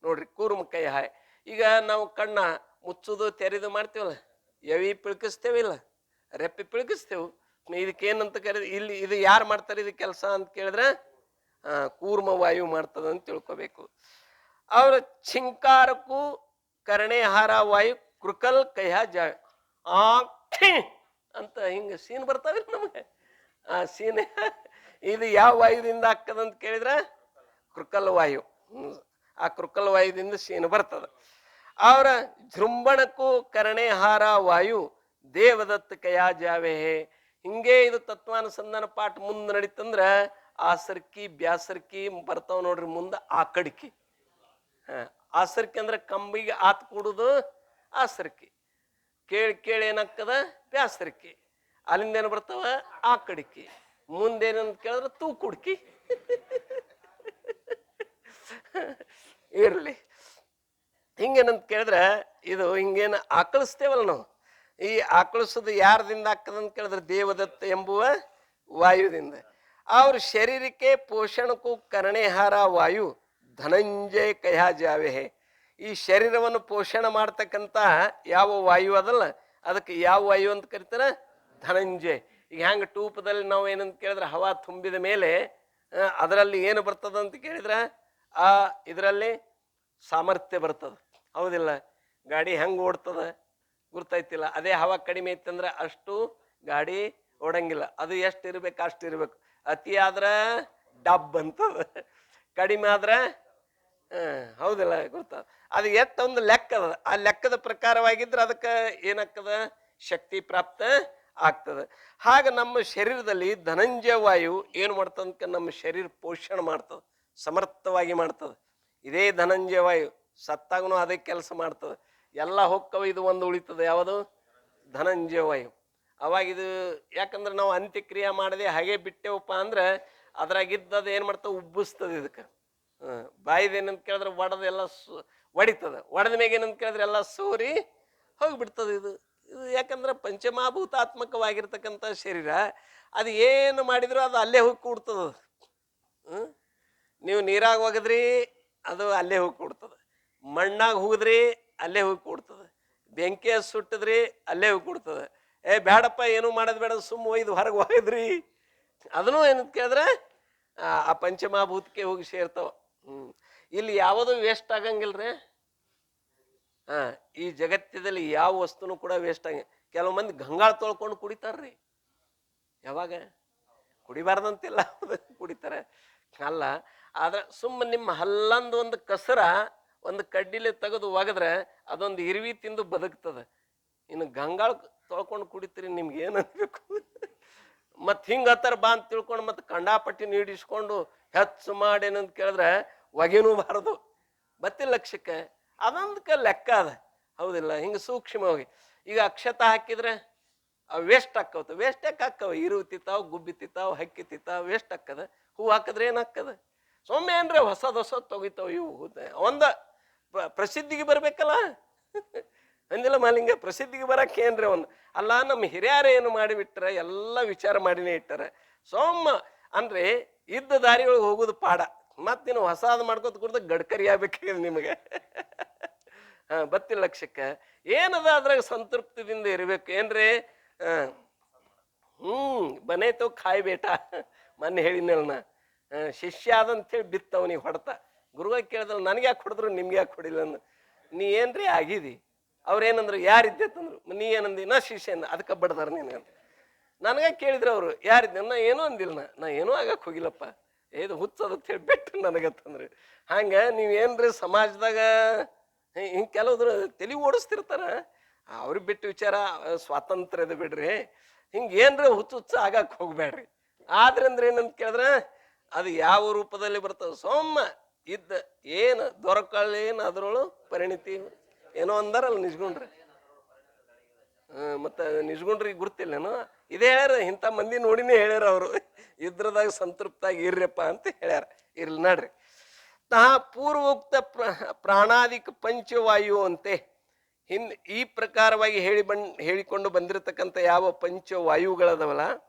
[SPEAKER 1] ನೋಡ್ರಿ, ಕೂರ್ಮ ಕಯಾ ಹೇ. ಈಗ ನಾವು ಕಣ್ಣ ಮುಚ್ಚುದು ತೆರೆದು ಮಾಡ್ತೇವಲ್ಲ, ಎವಿ ಪಿಳ್ಕಿಸ್ತೇವಿಲ್ಲ, ರೆಪ್ಪಿ ಪಿಳ್ಕಿಸ್ತೇವೆ. ಇದಕ್ಕೇನಂತ ಕರೀ ಇಲ್ಲಿ ಇದು ಯಾರು ಮಾಡ್ತಾರೆ ಇದು ಕೆಲಸ ಅಂತ ಕೇಳಿದ್ರೆ ಕೂರ್ಮ ವಾಯು ಮಾಡ್ತದ ಅಂತ ತಿಳ್ಕೊಬೇಕು. ಅವ್ರ ಚಿಂಕಾರಕ್ಕೂ ಕರಣೆಹಾರ ವಾಯು ಕೃಕಲ್ ಕೈಯ ಜಾ ಅಂತ ಹಿಂಗ ಸೀನ್ ಬರ್ತಾವಿಲ್ಲ ನಮಗೆ. ಆ ಸೀನ್ ಇದು ಯಾವ ವಾಯುದಿಂದ ಆಗ್ತದಂತ ಕೇಳಿದ್ರೆ ಕೃಕಲ್ ವಾಯು. ಆ ಕೃಕಲ್ ವಾಯುದಿಂದ ಸೀನ್ ಬರ್ತದ. ಅವರ ಜೃಂಭಣಕ್ಕೂ ಕರಣೆಹಾರ ವಾಯು ದೇವದತ್ತ ಕಯಾ ಜಾವೆ. ಹಿಂಗೆ ಇದು ತತ್ವಾನುಸಂಧಾನ ಪಾಠ ಮುಂದೆ ನಡೀತಂದ್ರ ಆಸರ್ಕಿ ಬ್ಯಾಸರ್ಕಿ ಬರ್ತಾವ ನೋಡ್ರಿ ಮುಂದೆ. ಆಕಡಿಕೆ. ಆಸರ್ಕಿ ಅಂದ್ರೆ ಕಂಬಿಗೆ ಆತ್ ಕೂಡುದು ಆಸರ್ಕಿ. ಕೇಳಿ ಕೇಳಿ ಏನಾಗ್ತದ? ಬ್ಯಾಸರ್ಕಿ. ಅಲ್ಲಿಂದ ಏನು ಬರ್ತಾವ? ಆಕಡಿಕೆ. ಮುಂದೇನಂತ ಕೇಳಿದ್ರೆ ತೂಕುಡ್ಕಿ. ಇರ್ಲಿ. ಹಿಂಗೇನಂತ ಕೇಳಿದ್ರೆ ಇದು ಹಿಂಗೇನು ಆಕಳಿಸ್ತೇವಲ್ಲ ನಾವು. ಈ ಆಕಳಿಸೋದು ಯಾರದಿಂದ ಆಗ್ತದಂತ ಕೇಳಿದ್ರೆ ದೇವದತ್ತ ಎಂಬುವ ವಾಯುದಿಂದ. ಅವ್ರ ಶರೀರಕ್ಕೆ ಪೋಷಣಕ್ಕೂ ಕರಣೆಹಾರ ವಾಯು ಧನಂಜಯ ಕಯಾ ಜಾವೆ. ಈ ಶರೀರವನ್ನು ಪೋಷಣೆ ಮಾಡ್ತಕ್ಕಂಥ ಯಾವ ವಾಯು ಅದಲ್ಲ ಅದಕ್ಕೆ ಯಾವ ವಾಯು ಅಂತ ಕರಿತಾರ? ಧನಂಜಯ. ಈಗ ಹೆಂಗೆ ಟೂಪದಲ್ಲಿ ನಾವು ಏನಂತ ಕೇಳಿದ್ರೆ ಹವಾ ತುಂಬಿದ ಮೇಲೆ ಅದರಲ್ಲಿ ಏನು ಬರ್ತದ ಅಂತ ಕೇಳಿದ್ರೆ ಆ ಇದರಲ್ಲಿ ಸಾಮರ್ಥ್ಯ ಬರ್ತದ. ಹೌದಿಲ್ಲ? ಗಾಡಿ ಹೆಂಗೆ ಓಡ್ತದ ಗುರ್ತೈತಿಲ್ಲ. ಅದೇ ಹವಾ ಕಡಿಮೆ ಇತ್ತಂದ್ರೆ ಅಷ್ಟು ಗಾಡಿ ಓಡಂಗಿಲ್ಲ. ಅದು ಎಷ್ಟು ಇರ್ಬೇಕು ಅಷ್ಟು ಇರ್ಬೇಕು. ಅತಿ ಆದ್ರ ಡಬ್ ಅಂತದ, ಕಡಿಮೆ ಆದ್ರೆ ಹೌದಿಲ್ಲ ಗೊತ್ತ. ಅದು ಎಷ್ಟೊಂದು ಲೆಕ್ಕ ಅದ. ಆ ಲೆಕ್ಕದ ಪ್ರಕಾರವಾಗಿದ್ರೆ ಅದಕ್ಕೆ ಏನಾಗ್ತದ? ಶಕ್ತಿ ಪ್ರಾಪ್ತ ಆಗ್ತದೆ. ಹಾಗೆ ನಮ್ಮ ಶರೀರದಲ್ಲಿ ಧನಂಜಯ ವಾಯು ಏನು ಮಾಡ್ತದ, ನಮ್ಮ ಶರೀರ ಪೋಷಣೆ ಮಾಡ್ತದೆ, ಸಮರ್ಥವಾಗಿ ಮಾಡ್ತದೆ. ಇದೇ ಧನಂಜಯ ವಾಯು ಸತ್ತಾಗನು ಅದೇ ಕೆಲಸ ಮಾಡ್ತದೆ. ಎಲ್ಲ ಹೊಕ್ಕವ, ಇದು ಒಂದು ಉಳಿತದೆ, ಯಾವುದು ಧನಂಜಯ ವಾಯು. ಅವಾಗ ಇದು ಯಾಕಂದ್ರೆ ನಾವು ಅಂತ್ಯಕ್ರಿಯೆ ಮಾಡದೆ ಹಾಗೆ ಬಿಟ್ಟೆವಪ್ಪ ಅಂದ್ರೆ ಅದ್ರಾಗಿದ್ದದು ಏನು ಮಾಡ್ತಾವೆ, ಉಬ್ಬಿಸ್ತದೆ. ಇದಕ್ಕೆ ಬಾಯಿದ ಏನಂತ ಕೇಳಿದ್ರೆ ಒಡೆದು ಎಲ್ಲ ಒಡಿತದ. ಒಡೆದ ಮೇಗೆ ಏನಂತ ಕೇಳಿದ್ರೆ ಎಲ್ಲ ಸೋರಿ ಹೋಗಿಬಿಡ್ತದೆ. ಇದು ಇದು ಯಾಕಂದ್ರೆ ಪಂಚಮಹಾಭೂತಾತ್ಮಕವಾಗಿರ್ತಕ್ಕಂಥ ಶರೀರ, ಅದು ಏನು ಮಾಡಿದ್ರು ಅದು ಅಲ್ಲೇ ಹೋಗಿ ಕೂಡ್ತದ. ನೀವು ನೀರಾಗ ಒಗದ್ರಿ ಅದು ಅಲ್ಲೇ ಹೋಗಿ ಕೂಡ್ತದೆ, ಮಣ್ಣಾಗ ಹೋಗಿದ್ರಿ ಅಲ್ಲೇ ಹೋಗಿ ಕೂಡ್ತದೆ, ಬೆಂಕಿಯ ಸುಟ್ಟಿದ್ರಿ ಅಲ್ಲೇ ಹೋಗಿ ಕೂಡ್ತದೆ. ಬೇಡಪ್ಪ ಏನು ಮಾಡೋದು ಬೇಡ, ಸುಮ್ಮ ಒಯ್ದು ಹೊರಗೆ ಒಗದ್ರಿ ಅದನ್ನು ಏನಂತ ಕೇಳಿದ್ರೆ ಆ ಪಂಚಮಹಾಭೂತಕ್ಕೆ ಹೋಗಿ ಸೇರ್ತಾವ. ಇಲ್ಲಿ ಯಾವುದೂ ವೇಸ್ಟ್ ಆಗಂಗಿಲ್ರಿ. ಈ ಜಗತ್ತದಲ್ಲಿ ಯಾವ ವಸ್ತುನು ಕೂಡ ವೇಸ್ಟ್ ಆಗ. ಕೆಲವು ಮಂದಿ ಗಂಗಾಳ ತೊಳ್ಕೊಂಡು ಕುಡಿತಾರ್ರಿ. ಯಾವಾಗ ಕುಡಿಬಾರ್ದಂತಿಲ್ಲ, ಕುಡಿತಾರೆ ಅಲ್ಲ. ಆದ್ರೆ ಸುಮ್ಮ ನಿಮ್ಮ ಹಲ್ಲಂದು ಒಂದು ಕಸರ ಒಂದು ಕಡ್ಡಿಲೆ ತೆಗೆದು ಒಗದ್ರೆ ಅದೊಂದು ಇರುವಿ ತಿಂದು ಬದುಕ್ತದೆ. ಇನ್ನು ಗಂಗಾಳ ತೊಳ್ಕೊಂಡು ಕುಡಿತೀರಿ, ನಿಮ್ಗೆ ಏನು ಅನ್ಬೇಕು? ಮತ್ತು ಹಿಂಗೆ ಹತ್ತಾರ ಬಾ ಅಂತ ತಿಳ್ಕೊಂಡು ಮತ್ತೆ ಕಂಡಾಪಟ್ಟಿ ನೀಡಿಸ್ಕೊಂಡು ಹೆಚ್ಚು ಮಾಡಿ ಏನಂತ ಕೇಳಿದ್ರೆ ಒಗೆನೂ ಬಾರದು, ಬತ್ತಿ ಲಕ್ಷಕ್ಕೆ ಅದೊಂದಕ್ಕೆ ಲೆಕ್ಕ ಅದ, ಹೌದಿಲ್ಲ? ಹಿಂಗೆ ಸೂಕ್ಷ್ಮವಾಗಿ ಈಗ ಅಕ್ಷತ ಹಾಕಿದ್ರೆ ಅವು ವೇಸ್ಟ್ ಆಕ್ಕವ. ವೇಸ್ಟ್ ಯಾಕೆ ಹಾಕವ? ಇರುವು ತಿತ್ತಾವ, ಗುಬ್ಬಿ ತಿತ್ತಾವ, ಹಕ್ಕಿ ತಿತ್ತಾವ, ವೇಸ್ಟ್ ಹಾಕದ. ಹೂ ಹಾಕಿದ್ರೆ ಏನು ಹಾಕದ? ಸೊಮ್ಮೆ ಏನ್ರಿ ಹೊಸದು ಹೊಸದು ತೊಗಿತಾವ. ಇವು ಒಂದ ಪ್ರಸಿದ್ಧಿಗೆ ಬರ್ಬೇಕಲ್ಲ ಅಂದಿಲ್ಲ ಮಾಲಿಂಗ? ಪ್ರಸಿದ್ಧಿಗೆ ಬರಕ್ಕೆ ಏನ್ರಿ ಒಂದು ಅಲ್ಲ. ನಮ್ಮ ಹಿರಿಯರು ಏನು ಮಾಡಿಬಿಟ್ರೆ ಎಲ್ಲ ವಿಚಾರ ಮಾಡಿನೇ ಇಟ್ಟಾರೆ. ಸೋಮ್ಮ ಅಂದ್ರೆ ಇದ್ದ ದಾರಿಗಳಿಗೆ ಹೋಗೋದು ಪಾಡ. ಮತ್ ನೀನು ಹೊಸಾದ್ ಮಾಡ್ಕೋತ ಕುಡ್ದ ಗಡ್ಕರಿ ಆಗ್ಬೇಕಾಗಿದೆ ನಿಮಗೆ. ಬತ್ತಿ ಲಕ್ಷಕ್ಕೆ ಏನದ ಅದ್ರಾಗ ಸಂತೃಪ್ತಿದಿಂದ ಇರ್ಬೇಕು ಏನ್ರಿ. ಬನೇತೋ ಖಾಯ್ ಬೇಟ, ಮೊನ್ನೆ ಹೇಳಿನಲ್ ನಾ. ಶಿಷ್ಯ ಆದಂತೇಳಿ ಬಿತ್ತವನಿಗೆ ಹೊಡ್ತ. ಗುರುಗ ಕೇಳಿದ್ರೆ ನನಗೆ ಯಾಕೆ ಹೊಡೆದ್ರು, ನಿಮ್ಗೆ ಯಾಕೆ ಹೊಡಿಲ್ಲ ಅಂದ. ನೀ ಏನ್ರಿ ಆಗಿದಿ? ಅವ್ರೇನಂದ್ರು ಯಾರಿದ್ದೆ ತಂದ್ರು. ನೀ ಏನಂದಿ? ನಾ ಶಿಷ್ಯನ, ಅದಕ್ಕೆ ಬಡ್ದಾರ ನಿನಗಂತ. ನನಗೆ ಕೇಳಿದ್ರು ಅವರು ಯಾರಿದ್ದೆ. ನಾ ಏನೂ ಅಂದಿಲ್ಲ, ನಾ ಏನೂ ಆಗಕ್ಕೆ ಹೋಗಿಲ್ಲಪ್ಪ, ಇದು ಹುಚ್ಚದಕ್ಕೆ ಹೇಳಿ ಬಿಟ್ಟು ನನಗತ್ತಂದ್ರೆ. ಹಂಗೆ ನೀವೇನ್ರಿ ಸಮಾಜದಾಗ ಹಿಂಗೆ ಕೆಲವ್ರು ತಲೆ ಓಡಿಸ್ತಿರ್ತಾರ, ಅವ್ರಿಗೆ ಬಿಟ್ಟು ವಿಚಾರ ಸ್ವಾತಂತ್ರ್ಯದ ಬಿಡ್ರಿ. ಹಿಂಗೆ ಏನ್ರಿ ಹುಚ್ಚ ಆಗಕ್ಕೆ ಹೋಗ್ಬೇಡ್ರಿ. ಆದ್ರಂದ್ರೆ ಏನಂತ ಕೇಳಿದ್ರೆ ಅದು ಯಾವ ರೂಪದಲ್ಲಿ ಬರ್ತದೆ. ಸೋಮ್ಮ ಇದ್ದ ಏನು ದೊರಕಳ್ಳೇನು ಅದ್ರೊಳು ಪರಿಣಿತಿ ಏನೋ ಅಂದಾರಲ್ಲ ನಿಜ್ಗುಂಡ್ರಿ. ಮತ್ತು ನಿಜ್ಗುಂಡ್ರಿಗೆ ಗುರ್ತಿಲ್ಲೇನೋ ಇದೇ ಹೇಳ್ಯಾರ. ಇಂಥ ಮಂದಿ ನೋಡಿನೇ ಹೇಳ್ಯಾರ ಅವರು. ಇದ್ರದಾಗ ಸಂತೃಪ್ತಾಗಿ ಇರ್ರಪ್ಪ ಅಂತ ಹೇಳ್ಯಾರ. ಇರ್ಲಿ ನಡ್ರಿ. ತಾ ಪೂರ್ವೋಕ್ತ ಪ್ರಾಣಾದಿಕ ಪಂಚವಾಯು ಅಂತೆ ಈ ಪ್ರಕಾರವಾಗಿ ಹೇಳಿಕೊಂಡು ಬಂದಿರತಕ್ಕಂಥ ಯಾವ ಪಂಚವಾಯುಗಳದವಲ್ಲ,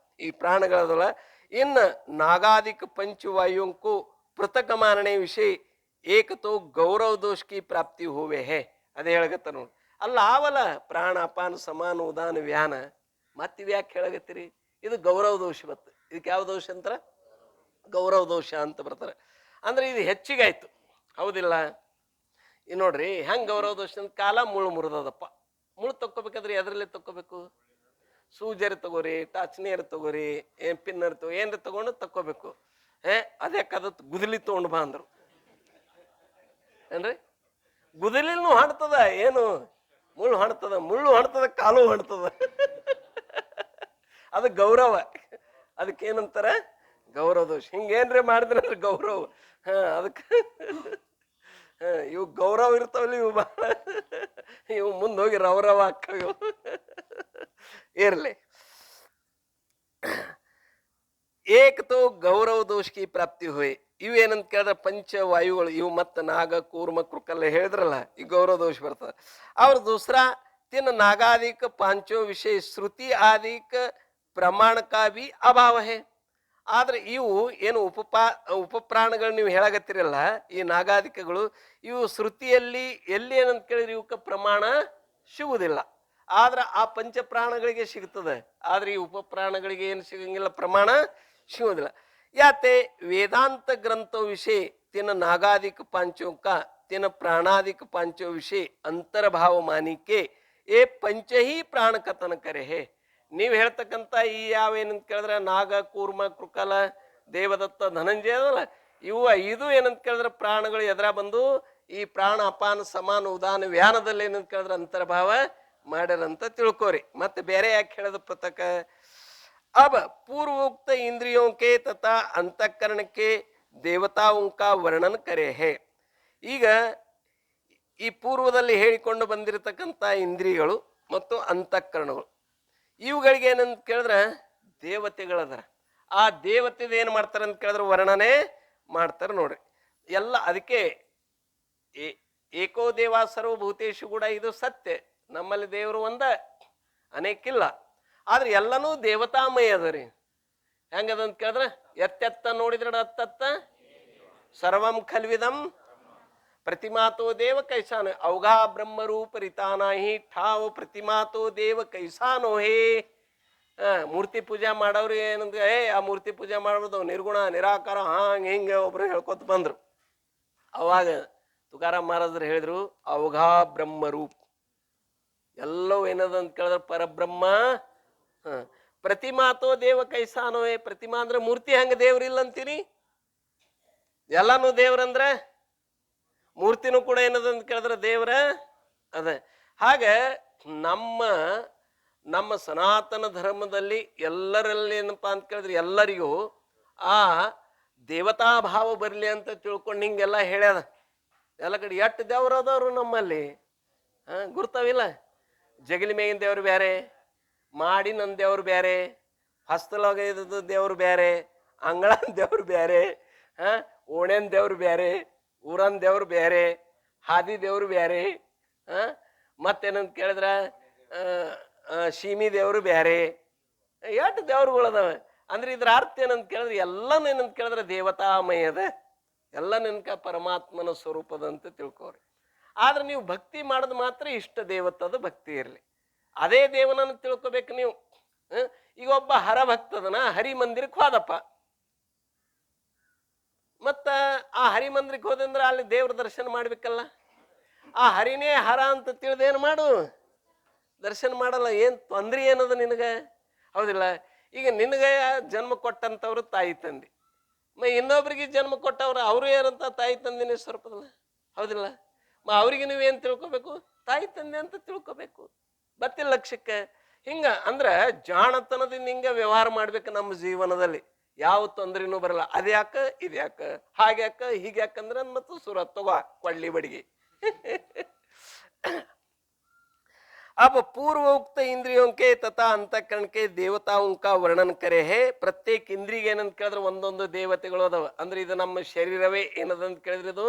[SPEAKER 1] ಈ ಪ್ರಾಣಗಳದವಲ್ಲ, ಇನ್ನು ನಾಗಾದಿಕ ಪಂಚವಾಯುಂಕು ಪೃಥಕ ಮಾನನೆ ವಿಷಯ ಏಕತೋ ಗೌರವ ದೋಷ ಕಿ ಪ್ರಾಪ್ತಿ ಹೋವೆ ಹೇ. ಅದೇ ಹೇಳಗತ್ತ ನೋಡಿ. ಅಲ್ಲ ಆವಲ್ಲ ಪ್ರಾಣ ಅಪಾನ ಸಮಾನ ಉದಾನ ವ್ಯಾನ, ಮತ್ತಿವ್ ಯಾಕೆ ಹೇಳಗತ್ತೀರಿ? ಇದು ಗೌರವ ದೋಷ ಬತ್ತು. ಇದಕ್ಕೆ ಯಾವ ದೋಷ ಅಂತಾರ? ಗೌರವ ದೋಷ ಅಂತ ಬರ್ತಾರೆ. ಅಂದ್ರೆ ಇದು ಹೆಚ್ಚಿಗಾಯ್ತು, ಹೌದಿಲ್ಲ? ಈ ನೋಡ್ರಿ ಹೆಂಗೆ ಗೌರವ ದೋಷ ಅಂತ. ಕಾಲ ಮುಳ್ಳು ಮುರಿದದಪ್ಪ. ಮುಳ್ಳು ತಕ್ಕೋಬೇಕಾದ್ರೆ ಎದ್ರಲ್ಲೇ ತಕ್ಕೋಬೇಕು? ಸೂಜರಿ ತಗೋರಿ, ಟಾಚ್ನಿಯರ್ ತಗೋರಿ, ಪಿನ್ನರ್ ತಗೋ, ಏನ್ರಿ ತಗೊಂಡು ತಕ್ಕೋಬೇಕು. ಅದ್ಯಾಕದ ಗುದಲಿ ತಗೊಂಡು ಬಾ ಅಂದ್ರು ಏನ್ರಿ? ಗುದಲಿನೂ ಹಾಡ್ತದ, ಏನು ಮುಳ್ಳು ಹಾಡ್ತದ, ಮುಳ್ಳು ಹಾಡ್ತದ, ಕಾಲು ಹಾಡ್ತದ. ಅದು ಗೌರವ. ಅದಕ್ಕೇನಂತಾರ? ಗೌರವ ದೋಷ. ಹಿಂಗೇನ್ರಿ ಮಾಡಿದ್ರೆ ಅಂದ್ರೆ ಗೌರವ. ಅದಕ್ಕೆ ಇವು ಗೌರವ ಇರ್ತಾವಲ್ಲ, ಇವು ಭಾಳ ಇವು ಮುಂದೆ ಹೋಗಿ ರವರವ ಅಕ್ಕವು. ಇರ್ಲಿ. ಏಕತೋ ಗೌರವ ದೋಷ ಕಿ ಪ್ರಾಪ್ತಿ ಹೋಯ್. ಇವೇನಂತ ಕೇಳಿದ್ರೆ ಪಂಚವಾಯುಗಳು ಇವು. ಮತ್ತು ನಾಗ ಕೂರ್ಮ ಕೃಕಲ್ಲ ಹೇಳಿದ್ರಲ್ಲ, ಈ ಗೌರವ ದೋಷ ಬರ್ತದೆ. ಅವ್ರ ದೂಸರಾ ತಿನ್ನ ನಾಗಾದಿಕ ಪಾಂಚೋ ವಿಷಯ ಶ್ರುತಿ ಆದಿಕ ಪ್ರಮಾಣ ಕಾ ಭಿ ಅಭಾವ ಹೇ. ಆದ್ರೆ ಇವು ಏನು ಉಪಪ್ರಾಣಗಳು ನೀವು ಹೇಳಾಗತ್ತಿರಲ್ಲ, ಈ ನಾಗಾದಿಕಗಳು, ಇವು ಶ್ರುತಿಯಲ್ಲಿ ಎಲ್ಲಿ ಏನಂತ ಕೇಳಿದ್ರೆ ಇವಕ್ಕೆ ಪ್ರಮಾಣ ಸಿಗುವುದಿಲ್ಲ. ಆದ್ರೆ ಆ ಪಂಚಪ್ರಾಣಗಳಿಗೆ ಸಿಗ್ತದೆ. ಆದ್ರೆ ಈ ಉಪಪ್ರಾಣಗಳಿಗೆ ಏನು ಸಿಗಂಗಿಲ್ಲ, ಪ್ರಮಾಣ ಸಿಗೋದಿಲ್ಲ. ಯಾತೆ ವೇದಾಂತ ಗ್ರಂಥ ವಿಷಯ ತಿನ್ನ ನಾಗಾದಿಕ ಪಾಂಚೋಕ ತಿನ್ನ ಪ್ರಾಣಾದಿಕ ಪಾಂಚೋ ವಿಷಯ ಅಂತರ್ಭಾವ ಮಾನಿಕೆ ಏ ಪಂಚಹಿ ಪ್ರಾಣ ಕಥನ ಕರೆ ಹೇ. ನೀವು ಹೇಳ್ತಕ್ಕಂಥ ಈ ಯಾವೇನಂತ ಕೇಳಿದ್ರೆ ನಾಗ ಕೂರ್ಮ ಕೃಕಲ ದೇವದತ್ತ ಧನಂಜಯ ಅದಲ್ಲ, ಇವು ಇದು ಏನಂತ ಕೇಳಿದ್ರೆ ಪ್ರಾಣಗಳು ಎದುರ ಬಂದು ಈ ಪ್ರಾಣ ಅಪಾನ ಸಮಾನ ಉದಾನ ವ್ಯಾನದಲ್ಲಿ ಏನಂತ ಕೇಳಿದ್ರೆ ಅಂತರ್ಭಾವ ಮಾಡ್ಯಾರಂತ ತಿಳ್ಕೋರಿ. ಮತ್ತೆ ಬೇರೆ ಯಾಕೆ ಹೇಳೋದು ಪುಸ್ತಕ? अब पूर्वोक्त इंद्रियों के तथा अंतःकरण के देवताओं का वर्णन करे है. ಈಗ ಈ ಪೂರ್ವದಲ್ಲಿ ಹೇಳಿಕೊಂಡು ಬಂದಿರತಕ್ಕಂಥ ಇಂದ್ರಿಯಗಳು ಮತ್ತು ಅಂತಃಕರಣಗಳು ಇವುಗಳಿಗೆ ಏನಂತ ಕೇಳಿದ್ರೆ ದೇವತೆಗಳದರ. ಆ ದೇವತೆದ ಏನು ಮಾಡ್ತಾರೆ ಅಂತ ಕೇಳಿದ್ರೆ ವರ್ಣನೆ ಮಾಡ್ತಾರೆ ನೋಡ್ರಿ. ಎಲ್ಲ ಅದಕ್ಕೆ ಏಕೋ ದೇವ ಸರ್ವಭೂತೇಶು ಕೂಡ ಇದು ಸತ್ಯ. ನಮ್ಮಲ್ಲಿ ದೇವರು ಒಂದ, ಅನೇಕಿಲ್ಲ. ಆದ್ರೆ ಎಲ್ಲನೂ ದೇವತಾಮಯ ಅದ ರೀ. ಹೆಂಗದಂತ ಕೇಳಿದ್ರೆ ಎತ್ತೆತ್ತ ನೋಡಿದ್ರೆ ಅತ್ತತ್ತ ಸರ್ವಂ ಖಲ್ವಿದಂ प्रतिमातो देव कैसानो अवघा ब्रह्म रूप रिताना ही ठाव प्रतिमातो देव कैसानो हे. ಮೂರ್ತಿ ಪೂಜೆ ಮಾಡೋರು ಏನಂದ್ರೆ ಆ ಮೂರ್ತಿ ಪೂಜೆ ಮಾಡೋದು ನಿರ್ಗುಣ ನಿರಾಕಾರ ಹಾಂಗೆ ಹಿಂಗೆ ಒಬ್ರು ಹೇಳ್ಕೊತ ಬಂದ್ರು. ಅವಾಗ ತುಕಾರಾಮ್ ಮಹಾರಾಜರು ಹೇಳಿದ್ರು ಅವಘಾ ಬ್ರಹ್ಮ ರೂಪ್, ಎಲ್ಲವೂ ಏನದ ಅಂತ ಕೇಳಿದ್ರೆ ಪರಬ್ರಹ್ಮ. ಪ್ರತಿಮಾತೋ ದೇವ ಕೈಸಾನೋ ಹೇ. ಪ್ರತಿಮಾ ಅಂದ್ರೆ ಮೂರ್ತಿ ಹಂಗ ದೇವ್ರಿಲ್ಲ ಅಂತೀನಿ, ಎಲ್ಲಾನು ದೇವ್ರಂದ್ರೆ ಮೂರ್ತಿನೂ ಕೂಡ ಏನದ ಅಂತ ಕೇಳಿದ್ರೆ ದೇವರ ಅದ. ಹಾಗೆ ನಮ್ಮ ಸನಾತನ ಧರ್ಮದಲ್ಲಿ ಎಲ್ಲರಲ್ಲಿ ಏನಪ್ಪಾ ಅಂತ ಕೇಳಿದ್ರೆ ಎಲ್ಲರಿಗೂ ಆ ದೇವತಾ ಭಾವ ಬರಲಿ ಅಂತ ತಿಳ್ಕೊಂಡು ಹಿಂಗೆಲ್ಲ ಹೇಳ್ಯದ. ಎಲ್ಲ ಕಡೆ ಎಷ್ಟು ದೇವ್ರು ಅದಾವ್ರು ನಮ್ಮಲ್ಲಿ ಗುರ್ತಾವಿಲ್ಲ. ಜಗಲಿ ಮೇಗಿನ ದೇವ್ರು ಬೇರೆ, ಮಾಡಿ ನನ್ನ ದೇವ್ರು ಬೇರೆ, ಹಸ್ತಲೊಗ ಇದ್ದು ದೇವ್ರು ಬೇರೆ, ಅಂಗಳನ ದೇವ್ರು ಬೇರೆ, ಓಣೆನ ದೇವ್ರು ಬೇರೆ, ಊರನ್ ದೇವ್ರು ಬೇರೆ, ಹಾದಿ ದೇವ್ರು ಬೇರೆ, ಮತ್ತೇನಂತ ಕೇಳಿದ್ರ ಶೀಮಿ ದೇವ್ರು ಬೇರೆ, ಎಷ್ಟು ದೇವ್ರುಗಳು ಅದಾವ. ಅಂದ್ರೆ ಇದ್ರ ಅರ್ಥ ಏನಂತ ಕೇಳಿದ್ರೆ ಎಲ್ಲನೂ ಏನಂತ ಕೇಳಿದ್ರೆ ದೇವತಾಮಯದ, ಎಲ್ಲ ನೆನಕ ಪರಮಾತ್ಮನ ಸ್ವರೂಪದಂತ ತಿಳ್ಕೋರಿ. ಆದ್ರೆ ನೀವು ಭಕ್ತಿ ಮಾಡೋದು ಮಾತ್ರ ಇಷ್ಟ ದೇವತದ ಭಕ್ತಿ ಇರಲಿ, ಅದೇ ದೇವನನ್ನು ತಿಳ್ಕೊಬೇಕು ನೀವು. ಈಗ ಒಬ್ಬ ಹರಭಕ್ತದನ ಹರಿ ಮಂದಿರಕ್ಕೆ ಹೋದಪ್ಪ, ಮತ್ತ ಆ ಹರಿ ಮಂದಿರಕ್ಕೆ ಹೋದಂದ್ರೆ ಅಲ್ಲಿ ದೇವ್ರ ದರ್ಶನ ಮಾಡ್ಬೇಕಲ್ಲ. ಆ ಹರಿನೇ ಹರ ಅಂತ ತಿಳಿದೇನು ಮಾಡು, ದರ್ಶನ ಮಾಡಲ್ಲ. ಏನು ತೊಂದ್ರೆ ಏನದ ನಿನಗೆ? ಹೌದಿಲ್ಲ? ಈಗ ನಿನಗೆ ಜನ್ಮ ಕೊಟ್ಟಂಥವ್ರು ತಾಯಿ ತಂದೆ, ಇನ್ನೊಬ್ರಿಗೆ ಜನ್ಮ ಕೊಟ್ಟವ್ರು ಅವರು ಏನಂತ ತಾಯಿ ತಂದೆನೇ ಸ್ವರೂಪದಲ್ಲ. ಹೌದಿಲ್ಲ? ಅವ್ರಿಗೆ ನೀವೇನು ತಿಳ್ಕೊಬೇಕು? ತಾಯಿ ತಂದೆ ಅಂತ ತಿಳ್ಕೊಬೇಕು. ಬತ್ತಿಲ್ಲ ಲಕ್ಷ್ಯಕ್ಕೆ. ಹಿಂಗ ಅಂದ್ರೆ ಜಾಣತನದಿಂದ ಹಿಂಗ ವ್ಯವಹಾರ ಮಾಡ್ಬೇಕು ನಮ್ಮ ಜೀವನದಲ್ಲಿ. ಯಾವ ತೊಂದ್ರೆನೂ ಬರಲ್ಲ. ಅದ್ಯಾಕ ಇದ್ಯಾಕ ಹಾಗ್ಯಾಕ ಹೀಗ್ಯಾಕಂದ್ರೆ ಮತ್ತು ಸುರ ತಗೋ ಕೊಳ್ಳಿ ಬಡಿಗೆ. अब पूर्वोक्त इंद्रियों के तथा अंतःकरण के देवताओं का वर्णन करे है. ಪ್ರತ್ಯೇಕ ಇಂದ್ರಿಗೆ ಏನಂತ ಕೇಳಿದ್ರೆ ಒಂದೊಂದು ದೇವತೆಗಳು ಅದಾವ. ಅಂದ್ರೆ ಇದು ನಮ್ಮ ಶರೀರವೇ ಏನದಂತ ಕೇಳಿದ್ರೆ ಇದು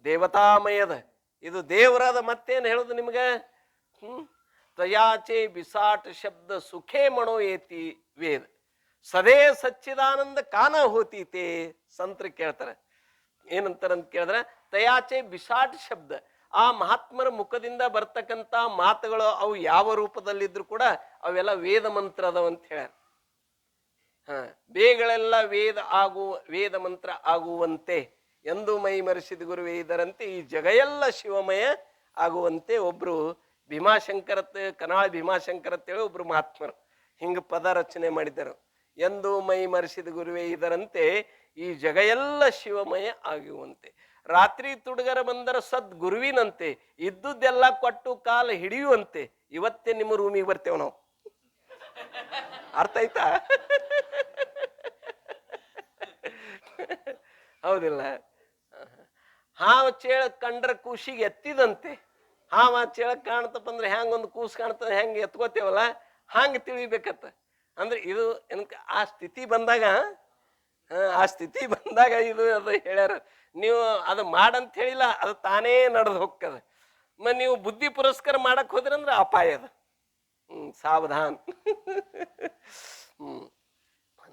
[SPEAKER 1] ದೇವತಾಮಯದ, ಇದು ದೇವರಾದ. ಮತ್ತೇನು ಹೇಳುದು ನಿಮ್ಗೆ? ತ್ವಯಾಚೆ ಬಿಸಾಟ್ ಶಬ್ದ ಸುಖೇ ಮಣೋ ಏತಿ ವೇದ ಸದೇ ಸಚ್ಚಿದಾನಂದ ಕಾನ ಹೋತೀತೆ. ಸಂತರು ಕೇಳ್ತಾರೆ ಏನಂತಾರಂತ ಕೇಳಿದ್ರೆ ತಯಾಚೆ ಬಿಸಾಟ್ ಶಬ್ದ, ಆ ಮಹಾತ್ಮರ ಮುಖದಿಂದ ಬರ್ತಕ್ಕಂಥ ಮಾತುಗಳು ಅವು ಯಾವ ರೂಪದಲ್ಲಿದ್ರು ಕೂಡ ಅವೆಲ್ಲ ವೇದ ಮಂತ್ರ ಅದಾವಂತ ಹೇಳ್ಯಾರ. ಬೇಗಳೆಲ್ಲ ವೇದ ಮಂತ್ರ ಆಗುವಂತೆ ಎಂದು ಮೈ ಮರೆಸಿದ ಗುರುವೇ ಇದರಂತೆ ಈ ಜಗ ಎಲ್ಲ ಶಿವಮಯ ಆಗುವಂತೆ. ಒಬ್ರು ಭೀಮಾಶಂಕರತ್ ಕನಾಳ ಭೀಮಾಶಂಕರತ್ತೇಳಿ ಒಬ್ರು ಮಹಾತ್ಮರು ಹಿಂಗ ಪದ ರಚನೆ ಮಾಡಿದರು. ಎಂದು ಮೈ ಮರೆಸಿದ ಗುರುವೇ ಇದರಂತೆ ಈ ಜಗ ಎಲ್ಲ ಶಿವಮಯ ಆಗುವಂತೆ. ರಾತ್ರಿ ತುಡುಗರ ಬಂದರ ಸದ್ ಗುರುವಿನಂತೆ ಇದ್ದುದೆಲ್ಲ ಕೊಟ್ಟು ಕಾಲ ಹಿಡಿಯುವಂತೆ. ಇವತ್ತೇ ನಿಮ್ಮ ರೂಮಿಗೆ ಬರ್ತೇವೆ ನಾವು. ಅರ್ಥ ಆಯ್ತಾ? ಹೌದಿಲ್ಲ? ಹಾವ ಚೇಳ ಕಂಡ್ರ ಕೂಸಿಗೆ ಎತ್ತಿದಂತೆ. ಹಾವ ಚೇಳ ಕಾಣ್ತಪ್ಪ ಅಂದ್ರೆ ಹೆಂಗೊಂದು ಕೂಸು ಕಾಣ್ತದೆ, ಹೆಂಗೆ ಎತ್ಕೋತೇವಲ್ಲ ಹಂಗೆ ತಿಳಿಬೇಕತ್ತ. ಅಂದ್ರೆ ಇದು ಏನಕ್ಕೆ ಆ ಸ್ಥಿತಿ ಬಂದಾಗ ಇದು ಅದು ಹೇಳ್ಯಾರ. ನೀವು ಅದು ಮಾಡಂತ ಹೇಳಿಲ್ಲ, ಅದು ತಾನೇ ನಡೆದು ಹೋಗ್ತದೆ. ನೀವು ಬುದ್ಧಿ ಪುರಸ್ಕಾರ ಮಾಡಕ್ ಹೋದ್ರಂದ್ರೆ ಅಪಾಯ ಅದ. ಸಾವಧಾನ್.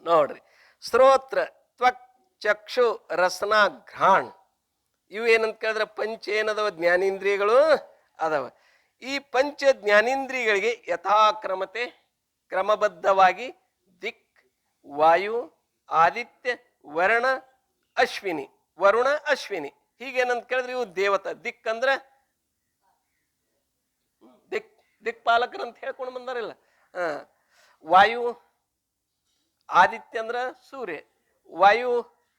[SPEAKER 1] ನೋಡ್ರಿ, ಶ್ರೋತ್ರ ತ್ವಕ್ ಚಕ್ಷು ರಸನ ಘ್ರಾಣ್ ಇವು ಏನಂತ ಕೇಳಿದ್ರೆ ಪಂಚ ಏನದವ ಜ್ಞಾನೇಂದ್ರಿಯಗಳು ಅದಾವ. ಈ ಪಂಚ ಜ್ಞಾನೇಂದ್ರಿಯಗಳಿಗೆ ಯಥಾಕ್ರಮತೆ ಕ್ರಮಬದ್ಧವಾಗಿ ದಿಕ್, ವಾಯು, ಆದಿತ್ಯ, ವರುಣ, ಅಶ್ವಿನಿ ಹೀಗೇನಂತ ಕೇಳಿದ್ರೆ ಇವು ದೇವತಾ. ದಿಕ್ ಅಂದ್ರೆ ದಿಕ್ಪಾಲಕರು ಅಂತ ಹೇಳ್ಕೊಂಡು ಬಂದಾರಿಲ್ಲ. ವಾಯು, ಆದಿತ್ಯ ಅಂದ್ರ ಸೂರ್ಯ,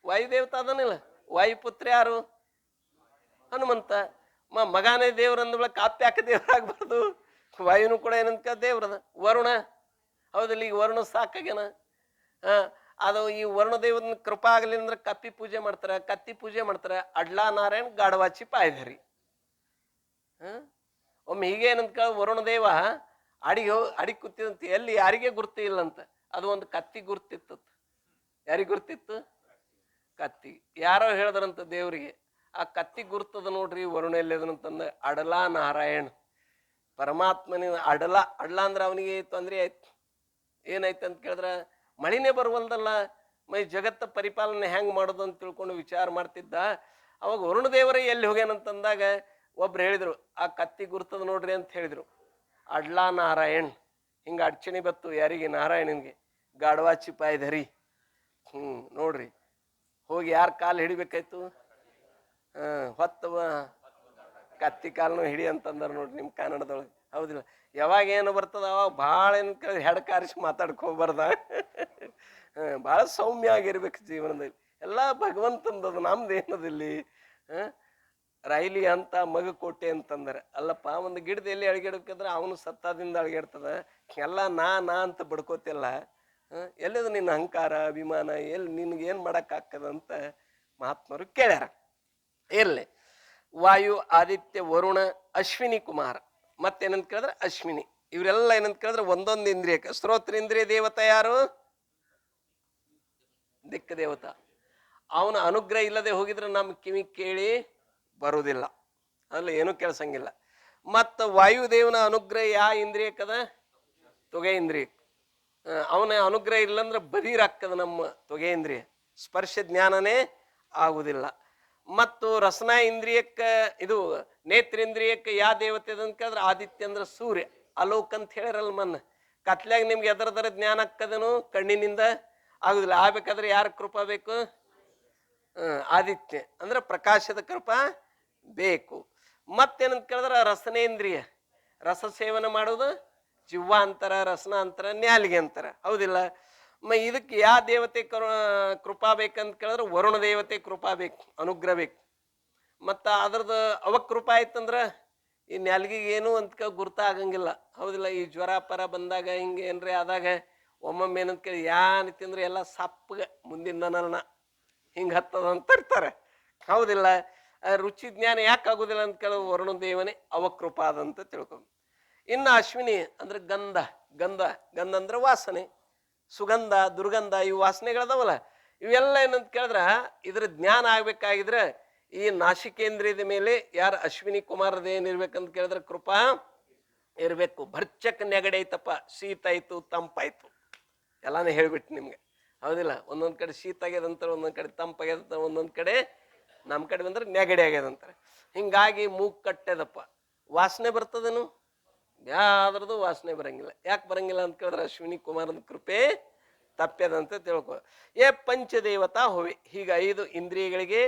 [SPEAKER 1] ವಾಯುದೇವತ ಅದನ್ನಿಲ್ಲ. ವಾಯುಪುತ್ರ ಯಾರು? ಹನುಮಂತ. ಮಗನೇ ದೇವ್ರ ಅಂದ ಕಾಪ್ಯಾಕ ದೇವರಾಗಬಾರ್ದು. ವಾಯುನು ಕೂಡ ಏನಂತ ದೇವ್ರದ. ವರುಣ ಹೌದಿಲ್ಲ, ಈಗ ವರುಣ ಸಾಕಾಗ್ಯಾನ. ಅದು ಈ ವರುಣ ದೇವನ ಕೃಪಾ ಆಗಲಿ ಅಂದ್ರೆ ಕಪ್ಪಿ ಪೂಜೆ ಮಾಡ್ತಾರ, ಕತ್ತಿ ಪೂಜೆ ಮಾಡ್ತಾರ. ಅಡ್ಲಾ ನಾರಾಯಣ್ ಗಾಡವಾಚಿ ಪಾಯ್ದರಿ. ಒಮ್ಮೆ ಹೀಗೆ ಏನಂತ ವರುಣ ದೇವ ಅಡಿಗೆ ಕೂತಿದಂತ, ಎಲ್ಲಿ ಯಾರಿಗೆ ಗುರ್ತಿ ಇಲ್ಲಂತ. ಅದು ಒಂದು ಕತ್ತಿ ಗುರ್ತಿತ್ತು. ಯಾರಿಗೆ ಗುರ್ತಿತ್ತು? ಕತ್ತಿ. ಯಾರೋ ಹೇಳಿದ್ರಂತ ದೇವ್ರಿಗೆ, ಆ ಕತ್ತಿ ಗುರ್ತದ ನೋಡ್ರಿ ವರುಣ ಎಲ್ಲದನಂತಂದ. ಅಡಲಾ ನಾರಾಯಣ್ ಪರಮಾತ್ಮನ ಅಡಲ ಅಂದ್ರೆ ಅವನಿಗೆ ತೊಂದರೆ ಆಯ್ತು. ಏನಾಯ್ತು ಅಂತ ಕೇಳಿದ್ರ, ಮಳಿನೇ ಬರುವಲ್ದಲ್ಲ, ಮೈ ಜಗತ್ತ ಪರಿಪಾಲನೆ ಹೆಂಗ್ ಮಾಡೋದು ಅಂತ ತಿಳ್ಕೊಂಡು ವಿಚಾರ ಮಾಡ್ತಿದ್ದ. ಅವಾಗ ವರುಣ ದೇವರೇ ಎಲ್ಲಿ ಹೋಗ್ಯಾನಂತಂದಾಗ ಒಬ್ರು ಹೇಳಿದ್ರು, ಆ ಕತ್ತಿ ಗುರ್ತದ ನೋಡ್ರಿ ಅಂತ ಹೇಳಿದ್ರು. ಅಡ್ಲಾ ನಾರಾಯಣ್. ಹಿಂಗ ಅಡ್ಚಣೆ ಬತ್ತು ಯಾರಿಗೆ? ನಾರಾಯಣನ್ಗೆ. ಗಾಡವಾಚಿ ಪಾಯ್ದರಿ. ನೋಡ್ರಿ, ಹೋಗಿ ಯಾರ ಕಾಲು ಹಿಡಿಬೇಕಾಯ್ತು? ಹೊತ್ತ ಕತ್ತಿ ಕಾಲನು ಹಿಡಿ ಅಂತಂದಾರ ನೋಡ್ರಿ ನಿಮ್ ಕನ್ನಡದೊಳಗೆ. ಹೌದಿಲ್ಲ? ಯಾವಾಗ ಏನು ಬರ್ತದ ಅವಾಗ ಭಾಳ ಏನ್ ಕೇಳಿ ಹೆಡ್ ಕಾರಿಸಿ ಮಾತಾಡ್ಕೋಬಾರ್ದ. ಭಾಳ ಸೌಮ್ಯ ಆಗಿರ್ಬೇಕು ಜೀವನದಲ್ಲಿ. ಎಲ್ಲ ಭಗವಂತಂದದು, ನಮ್ದು ಏನದಿಲ್ಲಿ. ರೈಲಿ ಅಂತ ಮಗ ಕೋಟೆ ಅಂತಂದ್ರೆ ಅಲ್ಲಪ್ಪ, ಒಂದು ಗಿಡದ ಎಲ್ಲಿ ಅಳಗಿಡ್ಬೇಕಂದ್ರೆ ಅವನು ಸತ್ತಾದಿಂದ ಅಳಗಿಡ್ತದ. ಎಲ್ಲ ನಾ ಅಂತ ಬಡ್ಕೋತಿಲ್ಲ. ಎಲ್ಲಿದು ನಿನ್ನ ಅಹಂಕಾರ ಅಭಿಮಾನ? ಎಲ್ಲಿ ನಿನ್ಗೆ ಏನ್ ಮಾಡಕ್ ಆಗ್ತದಂತ ಮಹಾತ್ಮರು ಕೇಳ್ಯಾರ. ಇರ್ಲಿ. ವಾಯು, ಆದಿತ್ಯ, ವರುಣ, ಅಶ್ವಿನಿ ಕುಮಾರ. ಮತ್ತೇನಂತ ಕೇಳಿದ್ರೆ ಅಶ್ವಿನಿ. ಇವರೆಲ್ಲ ಏನಂತ ಕೇಳಿದ್ರೆ ಒಂದೊಂದು ಇಂದ್ರಿಯಕ್ಕೆ. ಶ್ರೋತ್ರೇಂದ್ರಿಯ ದೇವತೆ ಯಾರು? ದಿಕ್ಕ ದೇವತ. ಅವನ ಅನುಗ್ರಹ ಇಲ್ಲದೆ ಹೋಗಿದ್ರೆ ನಮ್ಮ ಕಿವಿ ಕೇಳಿ ಬರುವುದಿಲ್ಲ, ಅಲ್ಲ ಏನೂ ಕೇಳ್ಸಂಗಿಲ್ಲ. ಮತ್ತು ವಾಯುದೇವನ ಅನುಗ್ರಹ ಯಾವ ಇಂದ್ರಿಯಕ್ಕದ? ತೊಗೆ ಇಂದ್ರಿಯ. ಅವನ ಅನುಗ್ರಹ ಇಲ್ಲಂದ್ರೆ ಬರೀರಾಗ್ತದ ನಮ್ಮ ತೊಗೆ ಇಂದ್ರಿಯ, ಸ್ಪರ್ಶ ಜ್ಞಾನನೇ ಆಗುದಿಲ್ಲ. ಮತ್ತು ರಸನ ಇಂದ್ರಿಯಕ್ಕೆ, ಇದು ನೇತ್ರೇಂದ್ರಿಯಕ್ಕೆ ಯಾವ ದೇವತೆ ಅಂತ ಕೇಳಿದ್ರೆ ಆದಿತ್ಯ ಅಂದ್ರೆ ಸೂರ್ಯ. ಅಲೋಕ್ ಅಂತ ಹೇಳಿರಲ್ಲ ಮನ್ನ. ಕತ್ಲಾಗ ನಿಮ್ಗೆ ಎದರದರ ಜ್ಞಾನ ಆಗ್ತದನು? ಕಣ್ಣಿನಿಂದ ಆಗುದಿಲ್ಲ. ಆಗ್ಬೇಕಾದ್ರೆ ಯಾರ ಕೃಪಾ ಬೇಕು? ಆದಿತ್ಯ ಅಂದ್ರೆ ಪ್ರಕಾಶದ ಕೃಪಾ ಬೇಕು. ಮತ್ತೇನಂತ ಕೇಳಿದ್ರೆ ರಸನೇಂದ್ರಿಯ. ರಸ ಸೇವನೆ ಮಾಡೋದು ಜಿವ್ವ ಅಂತಾರ, ರಸನ ಅಂತಾರ, ನ್ಯಾಲಿಗೆ ಅಂತಾರ. ಹೌದಿಲ್ಲ? ಇದಕ್ಕೆ ಯಾವ ದೇವತೆ ಕೃಪಾ ಬೇಕಂತ ಕೇಳಿದ್ರೆ ವರುಣ ದೇವತೆ ಕೃಪಾ ಬೇಕು, ಅನುಗ್ರಹ ಬೇಕು. ಮತ್ತ ಅದ್ರದ್ದು ಅವಕೃಪಾ ಆಯ್ತಂದ್ರ ಈ ನ್ಯಾಲ್ಗಿಗೆ ಏನು ಅಂತ ಗುರ್ತ ಆಗಂಗಿಲ್ಲ. ಹೌದಿಲ್ಲ? ಈ ಜ್ವರ ಪರ ಬಂದಾಗ ಹಿಂಗೆ ಏನ್ರಿ ಆದಾಗ ಒಮ್ಮೊಮ್ಮೆ ಏನಂತ ಕೇಳಿ ಯಾನ್ ತಿಂದ್ರೆ ಎಲ್ಲ ಸಪ್ಪಗೆ ಮುಂದಿನ ನನ್ನ ಹಿಂಗೆ ಹತ್ತದ ಅಂತ ಇರ್ತಾರೆ. ಹೌದಿಲ್ಲ? ರುಚಿ ಜ್ಞಾನ ಯಾಕೆ ಆಗುದಿಲ್ಲ ಅಂತ ಕೇಳೋ ವರುಣ ದೇವನೇ ಅವಕೃಪಾ ಅದಂತ ತಿಳ್ಕೊಂಡು. ಇನ್ನು ಅಶ್ವಿನಿ ಅಂದ್ರೆ ಗಂಧ. ಗಂಧ ಅಂದ್ರೆ ವಾಸನೆ, ಸುಗಂಧ, ದುರ್ಗಂಧ, ಇವು ವಾಸನೆಗಳದಾವಲ್ಲ, ಇವೆಲ್ಲ ಏನಂತ ಕೇಳಿದ್ರ ಇದ್ರ ಜ್ಞಾನ ಆಗ್ಬೇಕಾಗಿದ್ರೆ ಈ ನಾಸಿಕೇಂದ್ರಿಯದ ಮೇಲೆ ಯಾರು ಅಶ್ವಿನಿ ಕುಮಾರದ ಏನಿರ್ಬೇಕಂತ ಕೇಳಿದ್ರೆ ಕೃಪಾ ಇರ್ಬೇಕು. ಭರ್ಚಕ್ ನೆಗಡಿ ಐತಪ್ಪ, ಶೀತ ಆಯ್ತು, ತಂಪಾಯ್ತು, ಎಲ್ಲಾನು ಹೇಳ್ಬಿಟ್ಟು ನಿಮ್ಗೆ. ಹೌದಿಲ್ಲ? ಒಂದೊಂದ್ ಕಡೆ ಶೀತ ಆಗ್ಯದಂತಾರೆ, ಒಂದೊಂದ್ ಕಡೆ ತಂಪಾಗ್ಯದಂತ, ಒಂದೊಂದ್ ಕಡೆ ನಮ್ಮ ಕಡೆ ಬಂದ್ರೆ ನೆಗಡಿ ಆಗ್ಯದಂತಾರೆ. ಹಿಂಗಾಗಿ ಮೂಗ್ ಕಟ್ಟೆದಪ್ಪ, ವಾಸನೆ ಬರ್ತದನು? ಯಾವ್ದ್ರದ್ದು ವಾಸನೆ ಬರಂಗಿಲ್ಲ. ಯಾಕೆ ಬರಂಗಿಲ್ಲ ಅಂತ ಕೇಳಿದ್ರೆ ಅಶ್ವಿನಿ ಕುಮಾರನ ಕೃಪೆ ತಪ್ಪ್ಯದಂತ ತಿಳ್ಕೊ. ಪಂಚದೇವತಾ ಹೋವೆ. ಹೀಗ 5 ಇಂದ್ರಿಯಗಳಿಗೆ,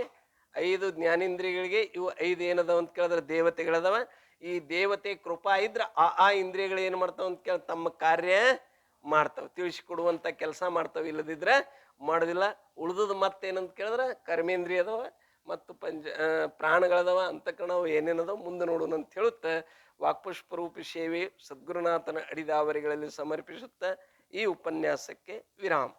[SPEAKER 1] 5 ಜ್ಞಾನೇಂದ್ರಿಯಗಳಿಗೆ ಇವು 5 ಏನದಾವ ಅಂತ ಕೇಳಿದ್ರೆ ದೇವತೆಗಳದಾವ. ಈ ದೇವತೆ ಕೃಪಾ ಇದ್ರ ಆ ಇಂದ್ರಿಯಗಳು ಏನ್ ಮಾಡ್ತಾವ ಅಂತ ಕೇಳಿ ತಮ್ಮ ಕಾರ್ಯ ಮಾಡ್ತಾವ, ತಿಳಿಸಿಕೊಡುವಂತ ಕೆಲಸ ಮಾಡ್ತಾವ. ಇಲ್ಲದಿದ್ರೆ ಮಾಡೋದಿಲ್ಲ. ಉಳ್ದದ್ ಮತ್ತೇನಂತ ಕೇಳಿದ್ರೆ ಕರ್ಮೇಂದ್ರಿಯ ಅದಾವ ಮತ್ತು ಪ್ರಾಣಗಳದಾವ, ಅಂತಃಕರಣವು ಏನೇನದಾವ ಮುಂದೆ ನೋಡೋಣ ಅಂತ ಹೇಳುತ್ತ ವಾಕ್ಪುಷ್ಪರೂಪಿ ಸೇವೆ ಸದ್ಗುರುನಾಥನ ಅಡಿದಾವರಿಗಳಲ್ಲಿ ಸಮರ್ಪಿಸುತ್ತ ಈ ಉಪನ್ಯಾಸಕ್ಕೆ ವಿರಾಮ.